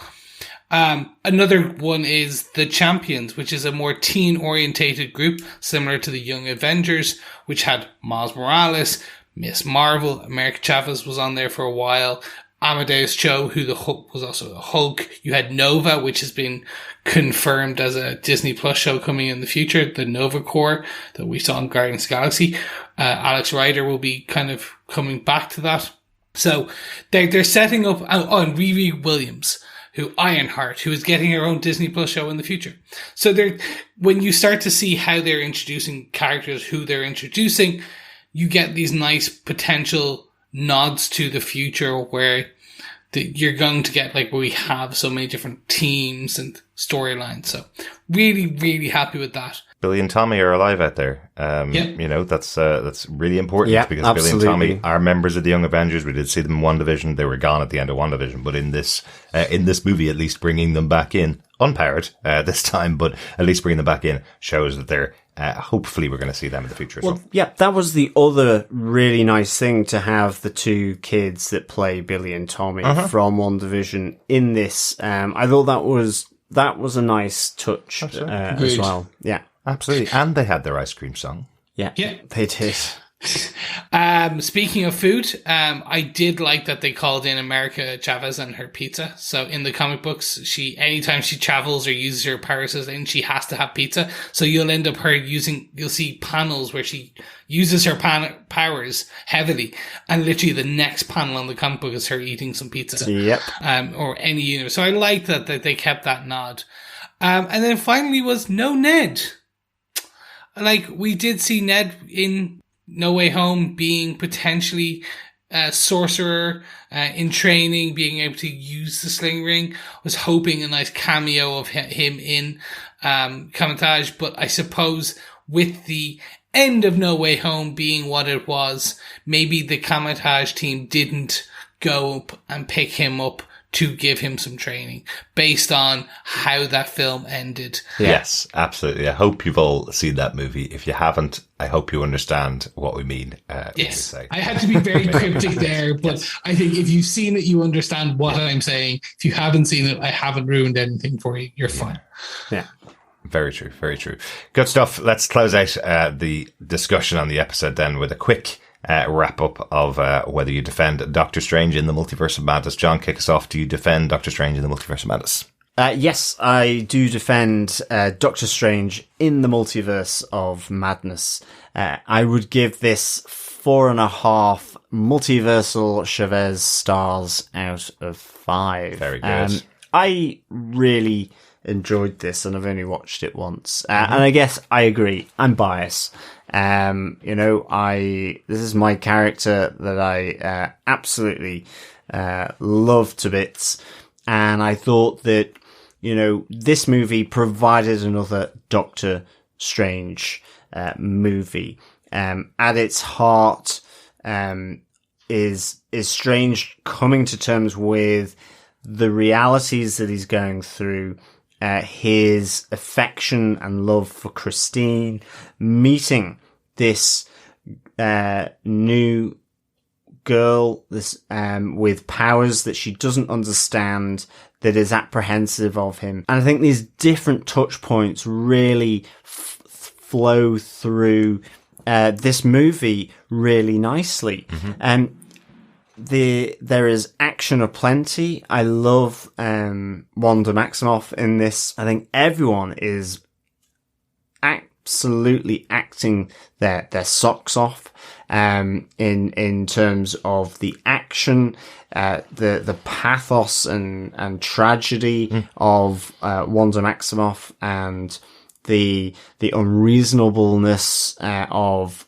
Another one is the Champions, which is a more teen-orientated group, similar to the Young Avengers, which had Miles Morales, Miss Marvel, America Chavez was on there for a while, Amadeus Cho, who the Hulk was also a Hulk. You had Nova, which has been confirmed as a Disney Plus show coming in the future, the Nova Corps that we saw in Guardians of the Galaxy. Alex Rider will be kind of coming back to that. So they're setting up, and Riri Williams, who Ironheart, who is getting her own Disney Plus show in the future. So when you start to see how they're introducing characters, who they're introducing, you get these nice potential nods to the future where you're going to get like, we have so many different teams and storylines. So really, really happy with that. Billy and Tommy are alive out there. You know, that's really important because absolutely. Billy and Tommy are members of the Young Avengers. We did see them in WandaVision. They were gone at the end of WandaVision, but in this movie, at least bringing them back in, unpowered this time, but at least bringing them back in shows that they're hopefully we're going to see them in the future. Well, yeah, that was the other really nice thing, to have the two kids that play Billy and Tommy from WandaVision in this. I thought that was a nice touch as well. Yeah. Absolutely. And they had their ice cream song. Yeah, they did. Speaking of food, I did like that they called in America Chavez and her pizza. So in the comic books, anytime she travels or uses her powers, she has to have pizza. So you'll end up you'll see panels where she uses her powers heavily, and literally the next panel on the comic book is her eating some pizza. Yep. Or any universe. So I like that they kept that nod. And then finally was no Ned. Like, we did see Ned in No Way Home being potentially a sorcerer in training, being able to use the sling ring. I was hoping a nice cameo of him in Kamar-Taj, but I suppose with the end of No Way Home being what it was, maybe the Kamar-Taj team didn't go up and pick him up to give him some training based on how that film ended. Yes, absolutely. I hope you've all seen that movie. If you haven't, I hope you understand what we mean. Yes, I had to be very cryptic there, but I think if you've seen it, you understand what I'm saying. If you haven't seen it, I haven't ruined anything for you. You're fine. Yeah. Very true. Very true. Good stuff. Let's close out the discussion on the episode then with a quick wrap up of whether you defend Doctor Strange in the Multiverse of Madness. John, kick us off. Do you defend Doctor Strange in the Multiverse of Madness? Yes, I do defend Doctor Strange in the Multiverse of Madness. I would give this 4.5 multiversal Chavez stars out of 5. Very good. I really enjoyed this, and I've only watched it once. And I guess I agree. I'm biased. This is my character that I absolutely love to bits, and I thought that this movie provided another Doctor Strange movie. At its heart, is Strange coming to terms with the realities that he's going through. His affection and love for Christine, meeting this new girl, this with powers that she doesn't understand, that is apprehensive of him. And I think these different touch points really flow through this movie really nicely. There is action aplenty. I love Wanda Maximoff in this. I think everyone is absolutely acting their socks off in terms of the action, the pathos and tragedy of Wanda Maximoff, and the unreasonableness of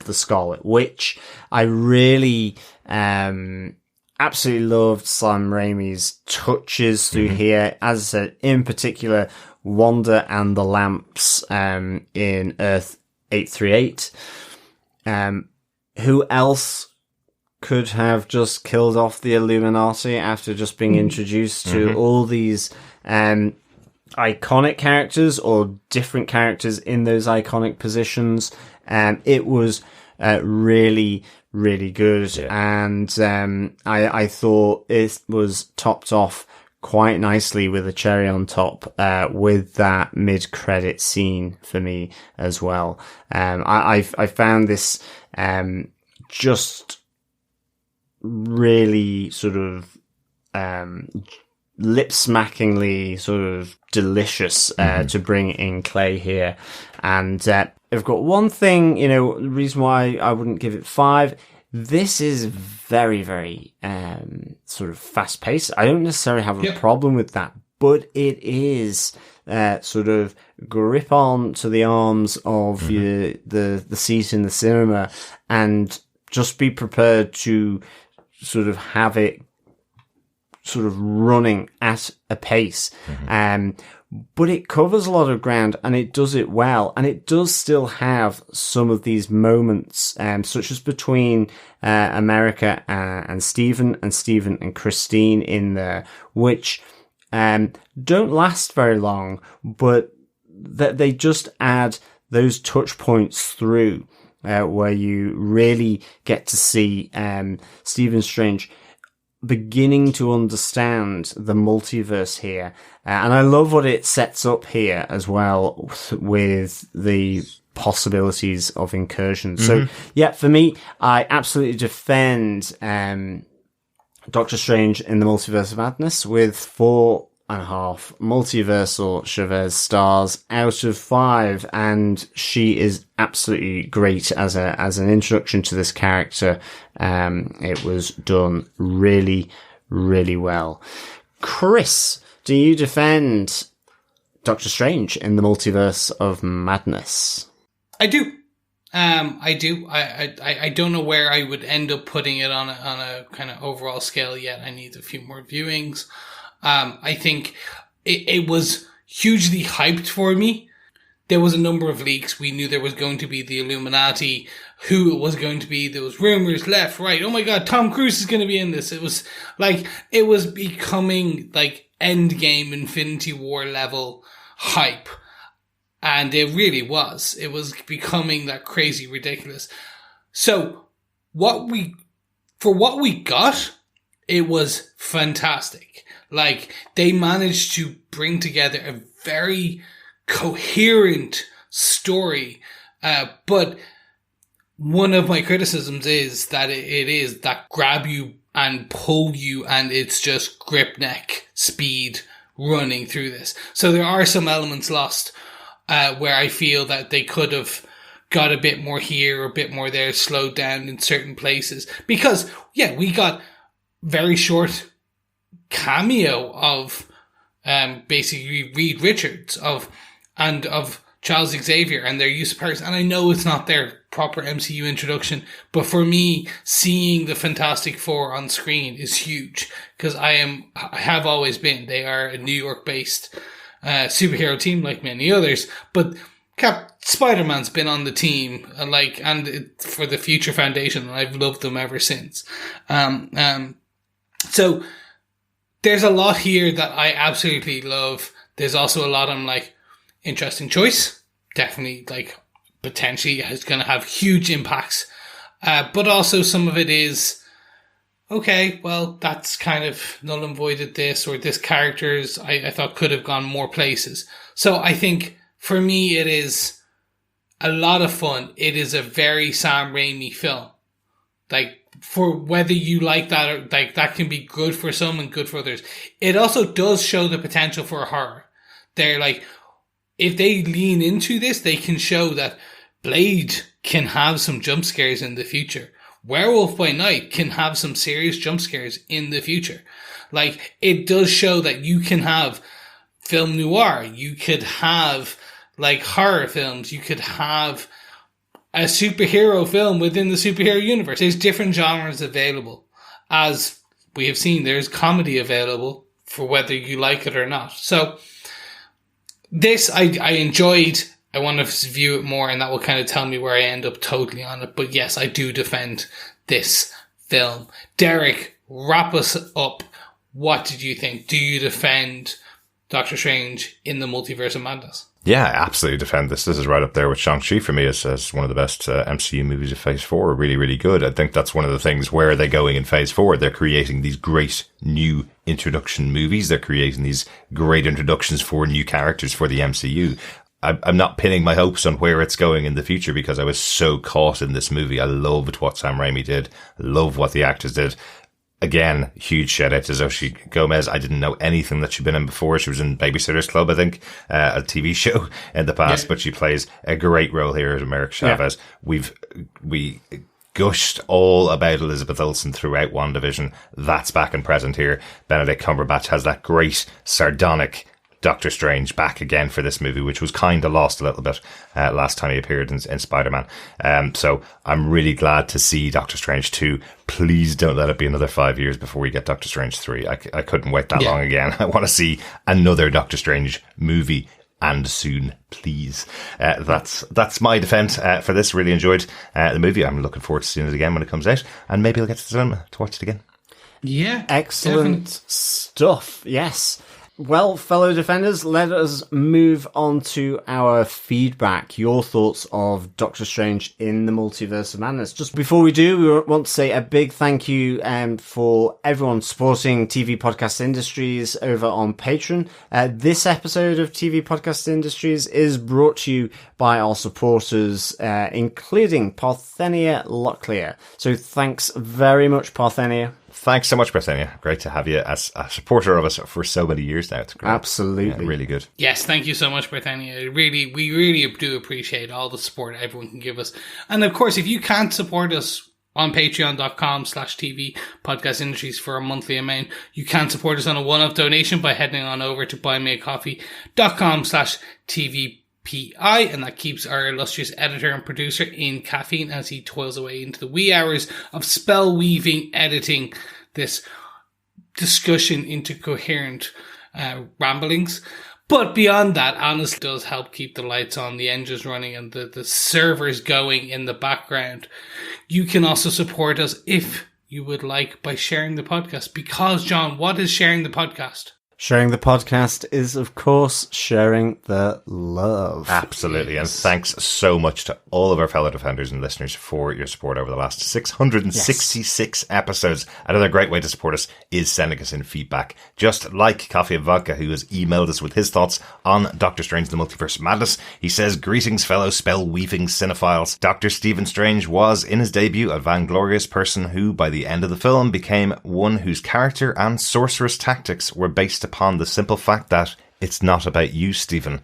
the Scarlet Witch. I really absolutely loved Sam Raimi's touches through here. As I said, in particular, Wanda and the lamps in Earth 838. Who else could have just killed off the Illuminati after just being introduced to all these iconic characters, or different characters in those iconic positions? It was really, really good. Yeah. And I thought it was topped off quite nicely with a cherry on top with that mid-credit scene for me as well. I found this just really sort of lip-smackingly sort of delicious to bring in Clay here. And I've got one thing, the reason why I wouldn't give it 5, This is very, very sort of fast paced. I don't necessarily have a problem with that, but it is sort of grip on to the arms of the seat in the cinema and just be prepared to sort of have it sort of running at a pace. But it covers a lot of ground and it does it well. And it does still have some of these moments, such as between America and Stephen and Christine in there, which don't last very long, but that they just add those touch points through where you really get to see Stephen Strange beginning to understand the multiverse here. And I love what it sets up here as well with the possibilities of incursion. So yeah, for me, I absolutely defend Doctor Strange in the Multiverse of Madness with 4.5 multiversal Chavez stars out of 5, and she is absolutely great as an introduction to this character. It was done really, really well. Chris, do you defend Doctor Strange in the Multiverse of Madness? I do. I do. I don't know where I would end up putting it on a kind of overall scale yet. I need a few more viewings. I think it was hugely hyped for me. There was a number of leaks. We knew there was going to be the Illuminati, who it was going to be. There was rumors left, right. Oh my God, Tom Cruise is going to be in this. It was becoming like Endgame Infinity War level hype. And it really was. It was becoming that crazy ridiculous. So what we got, it was fantastic. Like, they managed to bring together a very coherent story. But one of my criticisms is that it is that grab you and pull you, and it's just grip neck speed running through this. So there are some elements lost, where I feel that they could have got a bit more here, a bit more there, slowed down in certain places. Because, yeah, we got very short cameo of basically Reed Richards of Charles Xavier and their use of powers. And I know it's not their proper MCU introduction, but for me, seeing the Fantastic Four on screen is huge, because I have always been. They are a New York based superhero team like many others, but Spider-Man's been on the team for the Future Foundation, and I've loved them ever since. So there's a lot here that I absolutely love. There's also a lot I'm like, interesting choice. Definitely, like, potentially is going to have huge impacts. But also some of it is, okay, well, that's kind of null and voided this, or this character's, I thought could have gone more places. So I think for me, it is a lot of fun. It is a very Sam Raimi film. Like, for whether you like that, or like that can be good for some and good for others. It also does show the potential for horror. They're like, if they lean into this, they can show that Blade can have some jump scares in the future. Werewolf by Night can have some serious jump scares in the future. Like, it does show that you can have film noir. You could have like horror films. You could have a superhero film within the superhero universe. There's different genres available. As we have seen, there's comedy available for whether you like it or not. So this I enjoyed. I want to view it more, and that will kind of tell me where I end up totally on it. But yes, I do defend this film. Derek, wrap us up. What did you think? Do you defend Doctor Strange in the Multiverse of Madness? Yeah, I absolutely defend this. This is right up there with Shang-Chi for me as one of the best MCU movies of Phase 4. Really, really good. I think that's one of the things. Where are they going in Phase 4? They're creating these great new introduction movies. They're creating these great introductions for new characters for the MCU. I'm not pinning my hopes on where it's going in the future, because I was so caught in this movie. I loved what Sam Raimi did. I love what the actors did. Again, huge shout out to Xochitl Gomez. I didn't know anything that she'd been in before. She was in Babysitter's Club, I think, a TV show in the past, but she plays a great role here as America Chavez. gushed all about Elizabeth Olsen throughout WandaVision. That's back and present here. Benedict Cumberbatch has that great, sardonic Doctor Strange back again for this movie, which was kind of lost a little bit last time he appeared in Spider-Man. So I'm really glad to see Doctor Strange 2. Please don't let it be another 5 years before we get Doctor Strange 3. I couldn't wait that long again. I want to see another Doctor Strange movie, and soon, please. That's my defense for this. Really enjoyed the movie. I'm looking forward to seeing it again when it comes out, and maybe I'll get to the cinema to watch it again. Yeah, excellent stuff. Yes. Well, fellow defenders, let us move on to our feedback, your thoughts of Doctor Strange in the Multiverse of Madness. Just before we do, we want to say a big thank you for everyone supporting TV Podcast Industries over on Patreon. This episode of TV Podcast Industries is brought to you by our supporters, including Parthenia Locklear. So thanks very much, Parthenia. Thanks so much, Parthenia. Great to have you as a supporter of us for so many years now. It's great. Absolutely. Yeah, really good. Yes, thank you so much, Parthenia. We really do appreciate all the support everyone can give us. And of course, if you can't support us on patreon.com/TV Podcast Industries for a monthly amount, you can support us on a one-off donation by heading on over to buymeacoffee.com/TV PI, and that keeps our illustrious editor and producer in caffeine as he toils away into the wee hours of spell weaving, editing this discussion into coherent ramblings. But beyond that, honestly, it does help keep the lights on, the engines running, and the servers going in the background. You can also support us if you would like by sharing the podcast. Because, John, what is sharing the podcast? Sharing the podcast is, of course, sharing the love. Absolutely. Yes. And thanks so much to all of our fellow defenders and listeners for your support over the last 666 episodes. Another great way to support us is sending us in feedback. Just like Coffee and Vodka, who has emailed us with his thoughts on Doctor Strange the Multiverse of Madness. He says, "Greetings, fellow spell-weaving cinephiles. Dr. Stephen Strange was, in his debut, a vainglorious person who, by the end of the film, became one whose character and sorceress tactics were based upon the simple fact that it's not about you, Stephen.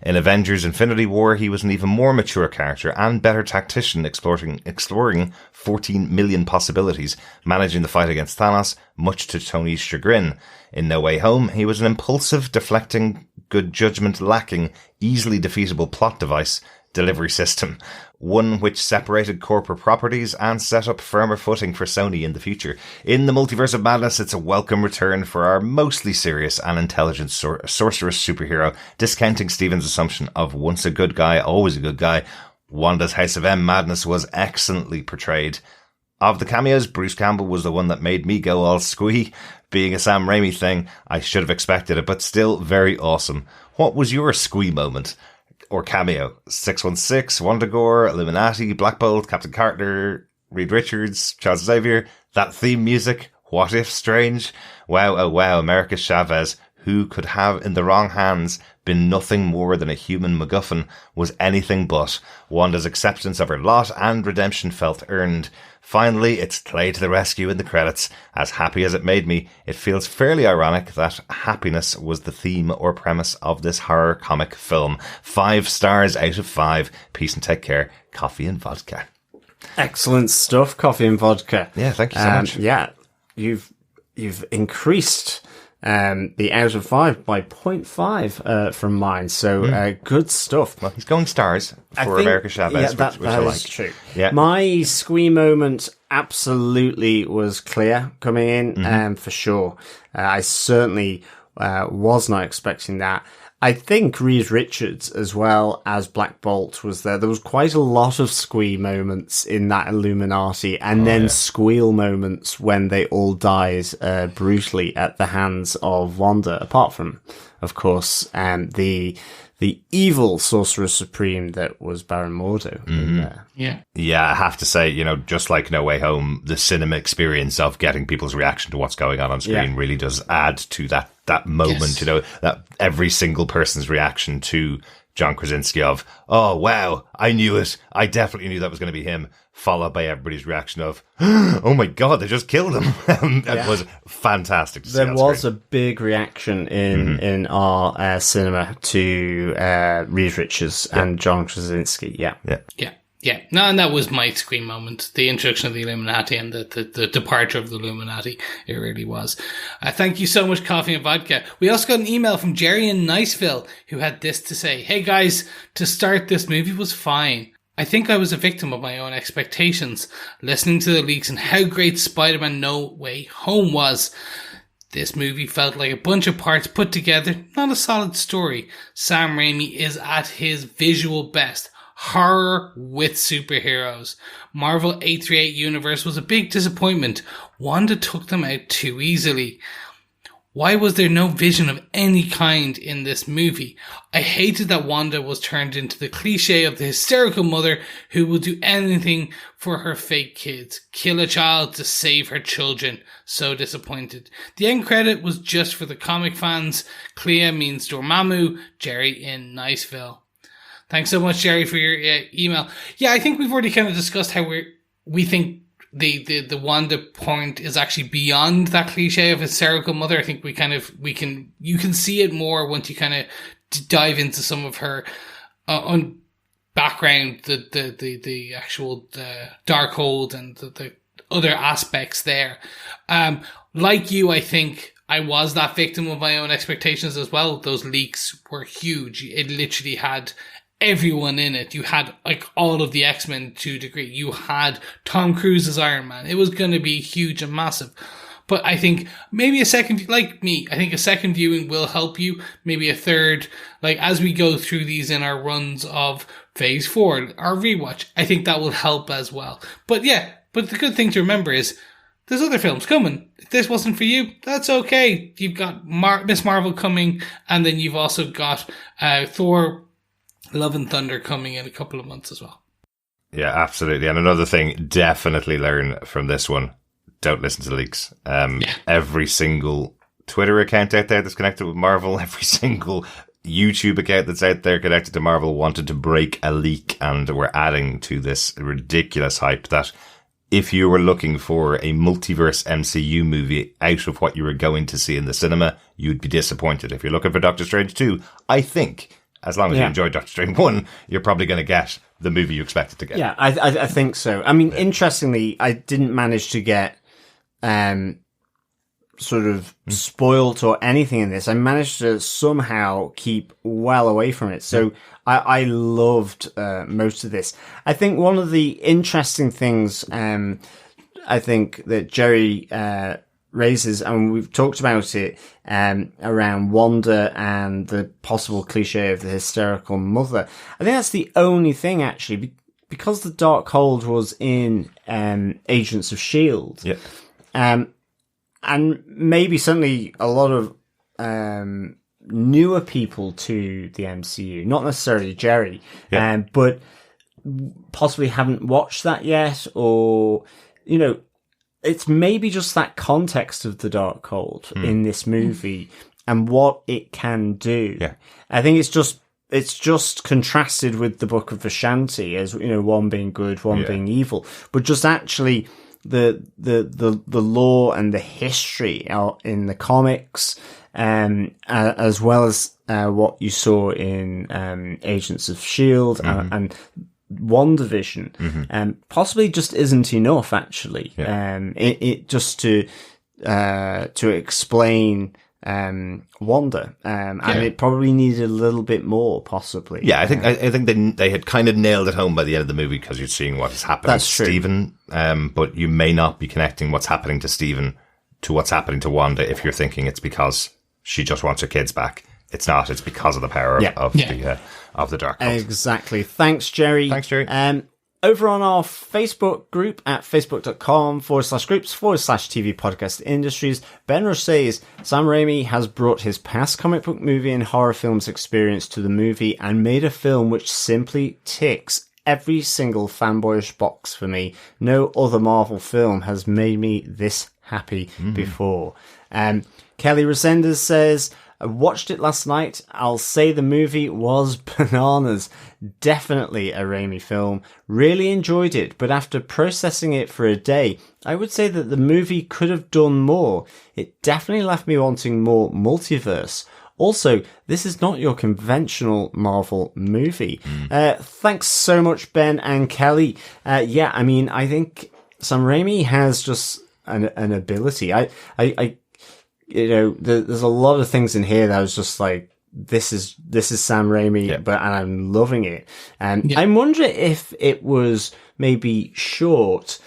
In Avengers Infinity War, he was an even more mature character and better tactician, exploring 14 million possibilities, managing the fight against Thanos, much to Tony's chagrin. In No Way Home, he was an impulsive, deflecting, good judgment lacking, easily defeatable plot device, delivery system, one which separated corporate properties and set up firmer footing for Sony in the future. In the Multiverse of Madness, it's a welcome return for our mostly serious and intelligent sorceress superhero, discounting Stephen's assumption of once a good guy, always a good guy. Wanda's House of M madness was excellently portrayed. Of the cameos, Bruce Campbell was the one that made me go all squee. Being a Sam Raimi thing, I should have expected it, but still very awesome. What was your squee moment? Or cameo? 616, Wondagore, Illuminati, Black Bolt, Captain Carter, Reed Richards, Charles Xavier, that theme music, What If Strange? Wow, oh wow, America Chavez, who could have in the wrong hands been nothing more than a human MacGuffin, was anything but. Wanda's acceptance of her lot and redemption felt earned. Finally, it's Clay to the rescue in the credits. As happy as it made me, it feels fairly ironic that happiness was the theme or premise of this horror comic film. 5 stars out of 5. Peace and take care. Coffee and Vodka. Excellent stuff, Coffee and Vodka. Yeah, thank you so much. Yeah, you've increased the out of 5 by 0.5 from mine. So good stuff. Well, he's going stars for America Chavez, which I like. Is true. Yeah. My squee moment absolutely was clear coming in, for sure. I certainly was not expecting that. I think Reed Richards as well as Black Bolt was there. There was quite a lot of squee moments in that Illuminati, and then squeal moments when they all died brutally at the hands of Wanda, apart from, of course, the evil Sorcerer Supreme that was Baron Mordo in there. Yeah, I have to say, just like No Way Home, the cinema experience of getting people's reaction to what's going on screen really does add to that moment, that every single person's reaction to John Krasinski of, oh, wow, I knew it. I definitely knew that was going to be him, followed by everybody's reaction of, oh my God, they just killed him. That was fantastic to see There on was screen. a big reaction in our cinema to Reed Richards and John Krasinski. Yeah. Yeah, no, and that was my scream moment. The introduction of the Illuminati and the departure of the Illuminati. It really was. Thank you so much, Coffee and Vodka. We also got an email from Jerry in Niceville who had this to say. Hey guys, to start, this movie was fine. I think I was a victim of my own expectations, listening to the leaks and how great Spider-Man No Way Home was. This movie felt like a bunch of parts put together, not a solid story. Sam Raimi is at his visual best. Horror with superheroes. Marvel 838 universe was a big disappointment. Wanda took them out too easily. Why was there no vision of any kind in this movie? I hated that Wanda was turned into the cliche of the hysterical mother who will do anything for her fake kids. Kill a child to save her children. So disappointed. The end credit was just for the comic fans. Clea means Dormammu. Jerry in Niceville. Thanks so much, Jerry, for your email. Yeah, I think we've already kind of discussed how we think the Wanda point is actually beyond that cliche of hysterical mother. I think you can see it more once you kind of dive into some of her background, the actual Darkhold and the other aspects there. Like you, I think I was that victim of my own expectations as well. Those leaks were huge. It literally had everyone in it. You had like all of the X-Men to a degree. You had Tom Cruise as Iron Man. It was going to be huge and massive. But I think maybe a second, like me, I think a second viewing will help you. Maybe a third, like as we go through these in our runs of Phase 4, our rewatch, I think that will help as well. But the good thing to remember is there's other films coming. If this wasn't for you, that's okay. You've got Miss Marvel coming, and then you've also got Thor Love and Thunder coming in a couple of months as well. Yeah, absolutely. And another thing, definitely learn from this one. Don't listen to the leaks. Every single Twitter account out there that's connected with Marvel, every single YouTube account that's out there connected to Marvel wanted to break a leak, and we're adding to this ridiculous hype that if you were looking for a multiverse MCU movie out of what you were going to see in the cinema, you'd be disappointed. If you're looking for Doctor Strange 2, I think as long as you enjoy Doctor Strange 1, you're probably going to get the movie you expected to get. Yeah, I think so. I mean, interestingly, I didn't manage to get sort of spoilt or anything in this. I managed to somehow keep well away from it. So I loved most of this. I think one of the interesting things I think that Jerry raises, and we've talked about it around Wanda and the possible cliche of the hysterical mother. I think that's the only thing, actually, because the Darkhold was in Agents of S.H.I.E.L.D. Yeah. And maybe certainly a lot of newer people to the MCU, not necessarily Jerry, but possibly haven't watched that yet, or, you know, it's maybe just that context of the Darkhold in this movie and what it can do. Yeah. I think it's just contrasted with the Book of Vishanti as, you know, one being good, one being evil, but just actually the lore and the history in the comics, as well as what you saw in Agents of S.H.I.E.L.D. and WandaVision, possibly just isn't enough, actually. It just to explain Wanda, and it probably needed a little bit more, possibly. Yeah, I think they had kind of nailed it home by the end of the movie, because you're seeing what is happening to Stephen, but you may not be connecting what's happening to Stephen to what's happening to Wanda if you're thinking it's because she just wants her kids back. It's not. It's because of the power of the Darkhold. Exactly. Thanks, Jerry. Thanks, Jerry. Over on our Facebook group at facebook.com/groups/TV Podcast Industries, Ben Rush says, Sam Raimi has brought his past comic book movie and horror films experience to the movie and made a film which simply ticks every single fanboyish box for me. No other Marvel film has made me this happy before. Kelly Resendez says, I watched it last night. I'll say the movie was bananas. Definitely a Raimi film. Really enjoyed it, but after processing it for a day, I would say that the movie could have done more. It definitely left me wanting more Multiverse. Also, this is not your conventional Marvel movie. Thanks so much, Ben and Kelly. Yeah, I mean, I think Sam Raimi has just an ability. You know, there's a lot of things in here that I was just like, this is Sam Raimi, and I'm loving it. And I'm wondering if it was maybe short,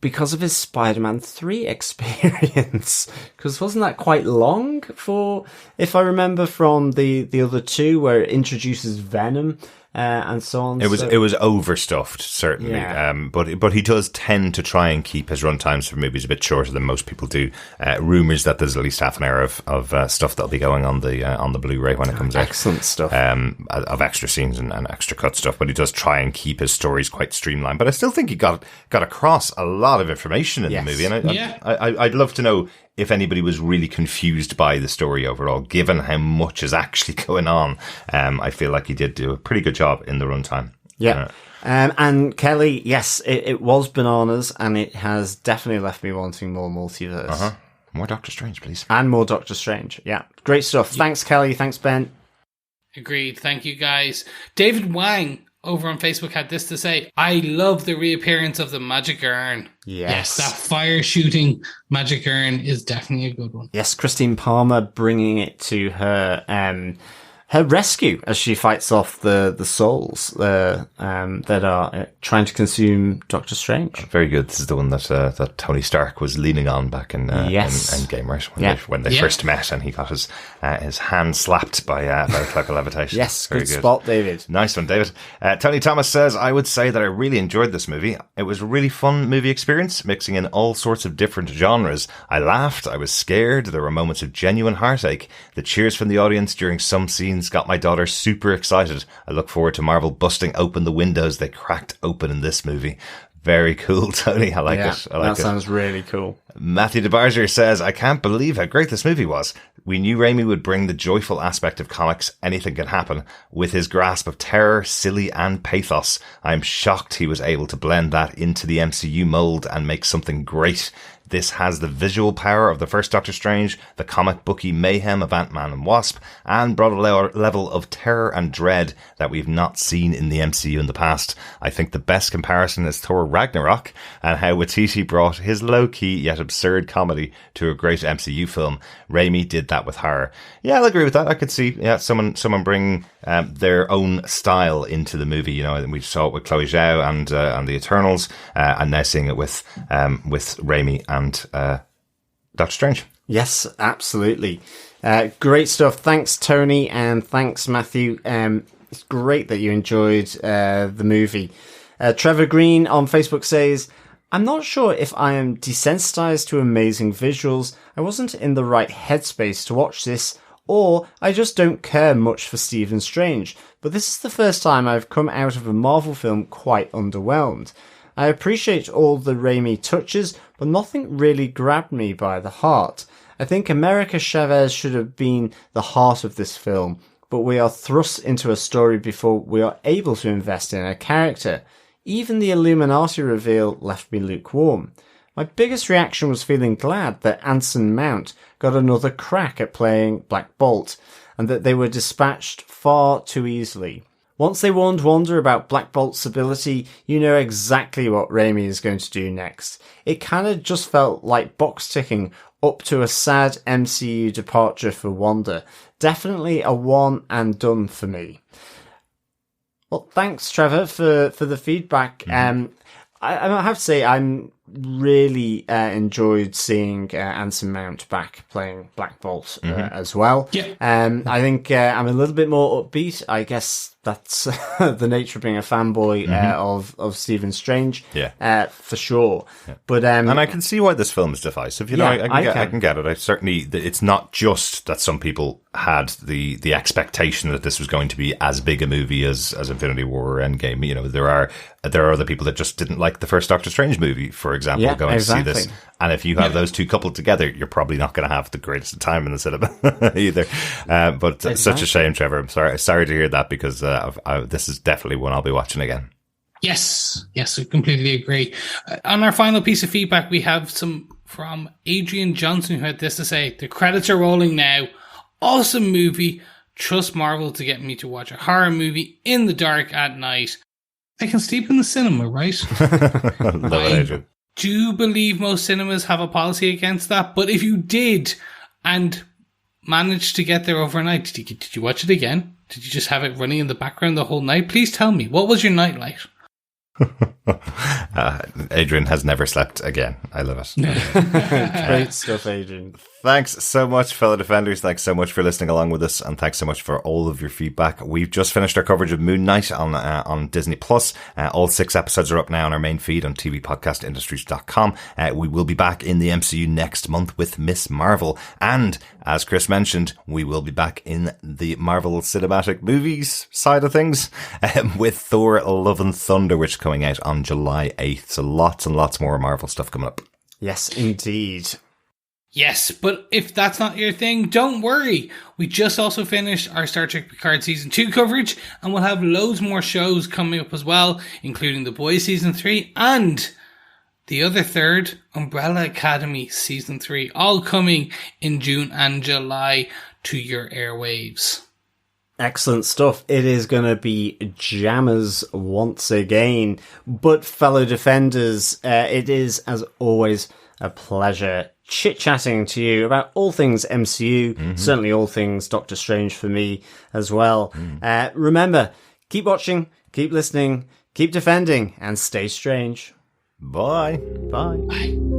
because of his Spider-Man 3 experience. Because wasn't that quite long for, if I remember from the other two, where it introduces Venom, and so on. It was overstuffed, certainly. Yeah. But he does tend to try and keep his runtimes for movies a bit shorter than most people do. Rumours that there's at least half an hour of stuff that'll be going on the Blu-ray when it comes out. Excellent stuff. Of extra scenes and extra cut stuff. But he does try and keep his stories quite streamlined. But I still think he got across a lot of information in the movie. And I'd love to know if anybody was really confused by the story overall, given how much is actually going on. I feel like he did do a pretty good job in the runtime. Yeah. And Kelly, yes, it was bananas, and it has definitely left me wanting more Multiverse. More Doctor Strange, please. And more Doctor Strange. Yeah. Great stuff. Thanks, Kelly. Thanks, Ben. Agreed. Thank you, guys. David Wang over on Facebook had this to say: I love the reappearance of the magic urn. Yes. That fire shooting magic urn is definitely a good one. Yes, Christine Palmer bringing it to her rescue as she fights off the souls that are trying to consume Doctor Strange. Very good. This is the one that Tony Stark was leaning on back in Endgame, right? When they first met, and he got his hand slapped by a cloak of levitation. Yes, good spot, David. Nice one, David. Tony Thomas says, I would say that I really enjoyed this movie. It was a really fun movie experience, mixing in all sorts of different genres. I laughed, I was scared, there were moments of genuine heartache. The cheers from the audience during some scenes got my daughter super excited. I look forward to Marvel busting open the windows they cracked open in this movie. Very cool, Tony. I like it. That sounds really cool. Matthew DeBarger says, I can't believe how great this movie was. We knew Raimi would bring the joyful aspect of comics, anything can happen, with his grasp of terror, silly and pathos. I'm shocked he was able to blend that into the MCU mold and make something great. This has the visual power of the first Doctor Strange, the comic booky mayhem of Ant-Man and Wasp, and brought a level of terror and dread that we've not seen in the MCU in the past. I think the best comparison is Thor Ragnarok, and how Waititi brought his low-key yet absurd comedy to a great MCU film. Raimi did that with horror. Yeah, I'll agree with that. I could see someone bring their own style into the movie. You know, and we saw it with Chloe Zhao and the Eternals, and now seeing it with Raimi and Doctor Strange. Yes, absolutely. Great stuff. Thanks, Tony, and thanks, Matthew. It's great that you enjoyed the movie. Trevor Green on Facebook says, I'm not sure if I am desensitized to amazing visuals, I wasn't in the right headspace to watch this, or I just don't care much for Stephen Strange, but this is the first time I've come out of a Marvel film quite underwhelmed. I appreciate all the Raimi touches, but nothing really grabbed me by the heart. I think America Chavez should have been the heart of this film, but we are thrust into a story before we are able to invest in a character. Even the Illuminati reveal left me lukewarm. My biggest reaction was feeling glad that Anson Mount got another crack at playing Black Bolt, and that they were dispatched far too easily. Once they warned Wanda about Black Bolt's ability, you know exactly what Raimi is going to do next. It kind of just felt like box ticking up to a sad MCU departure for Wanda. Definitely a one and done for me. Well, thanks, Trevor, for the feedback. I have to say, I'm really enjoyed seeing Anson Mount back playing Black Bolt as well. Yeah. I think I'm a little bit more upbeat. I guess that's the nature of being a fanboy of Stephen Strange. Yeah. For sure. Yeah. But and I can see why this film is divisive. You know, yeah, I can get it. I certainly, it's not just that some people had the expectation that this was going to be as big a movie as Infinity War or Endgame. You know, there are other people that just didn't like the first Doctor Strange movie, for example, going to see this. And if you have those two coupled together, you're probably not going to have the greatest of time in the cinema either. But it's such a shame, Trevor. I'm sorry to hear that, because this is definitely one I'll be watching again. Yes, I completely agree. On our final piece of feedback, we have some from Adrian Johnson, who had this to say: "The credits are rolling now. Awesome movie. Trust Marvel to get me to watch a horror movie in the dark at night. I can sleep in the cinema, right?" Love it, Adrian. Do believe most cinemas have a policy against that, but if you did and managed to get there overnight, did you watch it again? Did you just have it running in the background the whole night? Please tell me, what was your night like? Adrian has never slept again. I love it. Great stuff, Adrian. Thanks so much, fellow Defenders. Thanks so much for listening along with us, and thanks so much for all of your feedback. We've just finished our coverage of Moon Knight on Disney Plus. All 6 episodes are up now on our main feed on tvpodcastindustries.com. We will be back in the MCU next month with Miss Marvel, and as Chris mentioned, we will be back in the Marvel Cinematic Movies side of things with Thor: Love and Thunder, which is coming out on July 8th. So lots and lots more Marvel stuff coming up. Yes, indeed. Yes, but if that's not your thing, don't worry. We just also finished our Star Trek Picard Season 2 coverage, and we'll have loads more shows coming up as well, including The Boys Season 3 and the other third, Umbrella Academy Season 3, all coming in June and July to your airwaves. Excellent stuff. It is going to be jammers once again. But fellow Defenders, it is, as always, a pleasure chit-chatting to you about all things MCU, certainly all things Doctor Strange for me as well. Remember, keep watching, keep listening, keep defending, and stay strange. Bye. Bye. Bye.